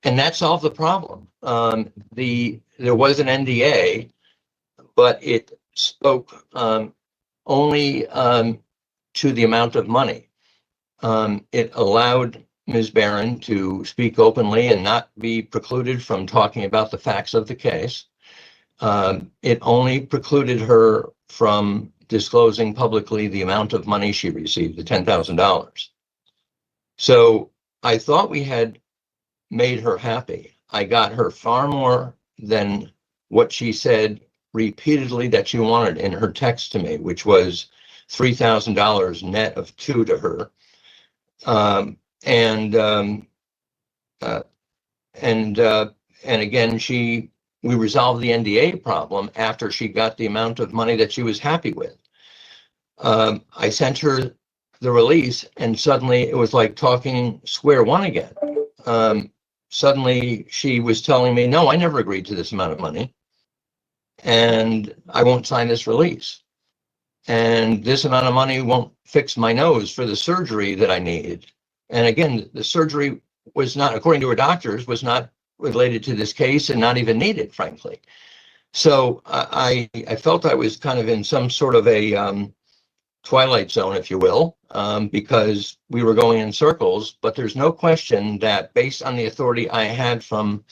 And that solved the problem. There was an NDA, but it spoke only to the amount of money. It allowed Ms. Barron to speak openly and not be precluded from talking about the facts of the case. It only precluded her from disclosing publicly the amount of money she received, the $10,000. So I thought we had made her happy. I got her far more than what she said repeatedly that she wanted in her text to me, which was $3,000 net of $2,000 to her. And again, we resolved the NDA problem after she got the amount of money that she was happy with. I sent her the release, and suddenly it was like talking square one again. Suddenly she was telling me, no, I never agreed to this amount of money, and I won't sign this release. And this amount of money won't fix my nose for the surgery that I needed. And again, the surgery was not, according to her doctors, was not related to this case and not even needed, frankly. So I felt I was kind of in some sort of a twilight zone, if you will, because we were going in circles. But there's no question that based on the authority I had from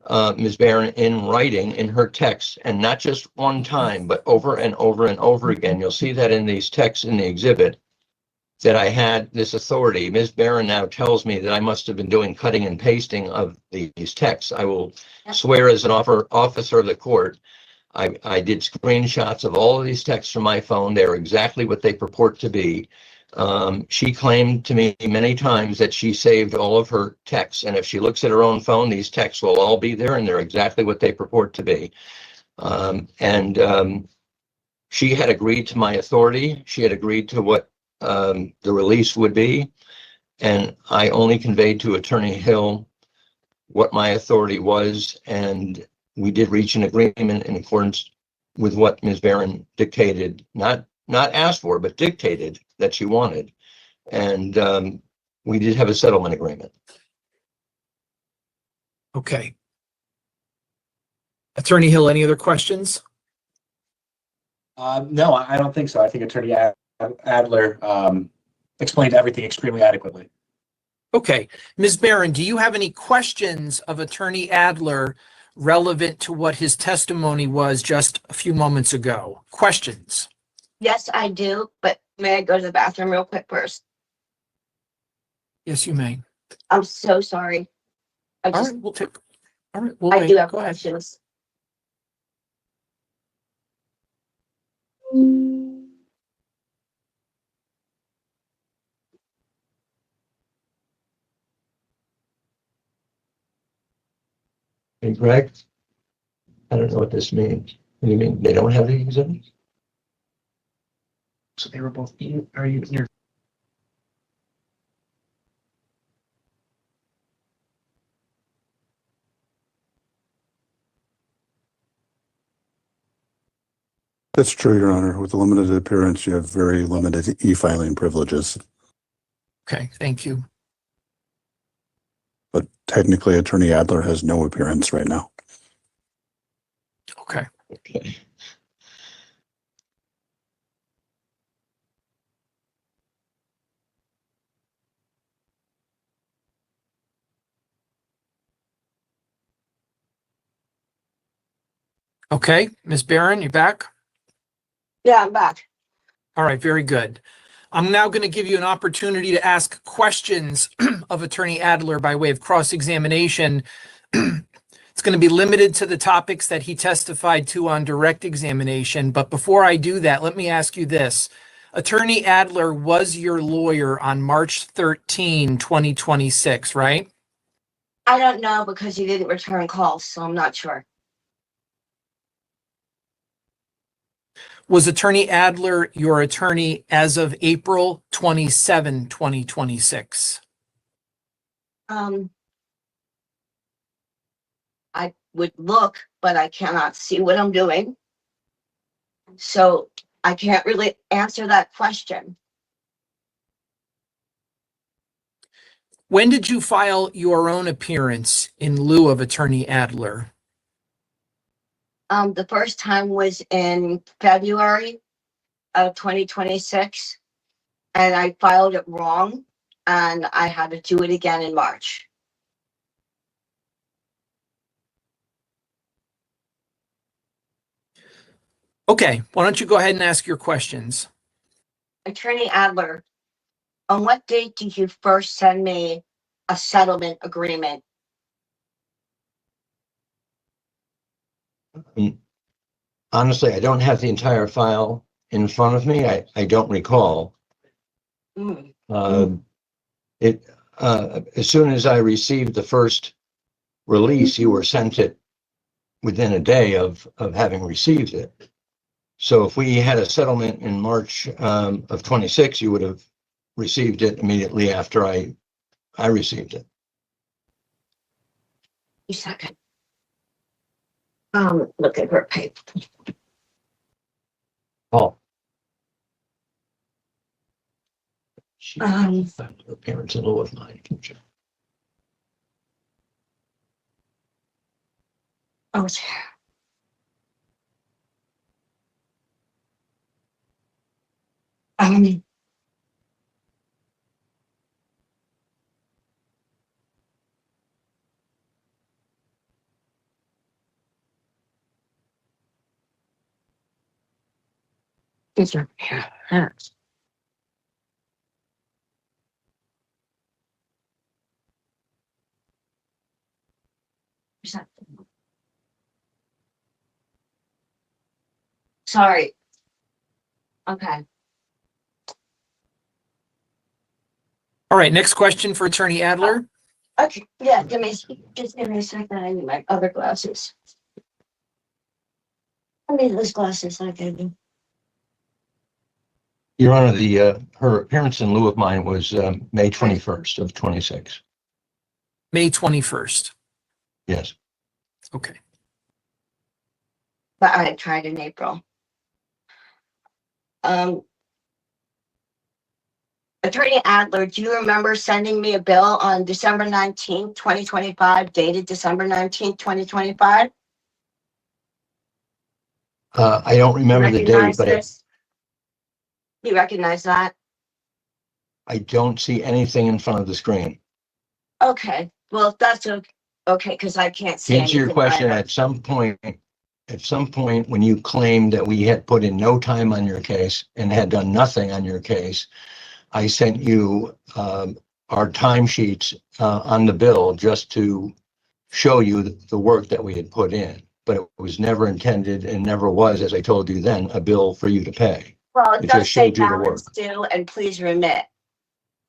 Ms. Barron in writing in her text, and not just one time, but over and over and over again. You'll see that in these texts in the exhibit, that I had this authority. Ms. Barron now tells me that I must have been doing cutting and pasting of these texts. I will swear as an officer of the court, I did screenshots of all of these texts from my phone. They're exactly what they purport to be. She claimed to me many times that she saved all of her texts, and if she looks at her own phone, these texts will all be there, and they're exactly what they purport to be. She had agreed to my authority. She had agreed to what the release would be, and I only conveyed to Attorney Hill what my authority was, and we did reach an agreement in accordance with what Ms. Barron dictated, not asked for, but dictated that she wanted. And we did have a settlement agreement. Okay. Attorney Hill, any other questions? No, I don't think so. I think Attorney Adler explained everything extremely adequately. Okay. Ms. Barron, do you have any questions of Attorney Adler relevant to what his testimony was just a few moments ago? Questions? Yes, I do, but may I go to the bathroom real quick first? Yes, you may. I'm so sorry. All right, we'll take. All right, we'll I wait. do have Go ahead. questions. Hey, Greg, I don't know what this means. What do you mean? They don't have the exhibits? So they were both. Are you? You're. That's true, Your Honor. With a limited appearance, you have very limited e-filing privileges. Okay, thank you. But technically, Attorney Adler has no appearance right now. Okay. Okay. Okay, Ms. Barron, you back? Yeah, I'm back. All right, very good. I'm now going to give you an opportunity to ask questions of Attorney Adler by way of cross-examination. It's going to be limited to the topics that he testified to on direct examination. But before I do that, let me ask you this. Attorney Adler was your lawyer on March 13, 2026, right? I don't know because you didn't return calls, so I'm not sure. Was Attorney Adler your attorney as of April 27, 2026? I would look, but I cannot see what I'm doing. So I can't really answer that question. When did you file your own appearance in lieu of Attorney Adler? The first time was in February of 2026, and I filed it wrong, and I had to do it again in March. Okay, why don't you go ahead and ask your questions? Attorney Adler, on what date did you first send me a settlement agreement? Honestly, I don't have the entire file in front of me. I don't recall. As soon as I received the first release, you were sent it within a day of having received it. So if we had a settlement in March of 26, you would have received it immediately after I received it. A second. Look at her paper. Oh. Her parents in lieu of mine. Oh, it's here. These are hats. Sorry. Okay. All right, next question for Attorney Adler. Okay, yeah, just give me a second. I need my other glasses. I need those glasses like I do. Your Honor, her appearance in lieu of mine was May 21st of 26. May 21st. Yes. Okay. But I tried in April. Attorney Adler, do you remember sending me a bill on December 19th, 2025, dated December 19th, 2025? I don't remember the date, but You recognize that? I don't see anything in front of the screen. Okay, well, if that's okay, because I can't To see answer your anything question, either. at some point, when you claimed that we had put in no time on your case and had done nothing on your case, I sent you our timesheets on the bill just to show you the work that we had put in. But it was never intended and never was, as I told you then, a bill for you to pay. Well, it It does just say showed you the work. balance due and please remit.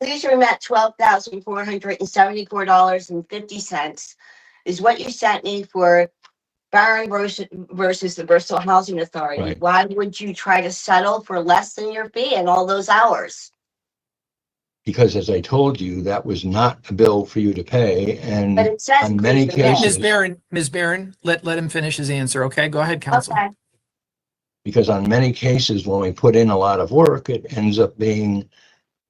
Please remit $12,474.50 is what you sent me for Barron versus the Bristol Housing Authority. Right. Why would you try to settle for less than your fee in all those hours? Because as I told you, that was not a bill for you to pay. And But it says on many please remit. cases, Ms. Barron, let him finish his answer. Okay, go ahead, counsel. Okay. because on many cases, when we put in a lot of work, it ends up being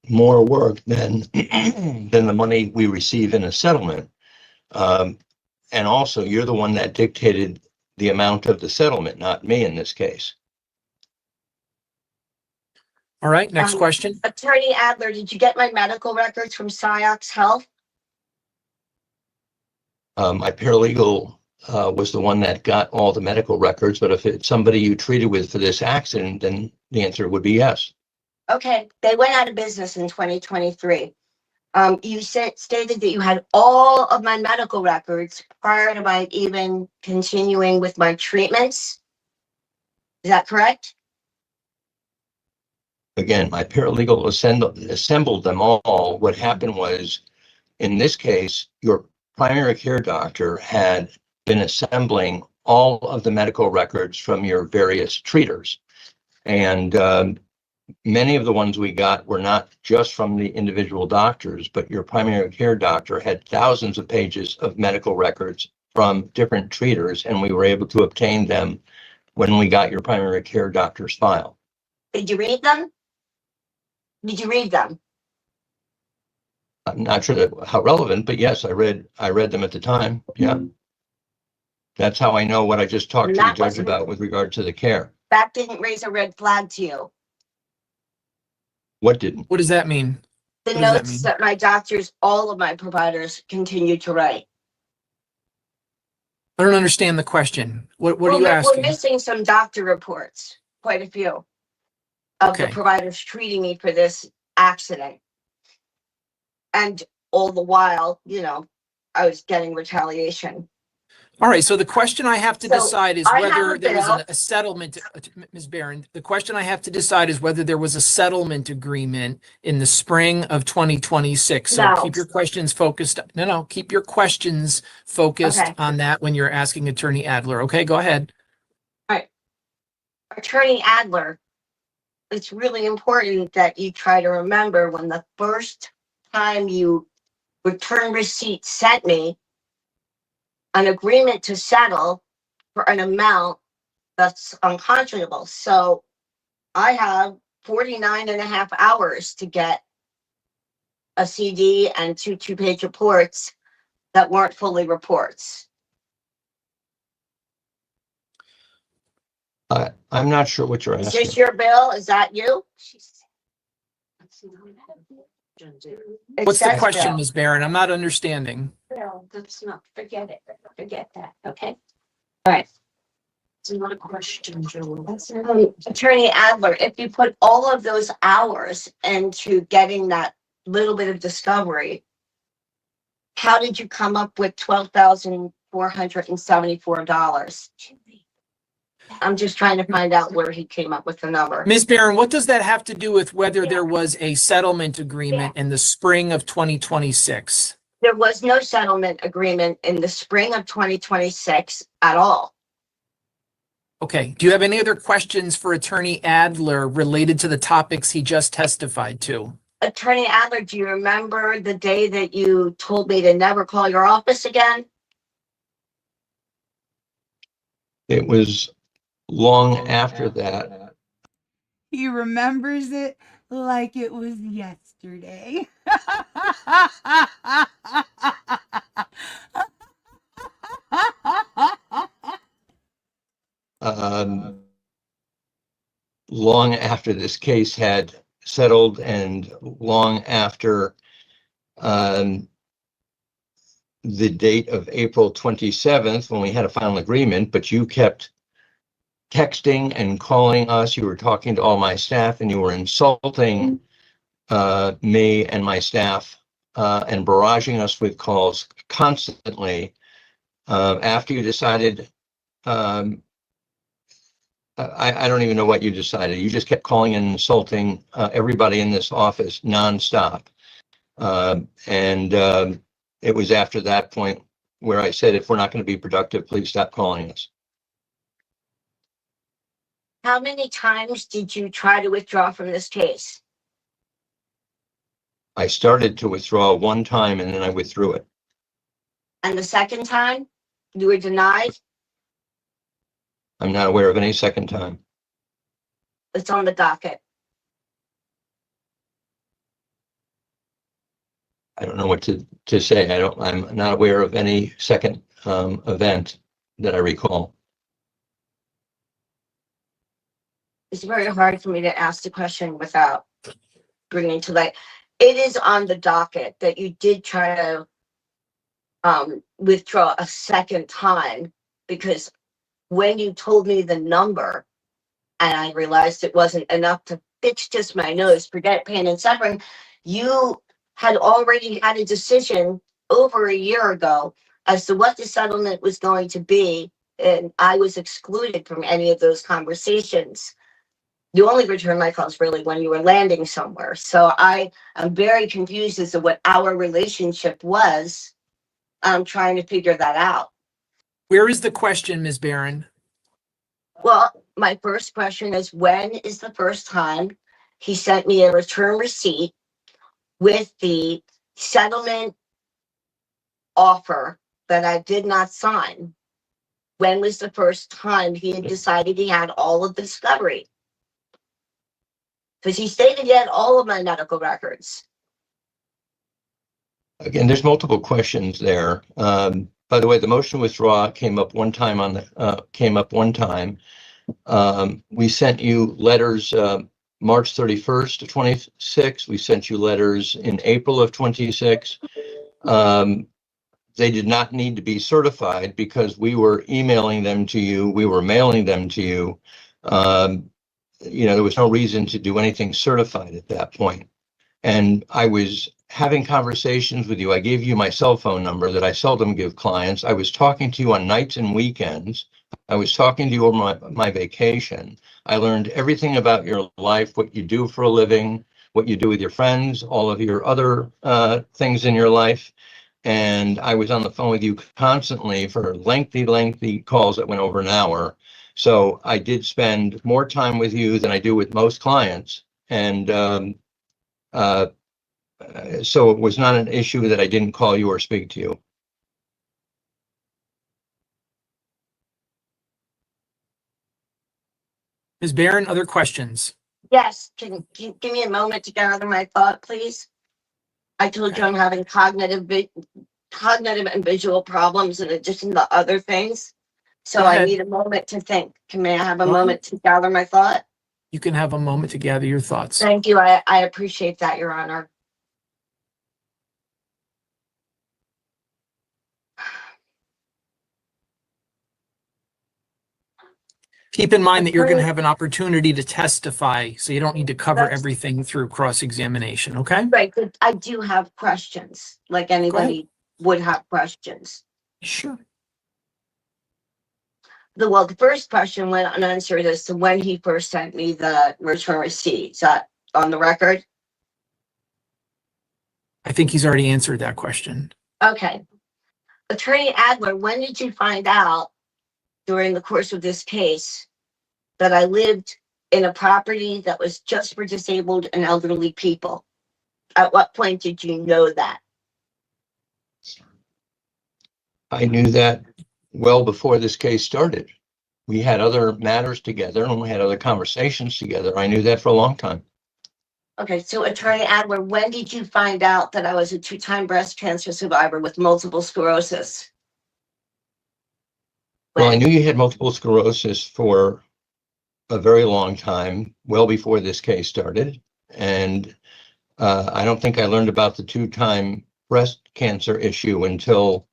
more work than than the money we receive in a settlement. And also, you're the one that dictated the amount of the settlement, not me in this case. All right, next question. Attorney Adler, did you get my medical records from SciOx Health? My paralegal was the one that got all the medical records, but if it's somebody you treated with for this accident, then the answer would be yes. Okay, they went out of business in 2023. You stated that you had all of my medical records prior to my even continuing with my treatments. Is that correct? Again, my paralegal assembled them all. What happened was, in this case, your primary care doctor had been assembling all of the medical records from your various treaters. And many of the ones we got were not just from the individual doctors, but your primary care doctor had thousands of pages of medical records from different treaters, and we were able to obtain them when we got your primary care doctor's file. Did you read them? Did you read them? I'm not sure how relevant, but yes, I read them at the time. Yeah. That's how I know what I just talked to the judge about with regard to the care. That didn't raise a red flag to you. What didn't? What does that mean? The What does that notes mean? that my doctors, all of my providers, continue to write. I don't understand the question. What are you We're asking? missing some doctor reports, quite a few, of the Okay. providers treating me for this accident. And all the while, I was getting retaliation. All right, so the question I have to So, decide is I have whether a there was bill. a settlement, Ms. Barron. The question I have to decide is whether there was a settlement agreement in the spring of 2026. So No. keep your questions focused. No, keep your questions focused Okay. on that when you're asking Attorney Adler. Okay, go ahead. All right. Attorney Adler, it's really important that you try to remember when the first time you return receipt sent me an agreement to settle for an amount that's unconscionable. So I have 49 and a half hours to get a CD and two-page reports that weren't fully reports. I'm not sure what you're Is asking. this your bill? Is that you? It What's the says question, bill. Ms. Barron? I'm not understanding. No, that's not, forget it. Forget that, okay? All right. It's not a question, Joel. Attorney Adler, if you put all of those hours into getting that little bit of discovery, how did you come up with $12,474? I'm just trying to find out where he came up with the number. Ms. Barron, what does that have to do with whether there was a settlement agreement in the spring of 2026? There was no settlement agreement in the spring of 2026 at all. Okay. Do you have any other questions for Attorney Adler related to the topics he just testified to? Attorney Adler, do you remember the day that you told me to never call your office again? It was long after that. He remembers it like it was yesterday. Long after this case had settled and long after the date of April 27th, when we had a final agreement, but you kept texting and calling us. You were talking to all my staff and you were insulting me and my staff and barraging us with calls constantly. After you decided, I don't even know what you decided. You just kept calling and insulting everybody in this office nonstop. It was after that point where I said, if we're not going to be productive, please stop calling us. How many times did you try to withdraw from this case? I started to withdraw one time and then I withdrew it. And the second time, you were denied? I'm not aware of any second time. It's on the docket. I don't know what to say. I'm not aware of any second event that I recall. It's very hard for me to ask the question without bringing to light. It is on the docket that you did try to withdraw a second time, because when you told me the number and I realized it wasn't enough to fix just my nose, forget pain and suffering, you had already had a decision over a year ago as to what the settlement was going to be, and I was excluded from any of those conversations. You only return my calls really when you were landing somewhere. So I am very confused as to what our relationship was. I'm trying to figure that out. Where is the question, Ms. Barron? Well, my first question is, when is the first time he sent me a return receipt with the settlement offer that I did not sign? When was the first time he had decided he had all of the discovery? Because he stated he had all of my medical records. Again, there's multiple questions there. By the way, the motion to withdraw came up one time we sent you letters March 31st of 26. We sent you letters in April of 26. They did not need to be certified because we were emailing them to you. We were mailing them to you. There was no reason to do anything certified at that point. And I was having conversations with you. I gave you my cell phone number that I seldom give clients. I was talking to you on nights and weekends. I was talking to you over my vacation. I learned everything about your life, what you do for a living, what you do with your friends, all of your other things in your life. And I was on the phone with you constantly for lengthy calls that went over an hour. So I did spend more time with you than I do with most clients. And so it was not an issue that I didn't call you or speak to you. Ms. Barron, other questions? Yes, can you give me a moment to gather my thought, please? I told you I'm having cognitive and visual problems in addition to other things. So I need a moment to think. May I have a moment to gather my thought? You can have a moment to gather your thoughts. Thank you. I appreciate that, Your Honor. Keep in mind that you're going to Attorney- have an opportunity to testify, so you don't need to cover That's- everything through cross-examination, okay? Right, but I do have questions, like anybody would have questions. Sure. The first question went unanswered as to when he first sent me the return receipt. Is that on the record? I think he's already answered that question. Okay. Attorney Adler, when did you find out during the course of this case that I lived in a property that was just for disabled and elderly people? At what point did you know that? I knew that well before this case started. We had other matters together and we had other conversations together. I knew that for a long time. Okay, so Attorney Adler, when did you find out that I was a 2-time breast cancer survivor with multiple sclerosis? Well, I knew you had multiple sclerosis for a very long time, well before this case started. And I don't think I learned about the 2-time breast cancer issue until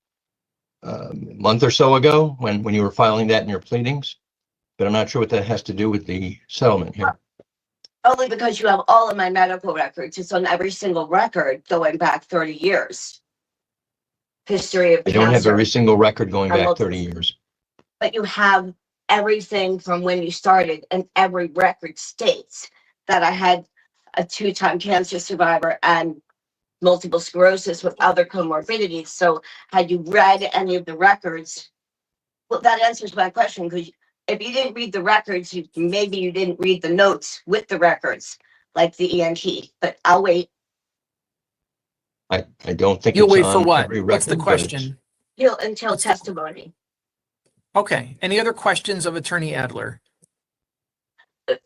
a month or so ago when you were filing that in your pleadings. But I'm not sure what that has to do with the settlement here. Only because you have all of my medical records. It's on every single record going back 30 years. History of I don't have cancer. every single record going I'm back looking- 30 years. But you have everything from when you started, and every record states that I had a 2-time cancer survivor and multiple sclerosis with other comorbidities. So had you read any of the records? Well, that answers my question, because if you didn't read the records, maybe you didn't read the notes with the records, like the ENT, but I'll wait. I don't think You'll it's wait for on what? every What's the record, but it's- question? Until testimony. Okay. Any other questions of Attorney Adler?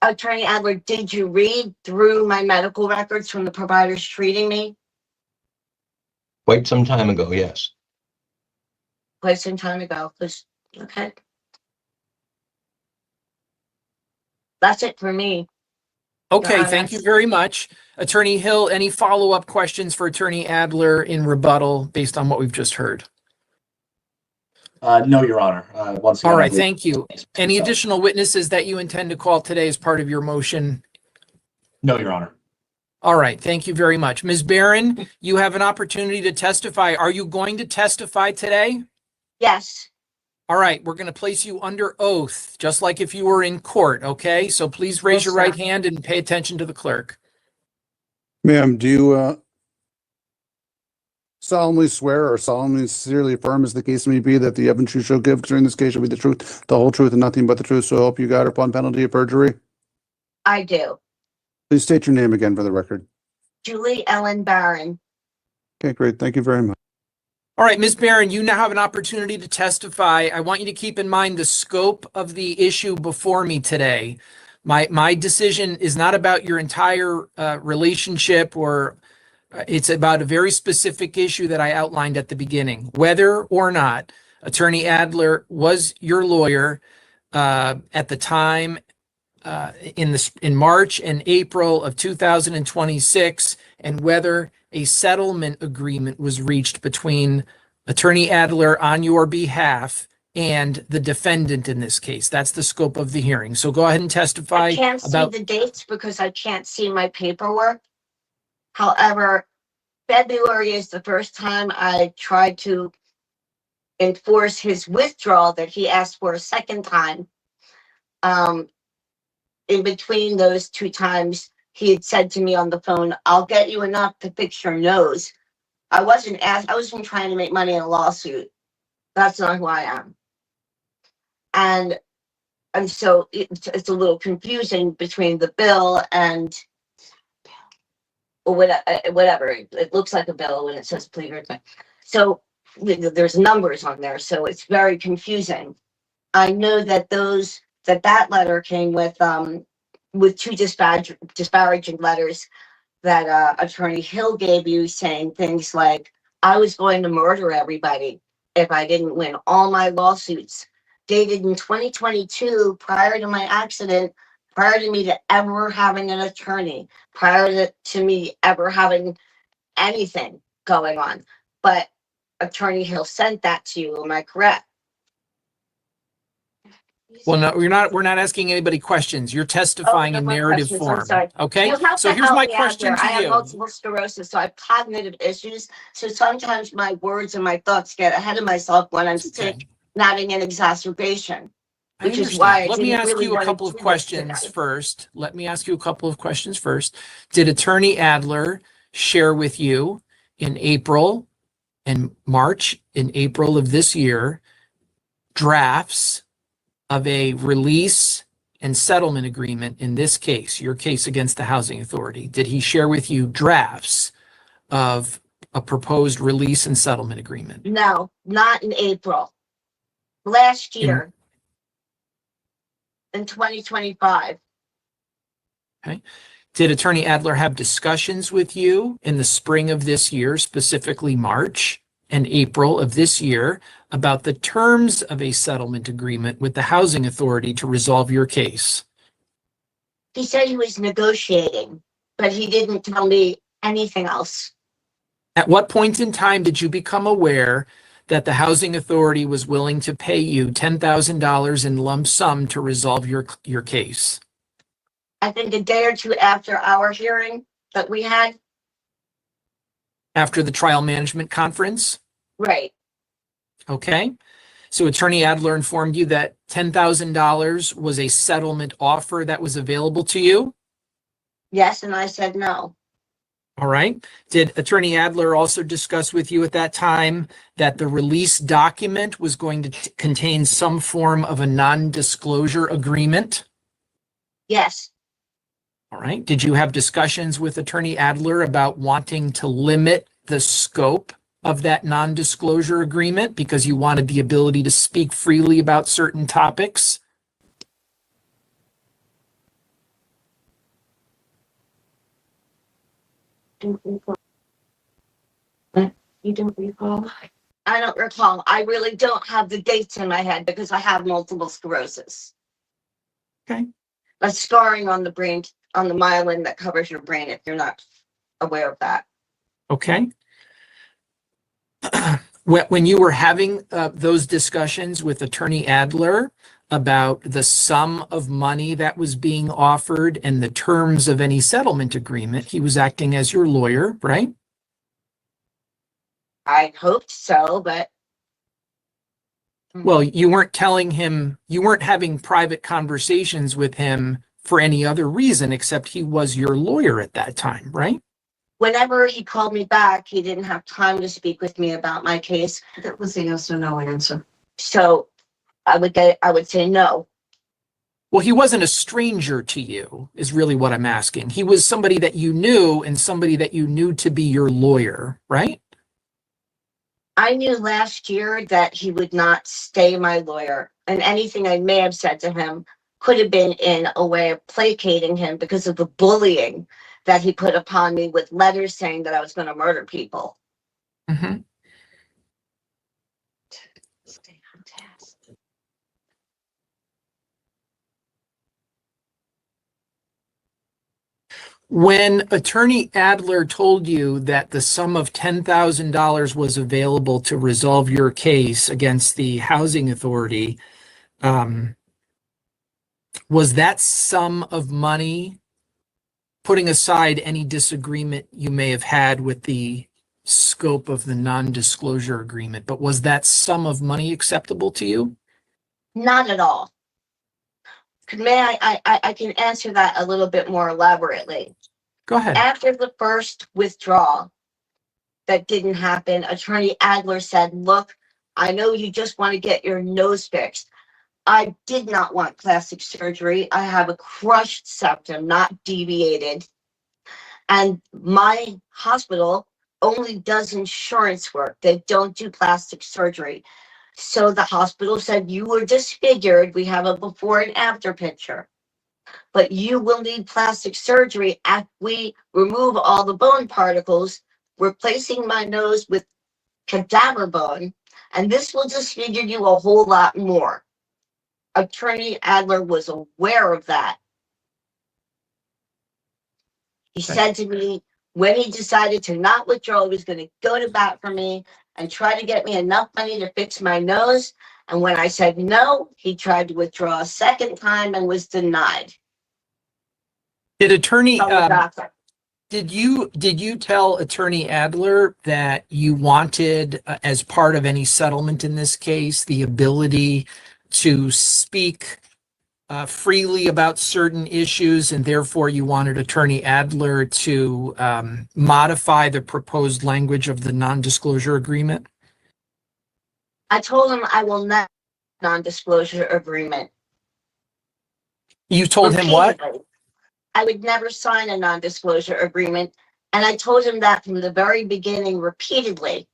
Attorney Adler, did you read through my medical records from the providers treating me Quite some time ago, yes. quite some time ago? Okay. That's it for me. Okay, Your thank you Honor. very much. Attorney Hill, any follow-up questions for Attorney Adler in rebuttal based on what we've just heard? No, Your Honor. Once again, All I right, believe- thank you. Any additional witnesses that you intend to call today as part of your motion? No, Your Honor. All right, thank you very much. Ms. Barron, you have an opportunity to testify. Are you going to testify today? Yes. All right, we're going to place you under oath, just like if you were in court, okay? So please raise Yes, your sir. right hand and pay attention to the clerk. Ma'am, do you solemnly swear or solemnly sincerely affirm, as the case may be, that the evidence you shall give concerning this case shall be the truth, the whole truth, and nothing but the truth, so help you God, upon penalty of perjury? I do. Please state your name again for the record. Julie Ellen Barron. Okay, great. Thank you very much. All right, Ms. Barron, you now have an opportunity to testify. I want you to keep in mind the scope of the issue before me today. My decision is not about your entire relationship, or it's about a very specific issue that I outlined at the beginning. Whether or not Attorney Adler was your lawyer at the time in March and April of 2026, and whether a settlement agreement was reached between Attorney Adler on your behalf and the defendant in this case. That's the scope of the hearing. So go ahead and testify I can't about. see the dates because I can't see my paperwork. However, February is the first time I tried to enforce his withdrawal that he asked for a second time. In between those 2 times, he had said to me on the phone, "I'll get you enough to fix your nose." I wasn't trying to make money in a lawsuit. That's not who I am. And so it's a little confusing between the bill and whatever. It looks like a bill when it says plead or something. So there's numbers on there, so it's very confusing. I know that that letter came with 2 disparaging letters that Attorney Hill gave you, saying things like, "I was going to murder everybody if I didn't win all my lawsuits," dated in 2022, prior to my accident, prior to me to ever having an attorney, prior to me ever having anything going on. But Attorney Hill sent that to you, am I correct? Well, no, we're not asking anybody questions. You're testifying no in more narrative questions, I'm form. sorry. Okay? You have So to here's help my me out question here. to I have you. multiple sclerosis, so I have cognitive issues. So sometimes my words and my thoughts get ahead of myself when I'm Okay. sick, not in an exacerbation, I which is why understand. I Let me didn't ask really you a want couple to of do this questions today. first. Let me ask you a couple of questions first. Did Attorney Adler share with you in April and March, in April of this year, drafts of a release and settlement agreement in this case, your case against the Housing Authority? Did he share with you drafts of a proposed release and settlement agreement? No, not in April. Last In- year, in 2025. Okay. Did Attorney Adler have discussions with you in the spring of this year, specifically March and April of this year, about the terms of a settlement agreement with the Housing Authority to resolve your case? He said he was negotiating, but he didn't tell me anything else. At what point in time did you become aware that the Housing Authority was willing to pay you $10,000 in lump sum to resolve your case? I think a day or two after our hearing that we had. After the trial management conference? Right. Okay. So Attorney Adler informed you that $10,000 was a settlement offer that was available to you? Yes, and I said no. All right. Did Attorney Adler also discuss with you at that time that the release document was going to contain some form of a non-disclosure agreement? Yes. All right. Did you have discussions with Attorney Adler about wanting to limit the scope of that non-disclosure agreement because you wanted the ability to speak freely about certain topics? You don't recall? I don't recall. I really don't have the dates in my head because I have multiple sclerosis. Okay. A scarring on the brain, on the myelin that covers your brain, if you're not aware of that. Okay. When you were having those discussions with Attorney Adler about the sum of money that was being offered and the terms of any settlement agreement, he was acting as your lawyer, right? I hoped so, but. Well, you weren't telling him, you weren't having private conversations with him for any other reason except he was your lawyer at that time, right? Whenever he called me back, he didn't have time to speak with me about my case. That was a yes or no answer. So I would say no. Well, he wasn't a stranger to you, is really what I'm asking. He was somebody that you knew and somebody that you knew to be your lawyer, right? I knew last year that he would not stay my lawyer, and anything I may have said to him could have been in a way of placating him because of the bullying that he put upon me with letters saying that I was going to murder people. Mm-hmm. Stay on task. When Attorney Adler told you that the sum of $10,000 was available to resolve your case against the Housing Authority, was that sum of money, putting aside any disagreement you may have had with the scope of the non-disclosure agreement, but was that sum of money acceptable to you? Not at all. May I can answer that a little bit more elaborately. Go ahead. After the first withdrawal that didn't happen, Attorney Adler said, look, I know you just want to get your nose fixed. I did not want plastic surgery. I have a crushed septum, not deviated. And my hospital only does insurance work. They don't do plastic surgery. So the hospital said, you were disfigured. We have a before and after picture. But you will need plastic surgery after we remove all the bone particles, replacing my nose with cadaver bone, and this will disfigure you a whole lot more. Attorney Adler was aware of that. He said to me, when he decided to not withdraw, he was going to go to bat for me and try to get me enough money to fix my nose And when I said no, he tried to withdraw a second time and was denied. Did attorney, From the doctor. did you tell Attorney Adler that you wanted, as part of any settlement in this case, the ability to speak freely about certain issues, and therefore you wanted Attorney Adler to modify the proposed language of the non-disclosure agreement? I told him I will not non-disclosure agreement. You told him what? Repeatedly. I would never sign a non-disclosure agreement, and I told him that from the very beginning repeatedly.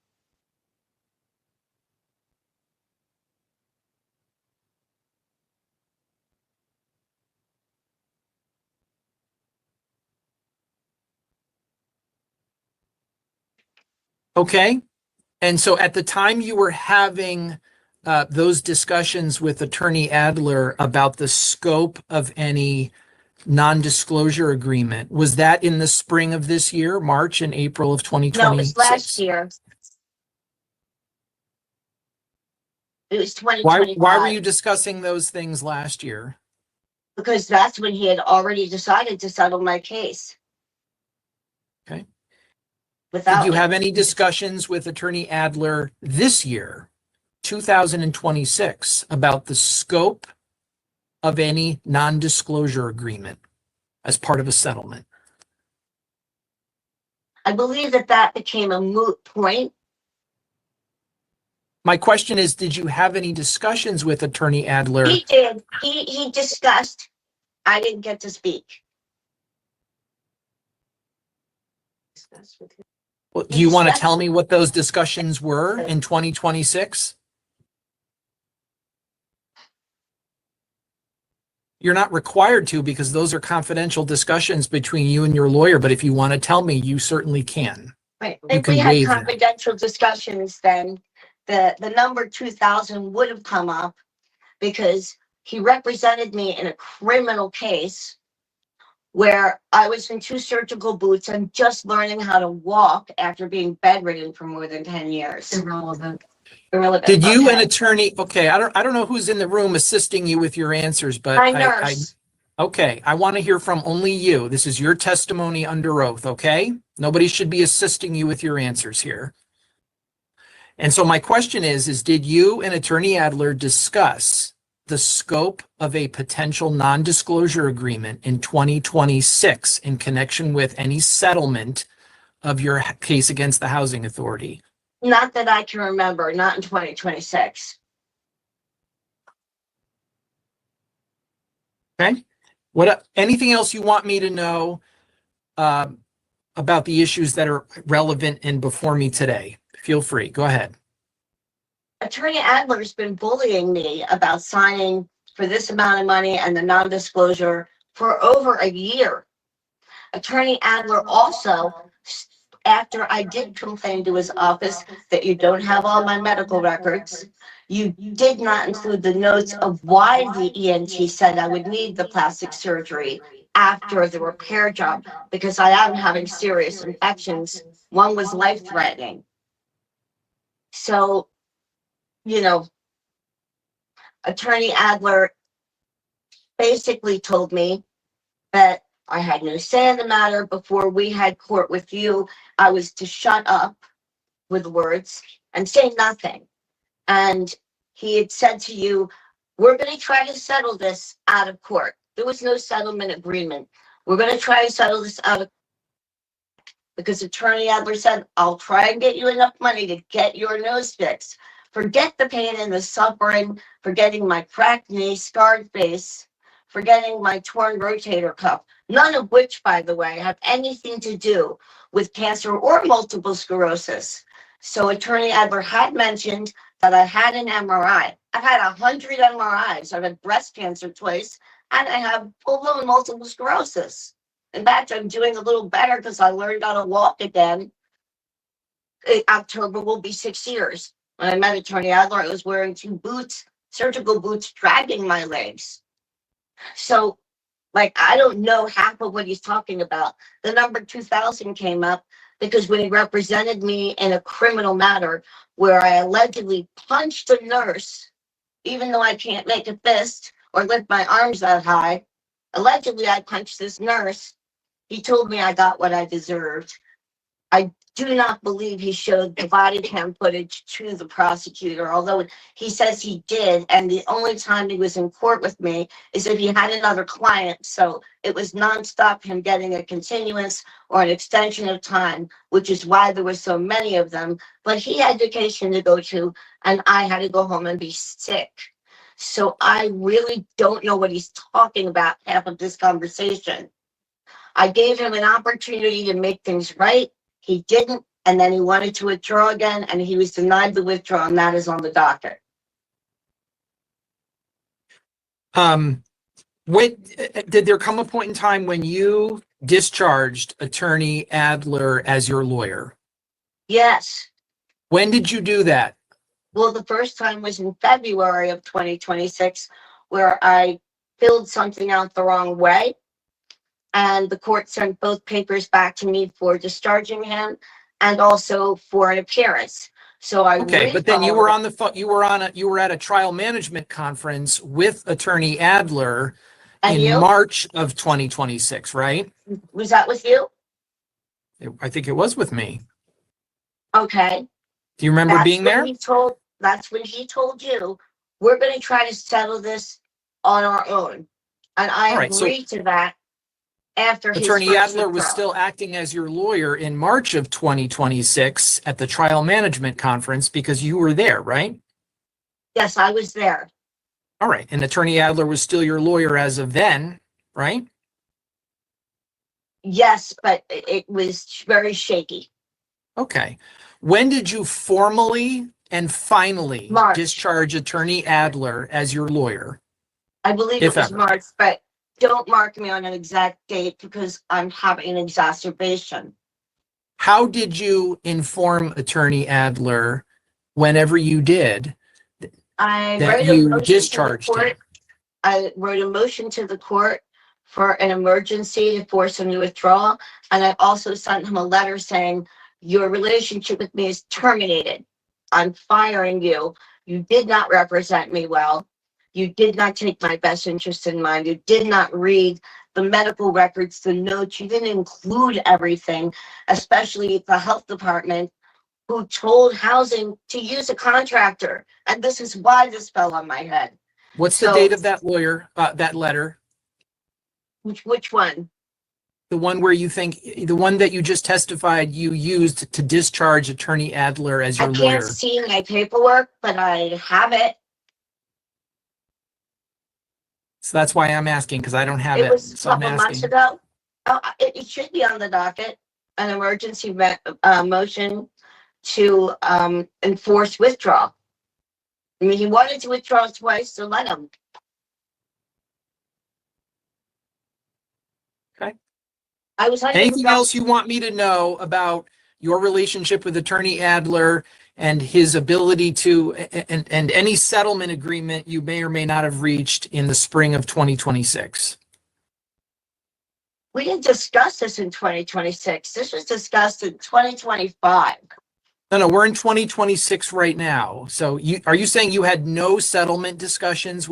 Okay. And so at the time you were having those discussions with Attorney Adler about the scope of any non-disclosure agreement, was that in the spring of this year, March and April of 2026? No, it was last year. It was 2025. Why were you discussing those things last year? Because that's when he had already decided to settle my case. Okay. Without Did you me. have any discussions with Attorney Adler this year, 2026, about the scope of any non-disclosure agreement as part of a settlement? I believe that became a moot point. My question is, did you have any discussions with Attorney Adler? He did. He discussed. I didn't get to speak. Well, do you want to tell me what those discussions were in 2026? You're not required to, because those are confidential discussions between you and your lawyer, but if you want to tell me, you certainly can. Right. You If can we had waive them. confidential discussions, then the number 2000 would have come up because he represented me in a criminal case where I was in 2 surgical boots and just learning how to walk after being bedridden for more than 10 years. Irrelevant. Did you Okay. and attorney, okay, I don't know who's in the room assisting you with your answers, but My nurse. okay, I want to hear from only you. This is your testimony under oath, okay? Nobody should be assisting you with your answers here. And so my question is did you and Attorney Adler discuss the scope of a potential non-disclosure agreement in 2026 in connection with any settlement of your case against the Housing Authority? Not that I can remember, not in 2026. Okay. Anything else you want me to know about the issues that are relevant and before me today? Feel free. Go ahead. Attorney Adler's been bullying me about signing for this amount of money and the non-disclosure for over a year. Attorney Adler also, after I did complain to his office that you don't have all my medical records, you did not include the notes of why the ENT said I would need the plastic surgery after the repair job, because I am having serious infections. One was life-threatening. So, you know, Attorney Adler basically told me that I had no say in the matter. Before we had court with you, I was to shut up with words and say nothing. And he had said to you, we're going to try to settle this out of court. There was no settlement agreement. We're going to try to settle this out of, because Attorney Adler said, I'll try and get you enough money to get your nose fixed. Forget the pain and the suffering, forgetting my cracked knee, scarred face, forgetting my torn rotator cuff, none of which, by the way, have anything to do with cancer or multiple sclerosis. So Attorney Adler had mentioned that I had an MRI. I've had 100 MRIs. I've had breast cancer twice, and I have full-blown multiple sclerosis. In fact, I'm doing a little better because I learned how to walk again. October will be 6 years. When I met Attorney Adler, I was wearing 2 boots, surgical boots, dragging my legs. So, like, I don't know half of what he's talking about. The number 2000 came up because when he represented me in a criminal matter where I allegedly punched a nurse even though I can't make a fist or lift my arms that high. Allegedly, I punched this nurse. He told me I got what I deserved. I do not believe he showed the body cam footage to the prosecutor, although he says he did. And the only time he was in court with me is if he had another client. So it was nonstop him getting a continuance or an extension of time, which is why there were so many of them. But he had vacation to go to, and I had to go home and be sick. So I really don't know what he's talking about half of this conversation. I gave him an opportunity to make things right. He didn't, and then he wanted to withdraw again, and he was denied the withdrawal, and that is on the docket. When did there come a point in time when you discharged Attorney Adler as your lawyer? Yes. When did you do that? Well, the first time was in February of 2026, where I filled something out the wrong way, and the court sent both papers back to me for discharging him and also for an appearance. So I Okay, but then you were on the phone. You were at a trial management conference with Attorney Adler in March of 2026, right? Was that with you? I think it was with me. Okay. Do you remember being there? That's when he told you, we're going to try to settle this on our own. And I agreed to that. After Attorney Adler was still acting as your lawyer in March of 2026 at the trial management conference because you were there, right? Yes, I was there. All right. And Attorney Adler was still your lawyer as of then, right? Yes, but it was very shaky. Okay. When did you formally and finally discharge Attorney Adler as your lawyer? I believe it was March, but don't mark me on an exact date because I'm having an exacerbation. How did you inform Attorney Adler whenever you did that you discharged him? I wrote a motion to the court for an emergency to force him to withdraw. And I also sent him a letter saying, your relationship with me is terminated. I'm firing you. You did not represent me well. You did not take my best interest in mind. You did not read the medical records, the notes. You didn't include everything, especially the health department, who told housing to use a contractor. And this is why this fell on my head. What's the date of that that letter? Which one? The one where you think, the one that you just testified you used to discharge Attorney Adler as your lawyer. I can't see my paperwork, but I have it. So that's why I'm asking, because I don't have it. It was a so couple months ago. It should be on the docket. An emergency motion to enforce withdrawal. I mean, he wanted to withdraw twice, so let him. Okay. I was Anything else you want me to know about your relationship with Attorney Adler and his ability to, and any settlement agreement you may or may not have reached in the spring of 2026? We didn't discuss this in 2026. This was discussed in 2025. No, we're in 2026 right now. So are you saying you had no settlement discussions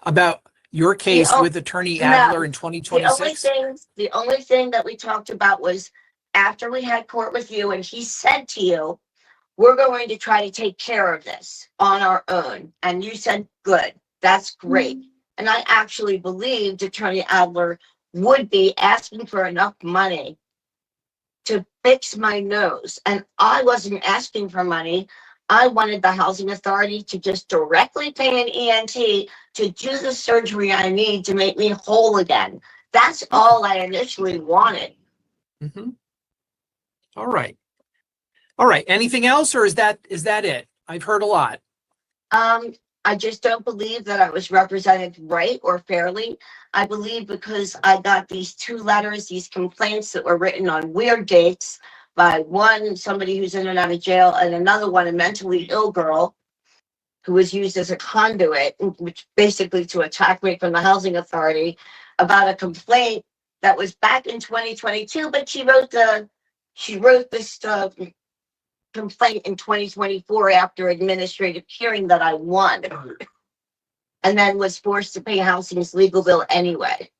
about your case with Attorney Adler in 2026? The only thing that we talked about was after we had court with you and he said to you, we're going to try to take care of this on our own. And you said, good, that's great. And I actually believed Attorney Adler would be asking for enough money to fix my nose. And I wasn't asking for money. I wanted the housing authority to just directly pay an ENT to do the surgery I need to make me whole again. That's all I initially wanted. Mm-hmm. All right. All right. Anything else, or is that it? I've heard a lot. I just don't believe that I was represented right or fairly. I believe because I got these two letters, these complaints that were written on weird dates by one, somebody who's in and out of jail, and another one, a mentally ill girl who was used as a conduit, which basically to attack me from the housing authority about a complaint that was back in 2022, but she wrote this complaint in 2024 after administrative hearing that I won. and then was forced to pay housing's legal bill anyway.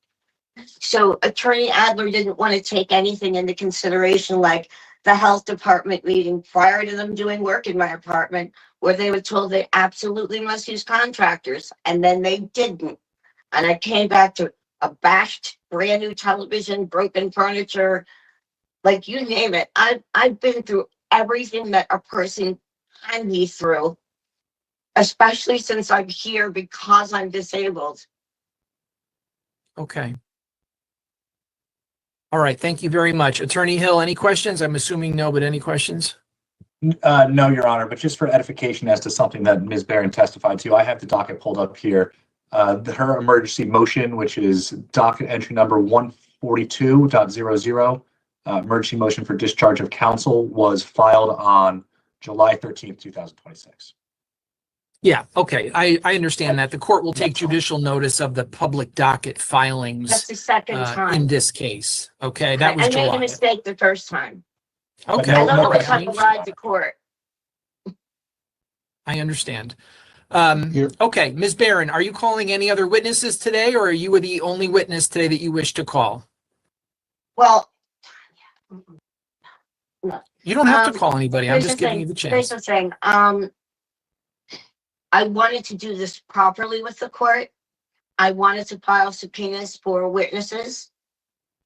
So Attorney Adler didn't want to take anything into consideration, like the health department meeting prior to them doing work in my apartment, where they were told they absolutely must use contractors, and then they didn't. And I came back to a bashed brand new television, broken furniture, like you name it. I've been through everything that a person can be through, especially since I'm here because I'm disabled. Okay. All right. Thank you very much. Attorney Hill, any questions? I'm assuming no, but any questions? No, Your Honor, but just for edification as to something that Ms. Barron testified to, I have the docket pulled up here. Her emergency motion, which is docket entry number 142.00, emergency motion for discharge of counsel, was filed on July 13th, 2026. Yeah, okay. I understand that. The court will take judicial notice of the public docket filings That's the second time. in this case. Okay, that was I made a July. mistake the first time. Okay. I don't know all what right. type of ride to court. I understand. Okay, Ms. Barron, are you calling any other witnesses today, or are you the only witness today that you wish to call? Well, You don't have to call anybody. I'm here's just the giving thing. you the Here's chance. the thing. I wanted to do this properly with the court. I wanted to file subpoenas for witnesses.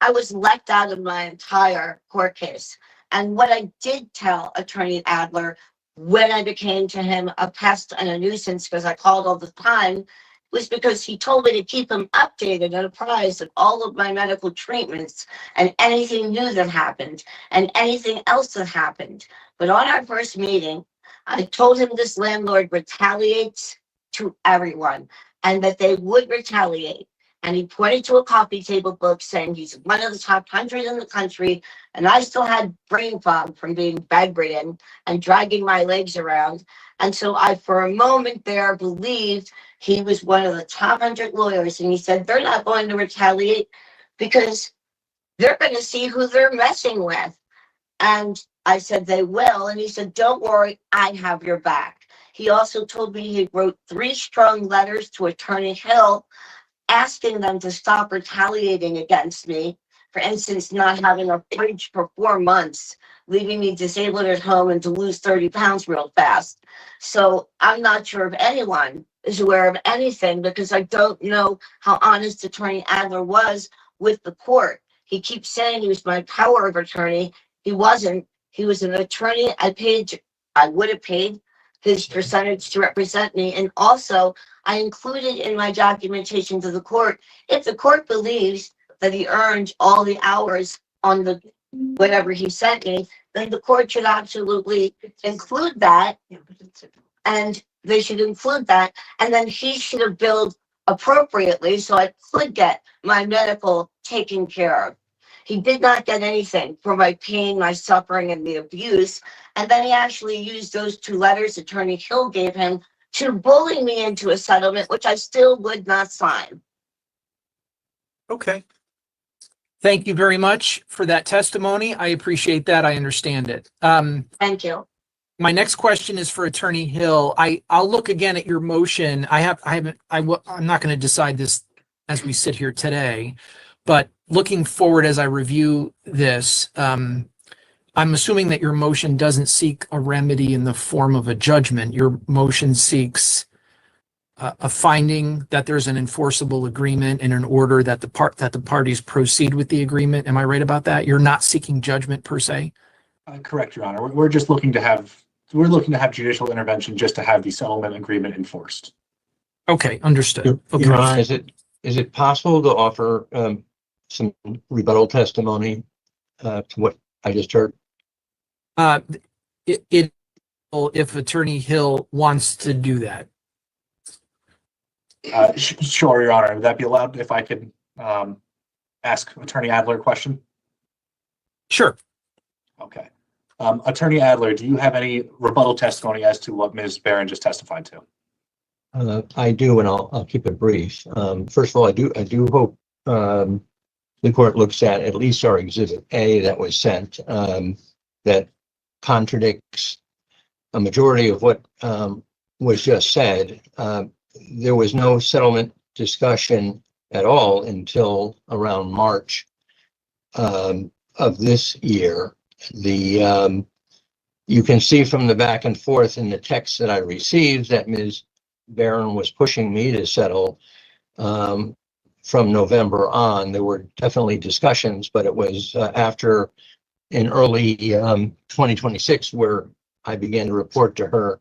I was left out of my entire court case. And what I did tell Attorney Adler when I became to him a pest and a nuisance, because I called all the time, was because he told me to keep him updated and apprised of all of my medical treatments and anything new that happened and anything else that happened. But on our first meeting, I told him this landlord retaliates to everyone and that they would retaliate. And he pointed to a coffee table book saying he's one of the top 100 in the country. And I still had brain fog from being bedridden and dragging my legs around. And so I, for a moment there, believed he was one of the top 100 lawyers. And he said, they're not going to retaliate because they're going to see who they're messing with. And I said, they will. And he said, don't worry, I have your back. He also told me he wrote 3 strong letters to Attorney Hill asking them to stop retaliating against me. For instance, not having a fridge for 4 months, leaving me disabled at home and to lose 30 pounds real fast. So I'm not sure if anyone is aware of anything because I don't know how honest Attorney Adler was with the court. He keeps saying he was my power of attorney. He wasn't. He was an attorney. I would have paid his percentage to represent me. And also, I included in my documentation to the court, if the court believes that he earned all the hours on the whatever he sent me, then the court should absolutely include that. And they should include that. And then he should have billed appropriately so I could get my medical taken care of. He did not get anything for my pain, my suffering, and the abuse. And then he actually used those 2 letters Attorney Hill gave him to bully me into a settlement, which I still would not sign. Okay. Thank you very much for that testimony. I appreciate that. I understand it. Thank you. My next question is for Attorney Hill. I'll look again at your motion. I'm not going to decide this as we sit here today, but looking forward as I review this, I'm assuming that your motion doesn't seek a remedy in the form of a judgment. Your motion seeks a finding that there's an enforceable agreement and an order that the parties proceed with the agreement. Am I right about that? You're not seeking judgment per se? Correct, Your Honor. We're just looking to have judicial intervention just to have the settlement agreement enforced. Okay, understood. Okay. Your Honor, is it possible to offer some rebuttal testimony to what I just heard? If Attorney Hill wants to do that. Sure, Your Honor. Would that be allowed if I could ask Attorney Adler a question? Sure. Okay. Attorney Adler, do you have any rebuttal testimony as to what Ms. Barron just testified to? I do, and I'll keep it brief. First of all, I do hope the court looks at least our Exhibit A that was sent that contradicts a majority of what was just said. there was no settlement discussion at all until around March of this year. You can see from the back and forth in the text that I received that Ms. Barron was pushing me to settle from November on. There were definitely discussions, but it was after in early 2026 where I began to report to her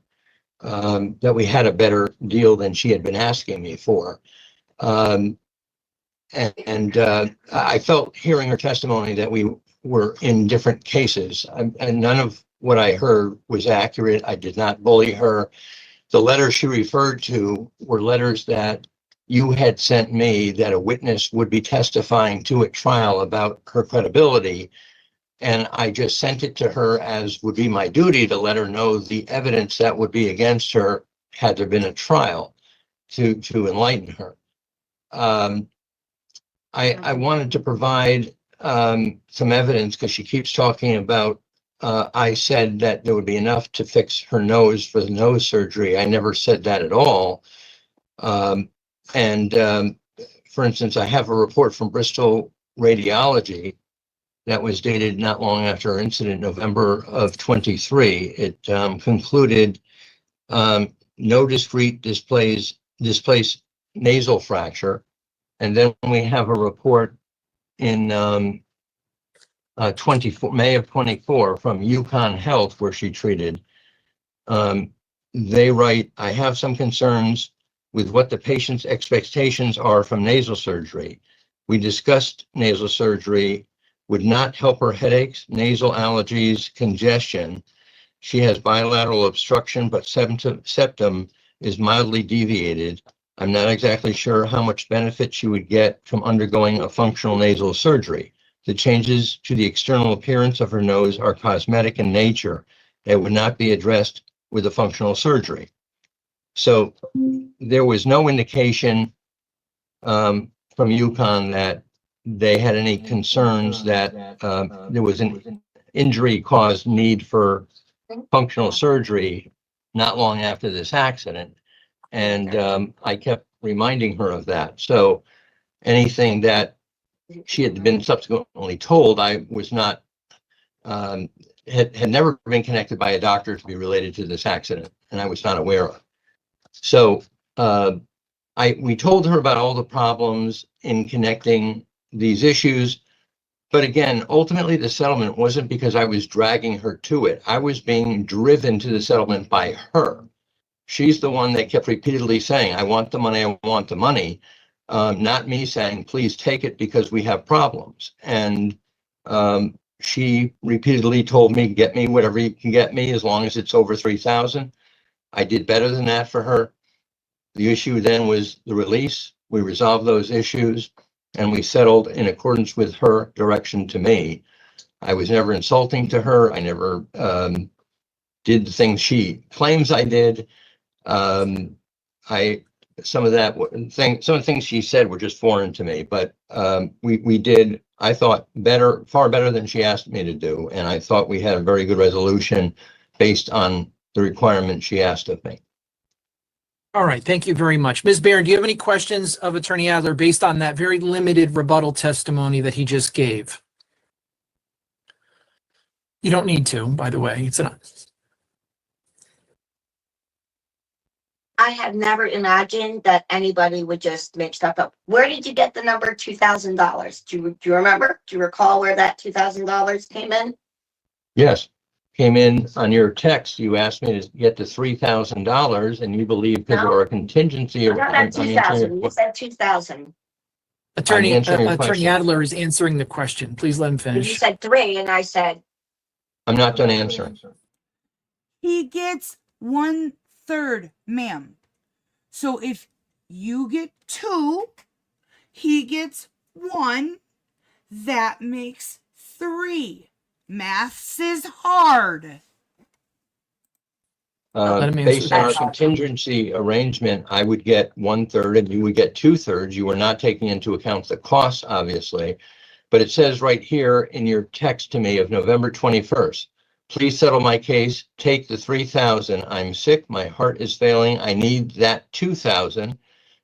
that we had a better deal than she had been asking me for. I felt hearing her testimony that we were in different cases, and none of what I heard was accurate. I did not bully her. The letters she referred to were letters that you had sent me that a witness would be testifying to at trial about her credibility. And I just sent it to her as would be my duty to let her know the evidence that would be against her had there been a trial to enlighten her. I wanted to provide some evidence because she keeps talking about I said that there would be enough to fix her nose for the nose surgery. I never said that at all. For instance, I have a report from Bristol Radiology that was dated not long after her incident, November of 23. It concluded no discrete displaced nasal fracture. And then we have a report in May of 24 from Yukon Health where she treated. They write, I have some concerns with what the patient's expectations are from nasal surgery. We discussed nasal surgery would not help her headaches, nasal allergies, congestion. She has bilateral obstruction, but septum is mildly deviated. I'm not exactly sure how much benefit she would get from undergoing a functional nasal surgery. The changes to the external appearance of her nose are cosmetic in nature. They would not be addressed with a functional surgery. So there was no indication from Yukon that they had any concerns that there was an injury caused need for functional surgery not long after this accident. And I kept reminding her of that. So anything that she had been subsequently told, I was not, had never been connected by a doctor to be related to this accident, and I was not aware of. So we told her about all the problems in connecting these issues. But again, ultimately, the settlement wasn't because I was dragging her to it. I was being driven to the settlement by her. She's the one that kept repeatedly saying, I want the money, I want the money. Not me saying, please take it because we have problems. And she repeatedly told me, get me whatever you can get me as long as it's over $3,000. I did better than that for her. The issue then was the release. We resolved those issues and we settled in accordance with her direction to me. I was never insulting to her. I never did the things she claims I did. Some of the things she said were just foreign to me, but we did, I thought, far better than she asked me to do. And I thought we had a very good resolution based on the requirement she asked of me. All right, thank you very much. Ms. Barron, do you have any questions of Attorney Adler based on that very limited rebuttal testimony that he just gave? You don't need to, by the way. It's not. I had never imagined that anybody would just make stuff up. Where did you get the number $2,000? Do you remember? Do you recall where that $2,000 came in? Yes, came in on your text. You asked me to get to $3,000, and you believe because there were a contingency. Not at 2,000. You said 2,000. Attorney Adler is answering the question. Please let him finish. You said 3, and I said. I'm not done answering. He gets 1/3, ma'am. So if you get 2, he gets 1. That makes 3. Maths is hard. Based on our contingency arrangement, I would get 1/3 and you would get 2/3. You were not taking into account the costs, obviously. But it says right here in your text to me of November 21st, Please settle my case. Take the 3,000. I'm sick. My heart is failing. I need that 2,000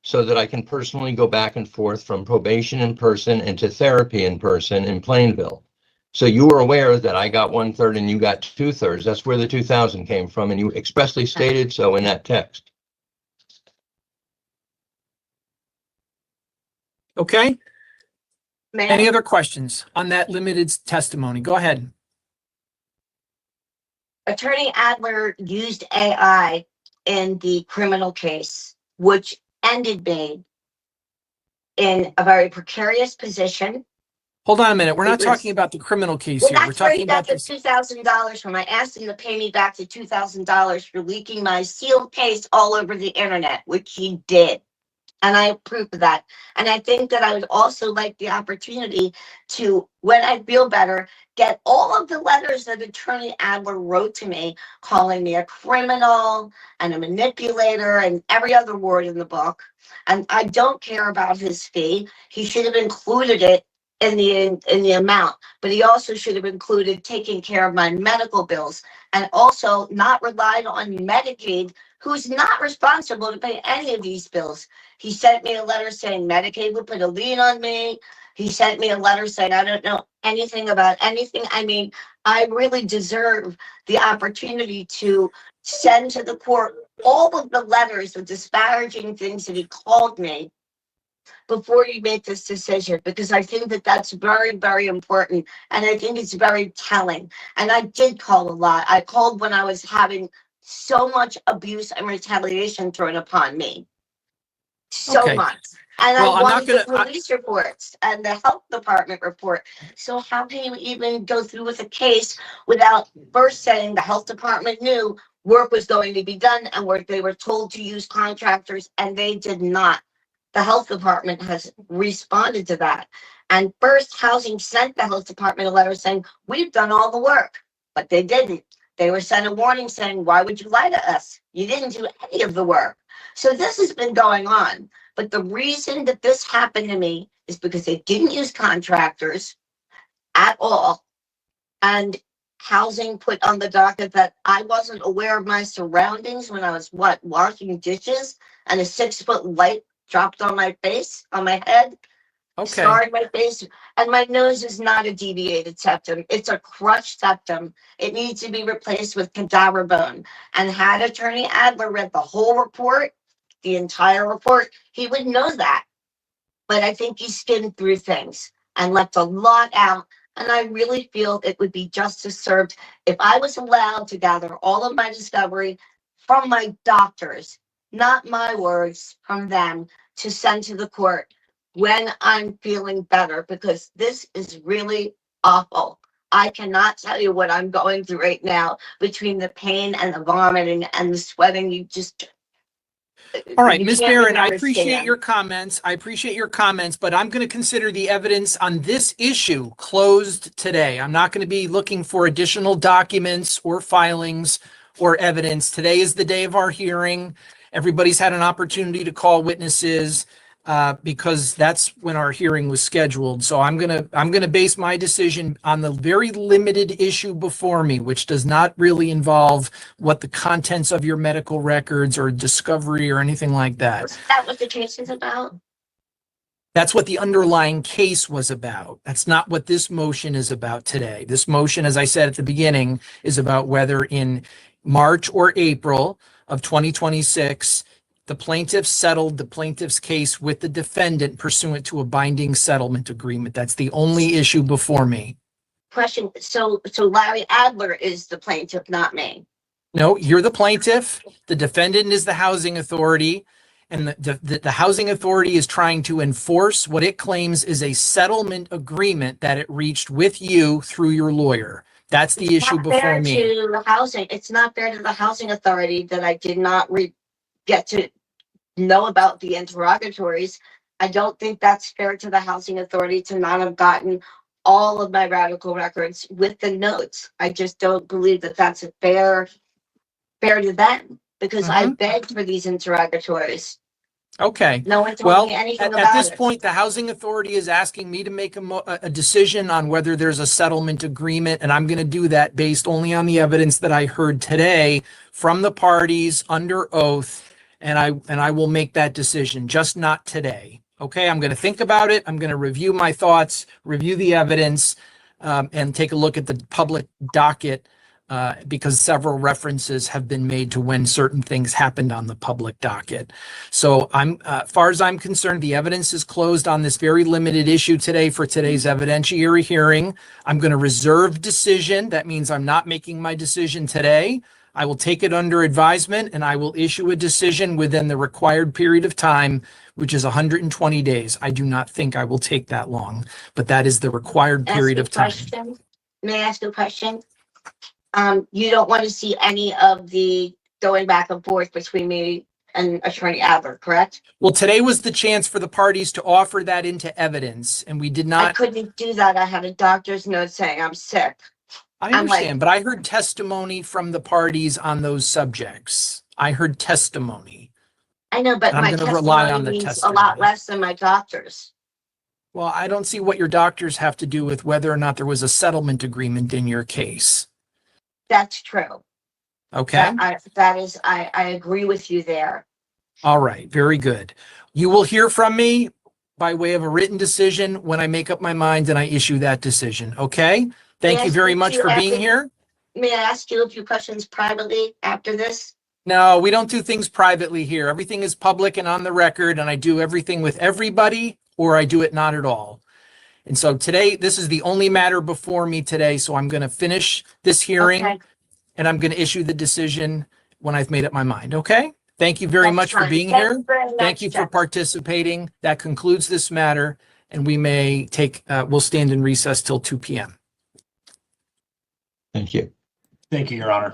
so that I can personally go back and forth from probation in person and to therapy in person in Plainville. So you were aware that I got 1/3 and you got 2/3. That's where the 2,000 came from, and you expressly stated so in that text. Okay. May Any I? other questions on that limited testimony? Go ahead. Attorney Adler used AI in the criminal case, which ended me in a very precarious position. Hold on a minute. We're It not was- talking about the criminal case Well, here. We're that's where talking he got about the this. $2,000 from. I asked him to pay me back the $2,000 for leaking my sealed case all over the internet, which he did. And I approve of that. And I think that I would also like the opportunity to, when I feel better, get all of the letters that Attorney Adler wrote to me, calling me a criminal and a manipulator and every other word in the book. And I don't care about his fee. He should have included it in the amount, but he also should have included taking care of my medical bills and also not relied on Medicaid, who's not responsible to pay any of these bills. He sent me a letter saying Medicaid would put a lien on me. He sent me a letter saying I don't know anything about anything. I mean, I really deserve the opportunity to send to the court all of the letters of disparaging things that he called me before you make this decision, because I think that that's very, very important. And I think it's very telling. And I did call a lot. I called when I was having so much abuse and retaliation thrown upon me. So Okay. much. And Well, I I'm not wanted the gonna- police reports and the health department report. So how can you even go through with a case without first saying the health department knew work was going to be done and where they were told to use contractors and they did not? The health department has responded to that. And First Housing sent the health department a letter saying, we've done all the work, but they didn't. They were sent a warning saying, why would you lie to us? You didn't do any of the work. So this has been going on. But the reason that this happened to me is because they didn't use contractors at all. And housing put on the docket that I wasn't aware of my surroundings when I was washing dishes, and a 6-foot light dropped on my face, on my head, Okay. scarred my face, and my nose is not a deviated septum. It's a crushed septum. It needs to be replaced with cadaver bone. And had Attorney Adler read the whole report, the entire report, he would know that. But I think he skimmed through things and left a lot out. And I really feel it would be justice served if I was allowed to gather all of my discovery from my doctors, not my words, from them, to send to the court when I'm feeling better, because this is really awful. I cannot tell you what I'm going through right now between the pain and the vomiting and the sweating. You just, All right, you Ms. can't Barron, even I appreciate understand. your comments. I appreciate your comments, but I'm going to consider the evidence on this issue closed today. I'm not going to be looking for additional documents or filings or evidence. Today is the day of our hearing. Everybody's had an opportunity to call witnesses because that's when our hearing was scheduled. So I'm gonna base my decision on the very limited issue before me, which does not really involve what the contents of your medical records or discovery or anything like that. Is that what the case is about? That's what the underlying case was about. That's not what this motion is about today. This motion, as I said at the beginning, is about whether in March or April of 2026, the plaintiff settled the plaintiff's case with the defendant pursuant to a binding settlement agreement. That's the only issue before me. Question, so Larry Adler is the plaintiff, not me? No, you're the plaintiff. The defendant is the housing authority. And the housing authority is trying to enforce what it claims is a settlement agreement that it reached with you through your lawyer. That's the issue before me. To the housing, it's not fair to the housing authority that I did not get to know about the interrogatories. I don't think that's fair to the housing authority to not have gotten all of my radical records with the notes. I just don't believe that that's fair to them, because I begged for these interrogatories. Okay. No one told Well, me anything at about this it. point, the housing authority is asking me to make a decision on whether there's a settlement agreement, and I'm going to do that based only on the evidence that I heard today from the parties under oath, and I will make that decision, just not today. Okay, I'm going to think about it. I'm going to review my thoughts, review the evidence, and take a look at the public docket. Because several references have been made to when certain things happened on the public docket. So far as I'm concerned, the evidence is closed on this very limited issue today for today's evidentiary hearing. I'm going to reserve decision. That means I'm not making my decision today. I will take it under advisement and I will issue a decision within the required period of time, which is 120 days. I do not think I will take that long, but that is the required period of time. May I ask you a question? You don't want to see any of the going back and forth between me and Attorney Adler, correct? Well, today was the chance for the parties to offer that into evidence, and we did not. I couldn't do that. I had a doctor's note saying I'm sick. I understand, but I heard testimony from the parties on those subjects. I heard testimony. I know, but And I'm my going to rely on testimony the means a testimony. lot less than my doctor's. Well, I don't see what your doctors have to do with whether or not there was a settlement agreement in your case. That's true. Okay. I agree with you there. All right. Very good. You will hear from me by way of a written decision when I make up my mind and I issue that decision. Okay. Thank you very much for being here. May I ask you a few questions privately after this? No, we don't do things privately here. Everything is public and on the record, and I do everything with everybody, or I do it not at all. And so today, this is the only matter before me today. So I'm going to finish this hearing and I'm going to issue the decision when I've made up my mind. Okay. Thank you very much for being here. Thank you for participating. That concludes this matter, and we may we'll stand in recess till 2 p.m. Thank you. Thank you, Your Honor.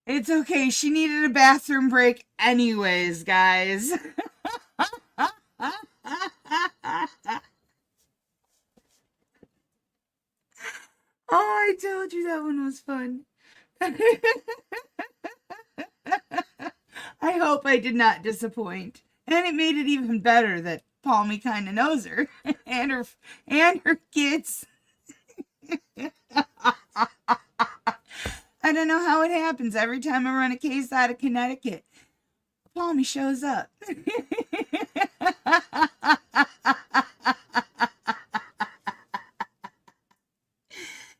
It's okay. She needed a bathroom break anyways, guys. Oh, I told you that one was fun. I hope I did not disappoint. And it made it even better that Palmy kind of knows her and her kids. I don't know how it happens. Every time I run a case out of Connecticut, Palmy shows up.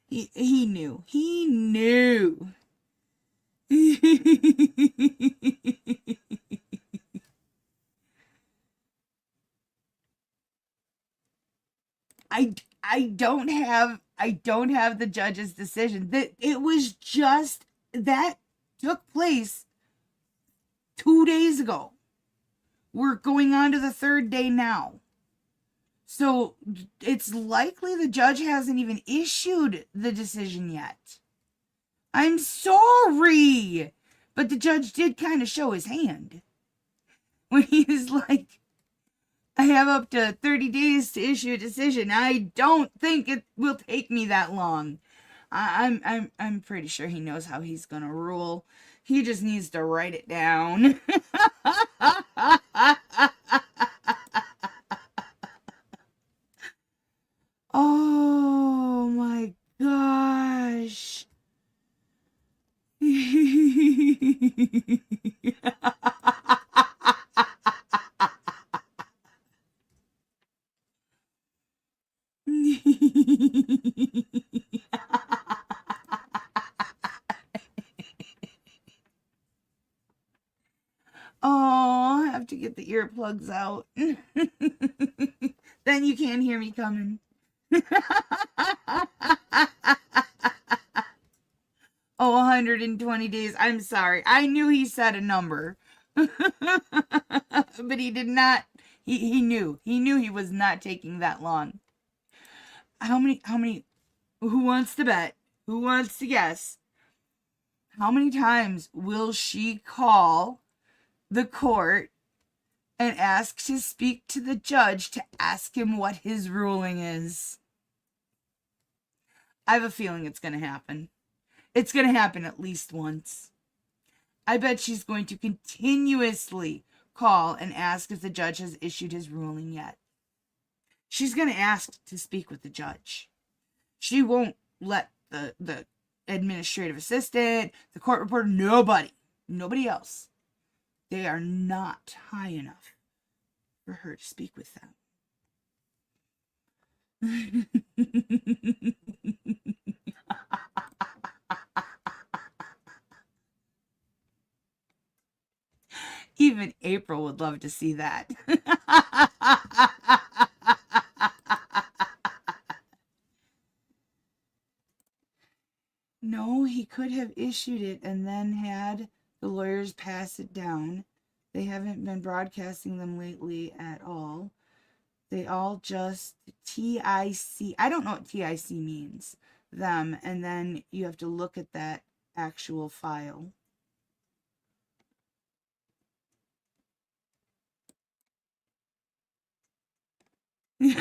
He knew. He knew. I don't have the judge's decision. That it was just that took place 2 days ago. We're going on to the third day now. So it's likely the judge hasn't even issued the decision yet. I'm sorry, but the judge did kind of show his hand when he was like, I have up to 30 days to issue a decision. I don't think it will take me that long. I'm pretty sure he knows how he's gonna rule. He just needs to write it down. Oh my gosh. Oh, I have to get the earplugs out. Then you can't hear me coming. Oh, 120 days. I'm sorry. I knew he said a number. But he did not. He knew. He knew he was not taking that long. How many, who wants to bet? Who wants to guess? How many times will she call the court and ask to speak to the judge to ask him what his ruling is? I have a feeling it's going to happen. It's going to happen at least once. I bet she's going to continuously call and ask if the judge has issued his ruling yet. She's going to ask to speak with the judge. She won't let the administrative assistant, the court reporter, nobody else. They are not high enough for her to speak with them. Even April would love to see that. No, he could have issued it and then had the lawyers pass it down. They haven't been broadcasting them lately at all. They all just TIC. I don't know what TIC means. Them. And then you have to look at that actual file. That's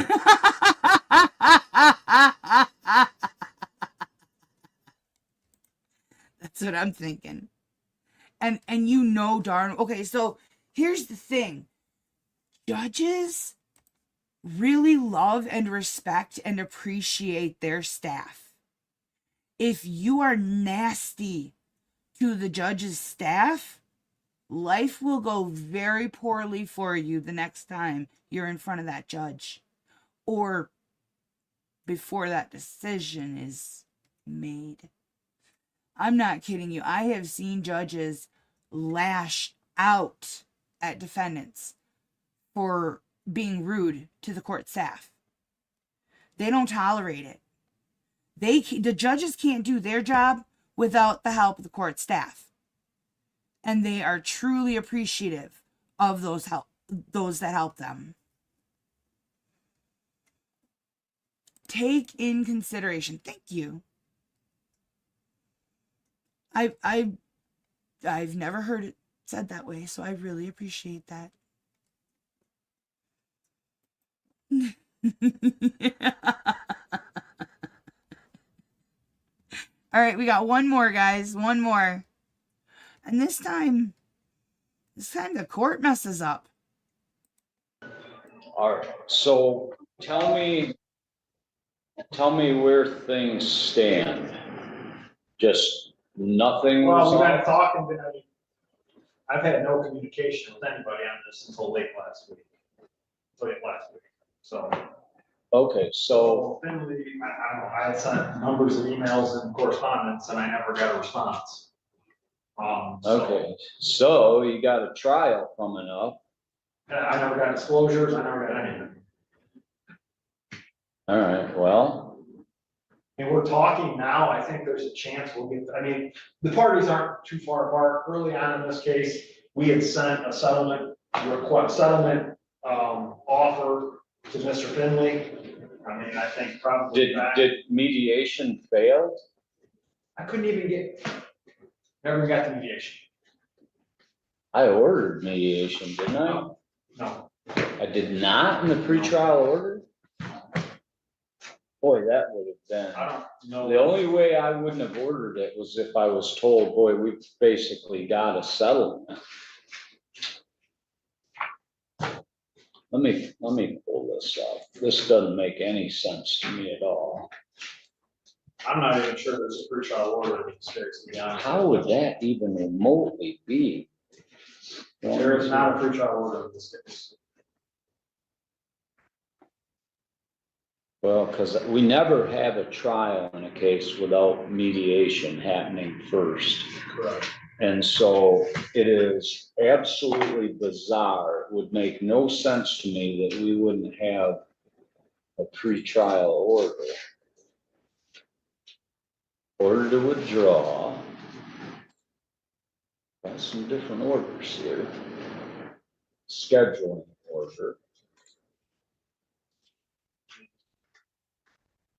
what I'm thinking. And you know darn. Okay, so here's the thing. Judges really love and respect and appreciate their staff. If you are nasty to the judge's staff, life will go very poorly for you the next time you're in front of that judge or before that decision is made. I'm not kidding you. I have seen judges lash out at defendants for being rude to the court staff. They don't tolerate it. The judges can't do their job without the help of the court staff. And they are truly appreciative of those that help them. Take in consideration. Thank you. I've never heard it said that way, so I really appreciate that. All right, we got one more, guys. One more. And this time the court messes up. All right, so tell me where things stand. Just nothing was Well, we've on? been talking, but I've had no communication with anybody on this until late last week. So. Okay, so. Finley, I don't know, I had sent numbers of emails and correspondence and I never got a response. Okay, so you got a trial coming up. I never got disclosures, I never got anything. All right, well. And we're talking now, I think there's a chance we'll get, I mean, the parties aren't too far apart. Early on in this case, we had sent a settlement offer to Mr. Finley. I mean, I think probably. Did mediation fail? I couldn't even never got the mediation. I ordered mediation, didn't I? No. I did not in the pretrial order? Boy, that would have been. I don't know. The only way I wouldn't have ordered it was if I was told, boy, we've basically got a settlement. Let me pull this up. This doesn't make any sense to me at all. I'm not even sure there's a pretrial order in this case, to be honest. How would that even remotely be? There is not a pretrial order in this case. Well, because we never have a trial in a case without mediation happening first. Correct. And so it is absolutely bizarre. It would make no sense to me that we wouldn't have a pretrial order. Order to withdraw. Got some different orders here. Scheduling order.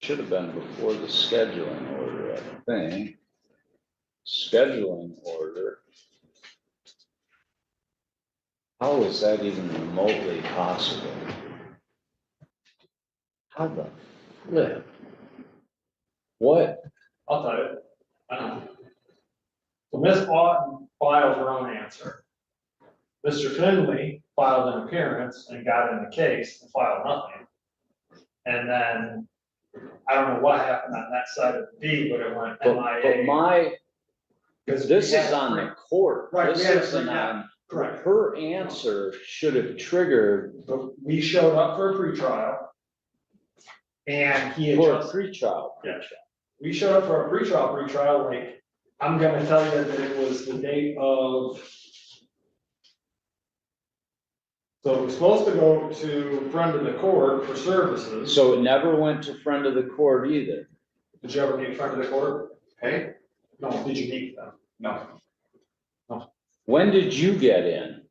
Should have been before the scheduling order, I think. Scheduling order. How is that even remotely possible? How the flip? What? I'll tell you. I know. So Ms. Auden filed her own answer. Mr. Finley filed an appearance and got in the case and filed nothing. And then, I don't know what happened on that side of the deed, but it went But MIA. this is on the court. Right, This we had a isn't free- on, correct. her answer should have triggered But we showed up for a pretrial. And he for a adjusted. pretrial. Yeah. We showed up for a pretrial, like, I'm gonna tell you that it was the date of. So it was supposed to go to friend of the court for services. So it never went to friend of the court either. Did you ever meet friend of the court? Hey? No, did you meet them? No. When did you get in?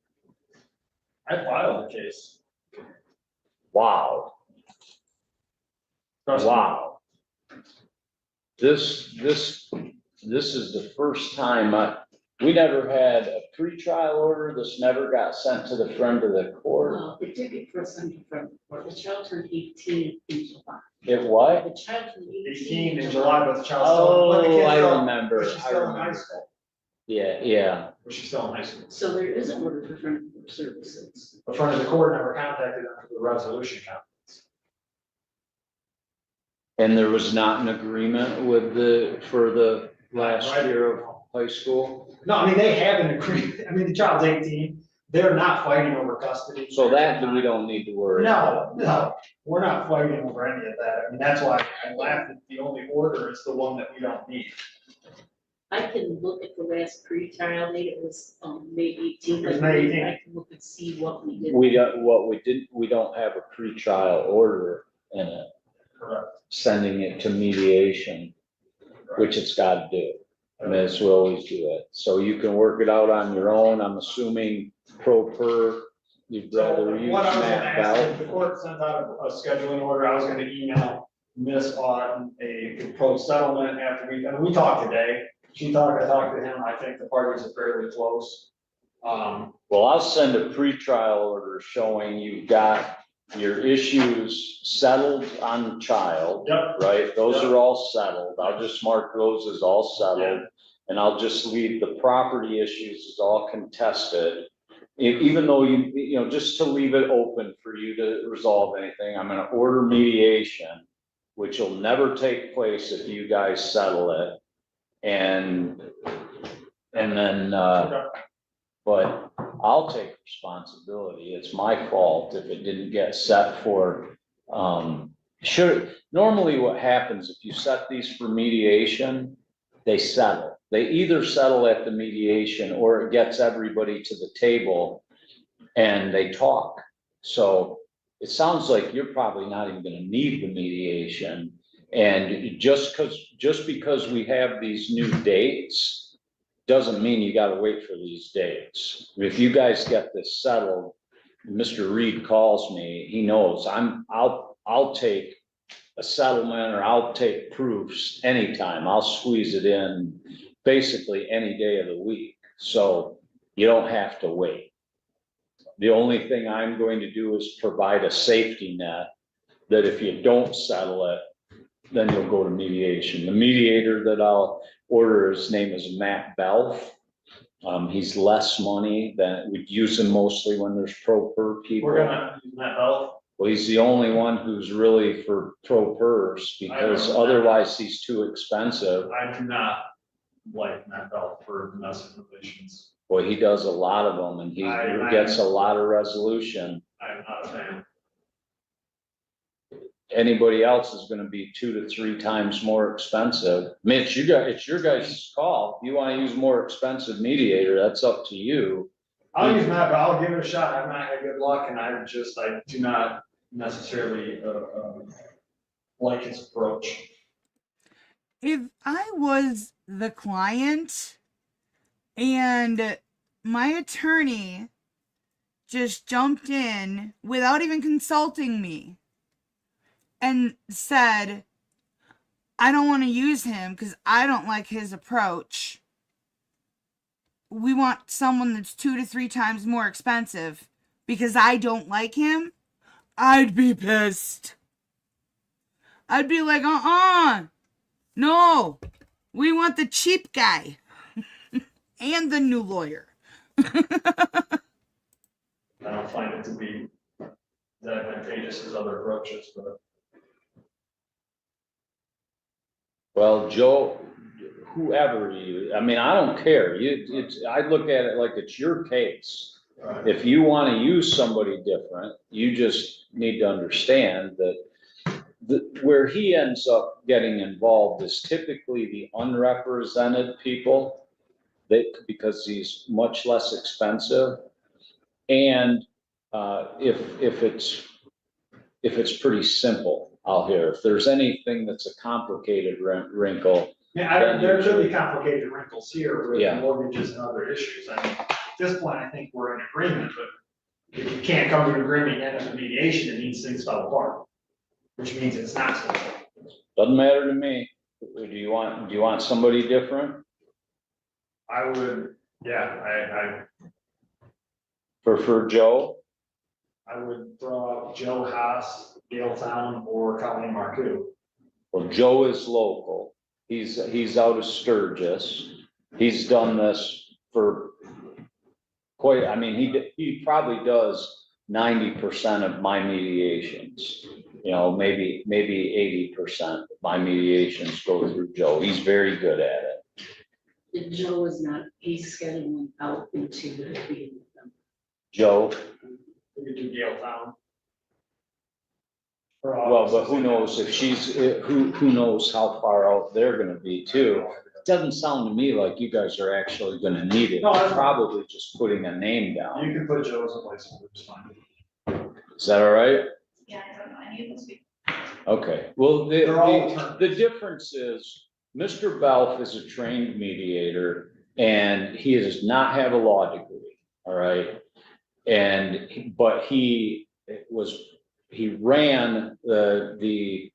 I filed the case. Wow. Trust me. Wow. This is the first time we never had a pretrial order. This never got sent to the friend of the court. Well, it did get first sent to front court. The child turned 18 in July. It what? The child turned 18 in July, but the child's still. but the Oh, kid's I still- remember. but she's I still in high remember. school. Yeah. But she's still in high school. So there is an order for front court services. The friend of the court never contacted them for the resolution conference. And there was not an agreement for the last Right. year of high school? No, I mean, they have an agreement. I mean, the child's 18. They're not fighting over custody. So that we don't need to worry about. No, we're not fighting over any of that. I mean, that's why I laughed at the only order is the one that we don't need. I can look at the last pre-trial date, it was May 18th. It was May 18th. I can look and see what we did. We don't have a pretrial order in it, Correct. sending it to mediation, which it's got to do. I mean, it's will always do it. So you can work it out on your own. I'm assuming pro per, you'd rather use What I was gonna Matt ask, Bell. if the court sent out a scheduling order, I was gonna email Ms. Auden a proposed settlement after we talked today. I talked to him, I think the parties are fairly close. Well, I'll send a pretrial order showing you've got your issues settled on the child. Yep. Right? Those Yep. are all settled. I'll just mark those as all settled. And I'll just leave the property issues as all contested. Even though you know, just to leave it open for you to resolve anything, I'm gonna order mediation, which will never take place if you guys settle it. And then, but I'll take responsibility. It's my fault if it didn't get set for, normally what happens if you set these for mediation, they settle. They either settle at the mediation or it gets everybody to the table and they talk. So it sounds like you're probably not even gonna need the mediation. And just because we have these new dates, doesn't mean you gotta wait for these dates. If you guys get this settled, Mr. Reed calls me, he knows I'll take a settlement or I'll take proofs anytime. I'll squeeze it in basically any day of the week. So you don't have to wait. The only thing I'm going to do is provide a safety net that if you don't settle it, then you'll go to mediation. The mediator that I'll order, his name is Matt Bell. He's less money than we'd use him mostly when there's pro per people. We're gonna use Matt Bell. Well, he's the only one who's really for pro pers because otherwise he's too expensive. I do not like Matt Bell for domestic relations. Well, he does a lot of them and he gets a lot of resolution. I'm not a fan. Anybody else is gonna be 2 to 3 times more expensive. I mean, it's your guys' call. If you wanna use more expensive mediator, that's up to you. I'll use Matt Bell, I'll give it a shot. I've not had good luck and I do not necessarily like his approach. If I was the client and my attorney just jumped in without even consulting me and said, I don't want to use him because I don't like his approach. We want someone that's 2 to 3 times more expensive because I don't like him. I'd be pissed. I'd be like, No, we want the cheap guy and the new lawyer. I don't find it to be as advantageous as other approaches, but. Well, Joe, whoever you, I mean, I don't care. I look at it like it's your case. If you want to use somebody different, you just need to understand that where he ends up getting involved is typically the unrepresented people, because he's much less expensive. And if it's pretty simple out here, if there's anything that's a complicated wrinkle. Yeah, there could be complicated wrinkles here with Yeah. mortgages and other issues. I mean, at this point, I think we're in agreement, but if you can't come to an agreement and end up in mediation, it means things fell apart, which means it's not simple. Doesn't matter to me. Do you want somebody different? I would, yeah, For Joe? I would throw out Joe Haas, Galetown, or Colleen Marcoux. Well, Joe is local. He's out of Sturgis. He's done this for quite, I mean, he probably does 90% of my mediations. You know, maybe 80% of my mediations go through Joe. He's very good at it. Joe is not, he's scheduling out into the meeting with them. Joe? We could do Galetown. Well, but who knows if who knows how far out they're gonna be too. It doesn't sound to me like you guys are actually gonna need it. No, You're probably just putting a name down. You can put Joe as a placeholder, it's fine. Is that all right? Yeah, I don't know, I need to speak. Okay, well, They're all the difference is, Mr. Belf is a trained mediator and he does not have a law degree, all right? But he ran the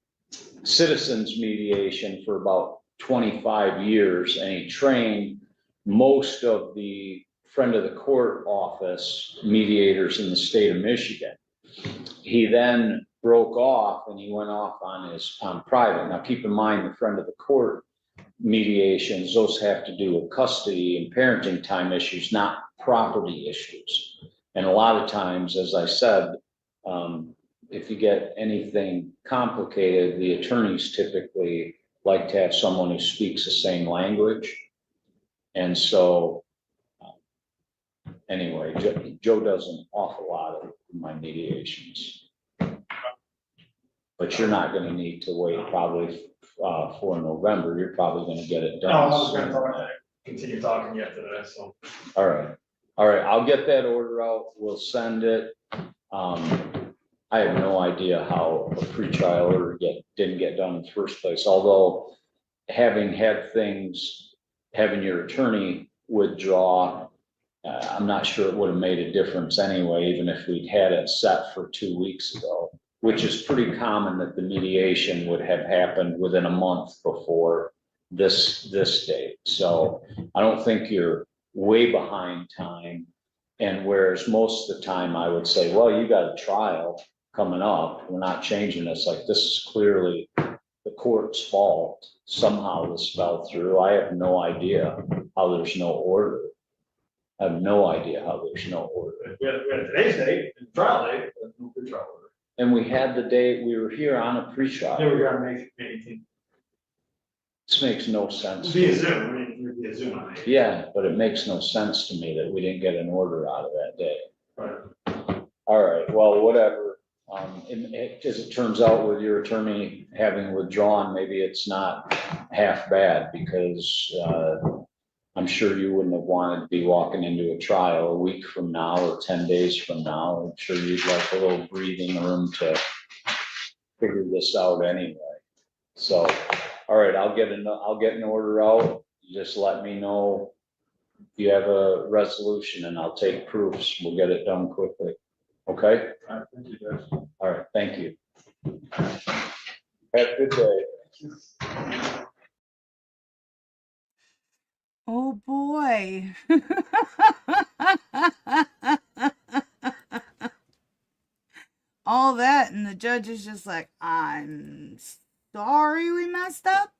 citizens mediation for about 25 years, and he trained most of the friend of the court office mediators in the state of Michigan. He then broke off and he went off on private. Now, keep in mind, the friend of the court mediations, those have to do with custody and parenting time issues, not property issues. And a lot of times, as I said, if you get anything complicated, the attorneys typically like to have someone who speaks the same language. And so, anyway, Joe does an awful lot of my mediations. But you're not gonna need to wait probably for November. You're probably gonna get it No, done. I was gonna continue talking yet today, so. All right, I'll get that order out. We'll send it. I have no idea how a pretrial order didn't get done in the first place, although having your attorney withdraw, I'm not sure it would have made a difference anyway, even if we'd had it set for 2 weeks ago, which is pretty common that the mediation would have happened within a month before this date. So I don't think you're way behind time. And whereas most of the time I would say, well, you got a trial coming up, we're not changing this, like this is clearly the court's fault. Somehow this fell through. I have no idea how there's no order. I have no idea how there's no order. We had today's date, and trial date, but no pretrial order. And we had the date, we were here on a pre-trial. Yeah, we got May 18th. This makes no sense. Via Zoom, I mean, via Zoom, I mean. Yeah, but it makes no sense to me that we didn't get an order out of that day. Right. All right, well, whatever. As it turns out with your attorney having withdrawn, maybe it's not half bad, because I'm sure you wouldn't have wanted to be walking into a trial a week from now or 10 days from now. I'm sure you'd like a little breathing room to figure this out anyway. So, all right, I'll get an order out. You just let me know if you have a resolution and I'll take proofs. We'll get it done quickly. Okay? All right, thank you, guys. All right, thank you. Have a good day. Oh boy. All that, and the judge is just like, I'm sorry we messed up.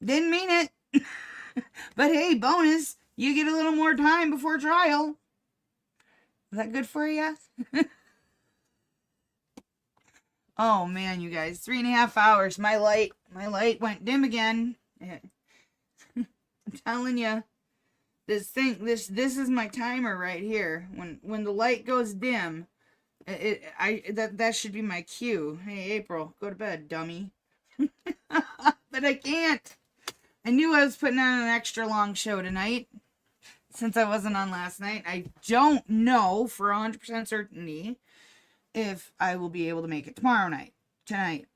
Didn't mean it. But hey, bonus, you get a little more time before trial. Is that good for you? Oh man, you guys, 3.5 hours. My light went dim again. I'm telling you, this is my timer right here. When the light goes dim, that should be my cue. Hey, April, go to bed, dummy. But I can't. I knew I was putting on an extra long show tonight, since I wasn't on last night. I don't know for 100% certainty if I will be able to make it tomorrow night. Tonight.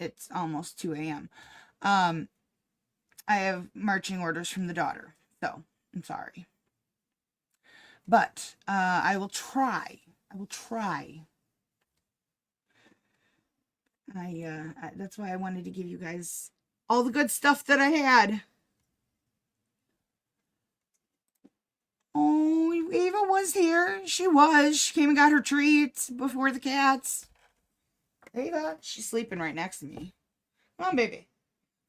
It's almost 2 a.m. I have marching orders from the daughter, so I'm sorry. But I will try. I will try. That's why I wanted to give you guys all the good stuff that I had. Oh, Ava was here. She was. She came and got her treats before the cats. Ava, she's sleeping right next to me. Come on, baby.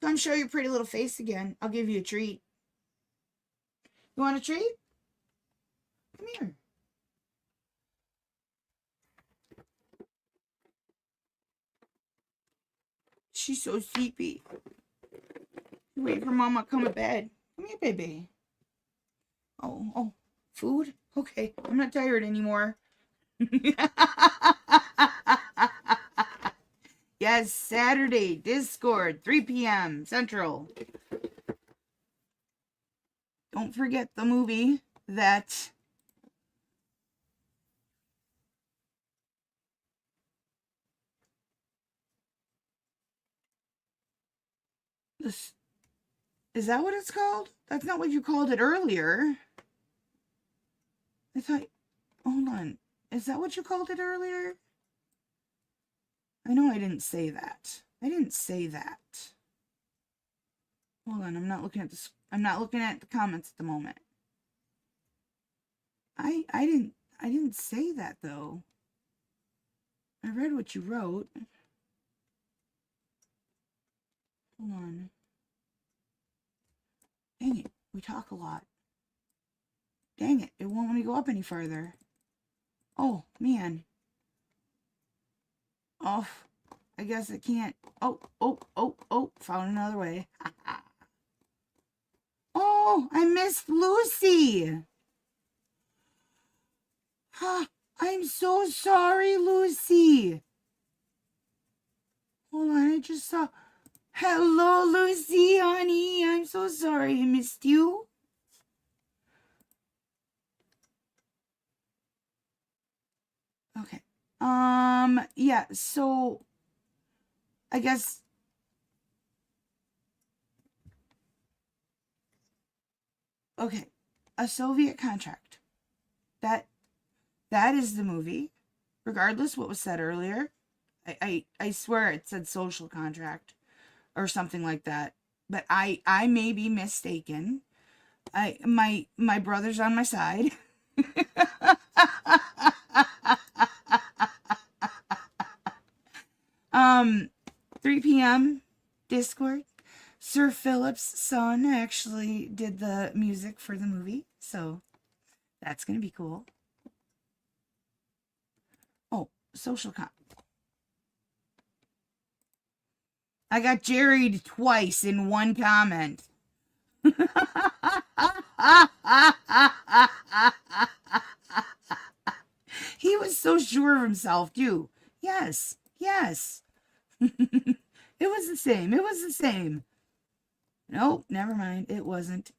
Come show your pretty little face again. I'll give you a treat. You want a treat? Come here. She's so sleepy. Wait for mama to come to bed. Come here, baby. Oh, food? Okay, I'm not tired anymore. Yes, Saturday, Discord, 3 p.m. Central. Don't forget the movie that this is that what it's called? That's not what you called it earlier. I thought, hold on. Is that what you called it earlier? I know I didn't say that. I didn't say that. Hold on, I'm not looking at this. I'm not looking at the comments at the moment. I didn't say that though. I read what you wrote. Hold on. Dang it, we talk a lot. Dang it, it won't let me go up any further. Oh, man. Oh, I guess I can't. Oh, found another way. Oh, I missed Lucy. I'm so sorry, Lucy. Hold on, I just saw. Hello, Lucy, honey. I'm so sorry I missed you. Okay. Yeah, so I guess okay. A Soviet Contract. That is the movie. Regardless what was said earlier. I swear it said social contract or something like that. But I may be mistaken. My brother's on my side. 3 p.m. Discord. Sir Philip's son actually did the music for the movie, so that's gonna be cool. Oh, social con. I got jerried twice in one comment. He was so sure of himself, too. Yes. It was the same. It was the same. Nope, never mind. It wasn't.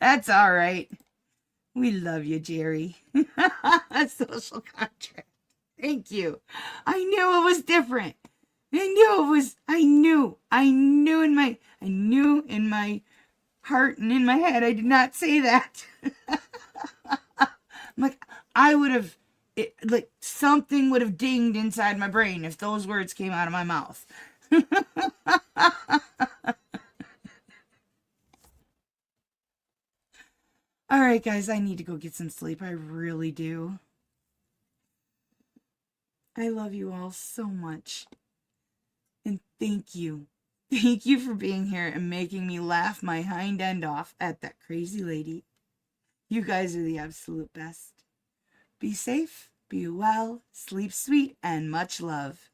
That's all right. We love you, Jerry. A social contract. Thank you. I knew it was different. I knew in my heart and in my head I did not say that. Like I would have like something would have dinged inside my brain if those words came out of my mouth. All right, guys, I need to go get some sleep. I really do. I love you all so much. And thank you. Thank you for being here and making me laugh my hind end off at that crazy lady. You guys are the absolute best. Be safe, be well, sleep sweet, and much love.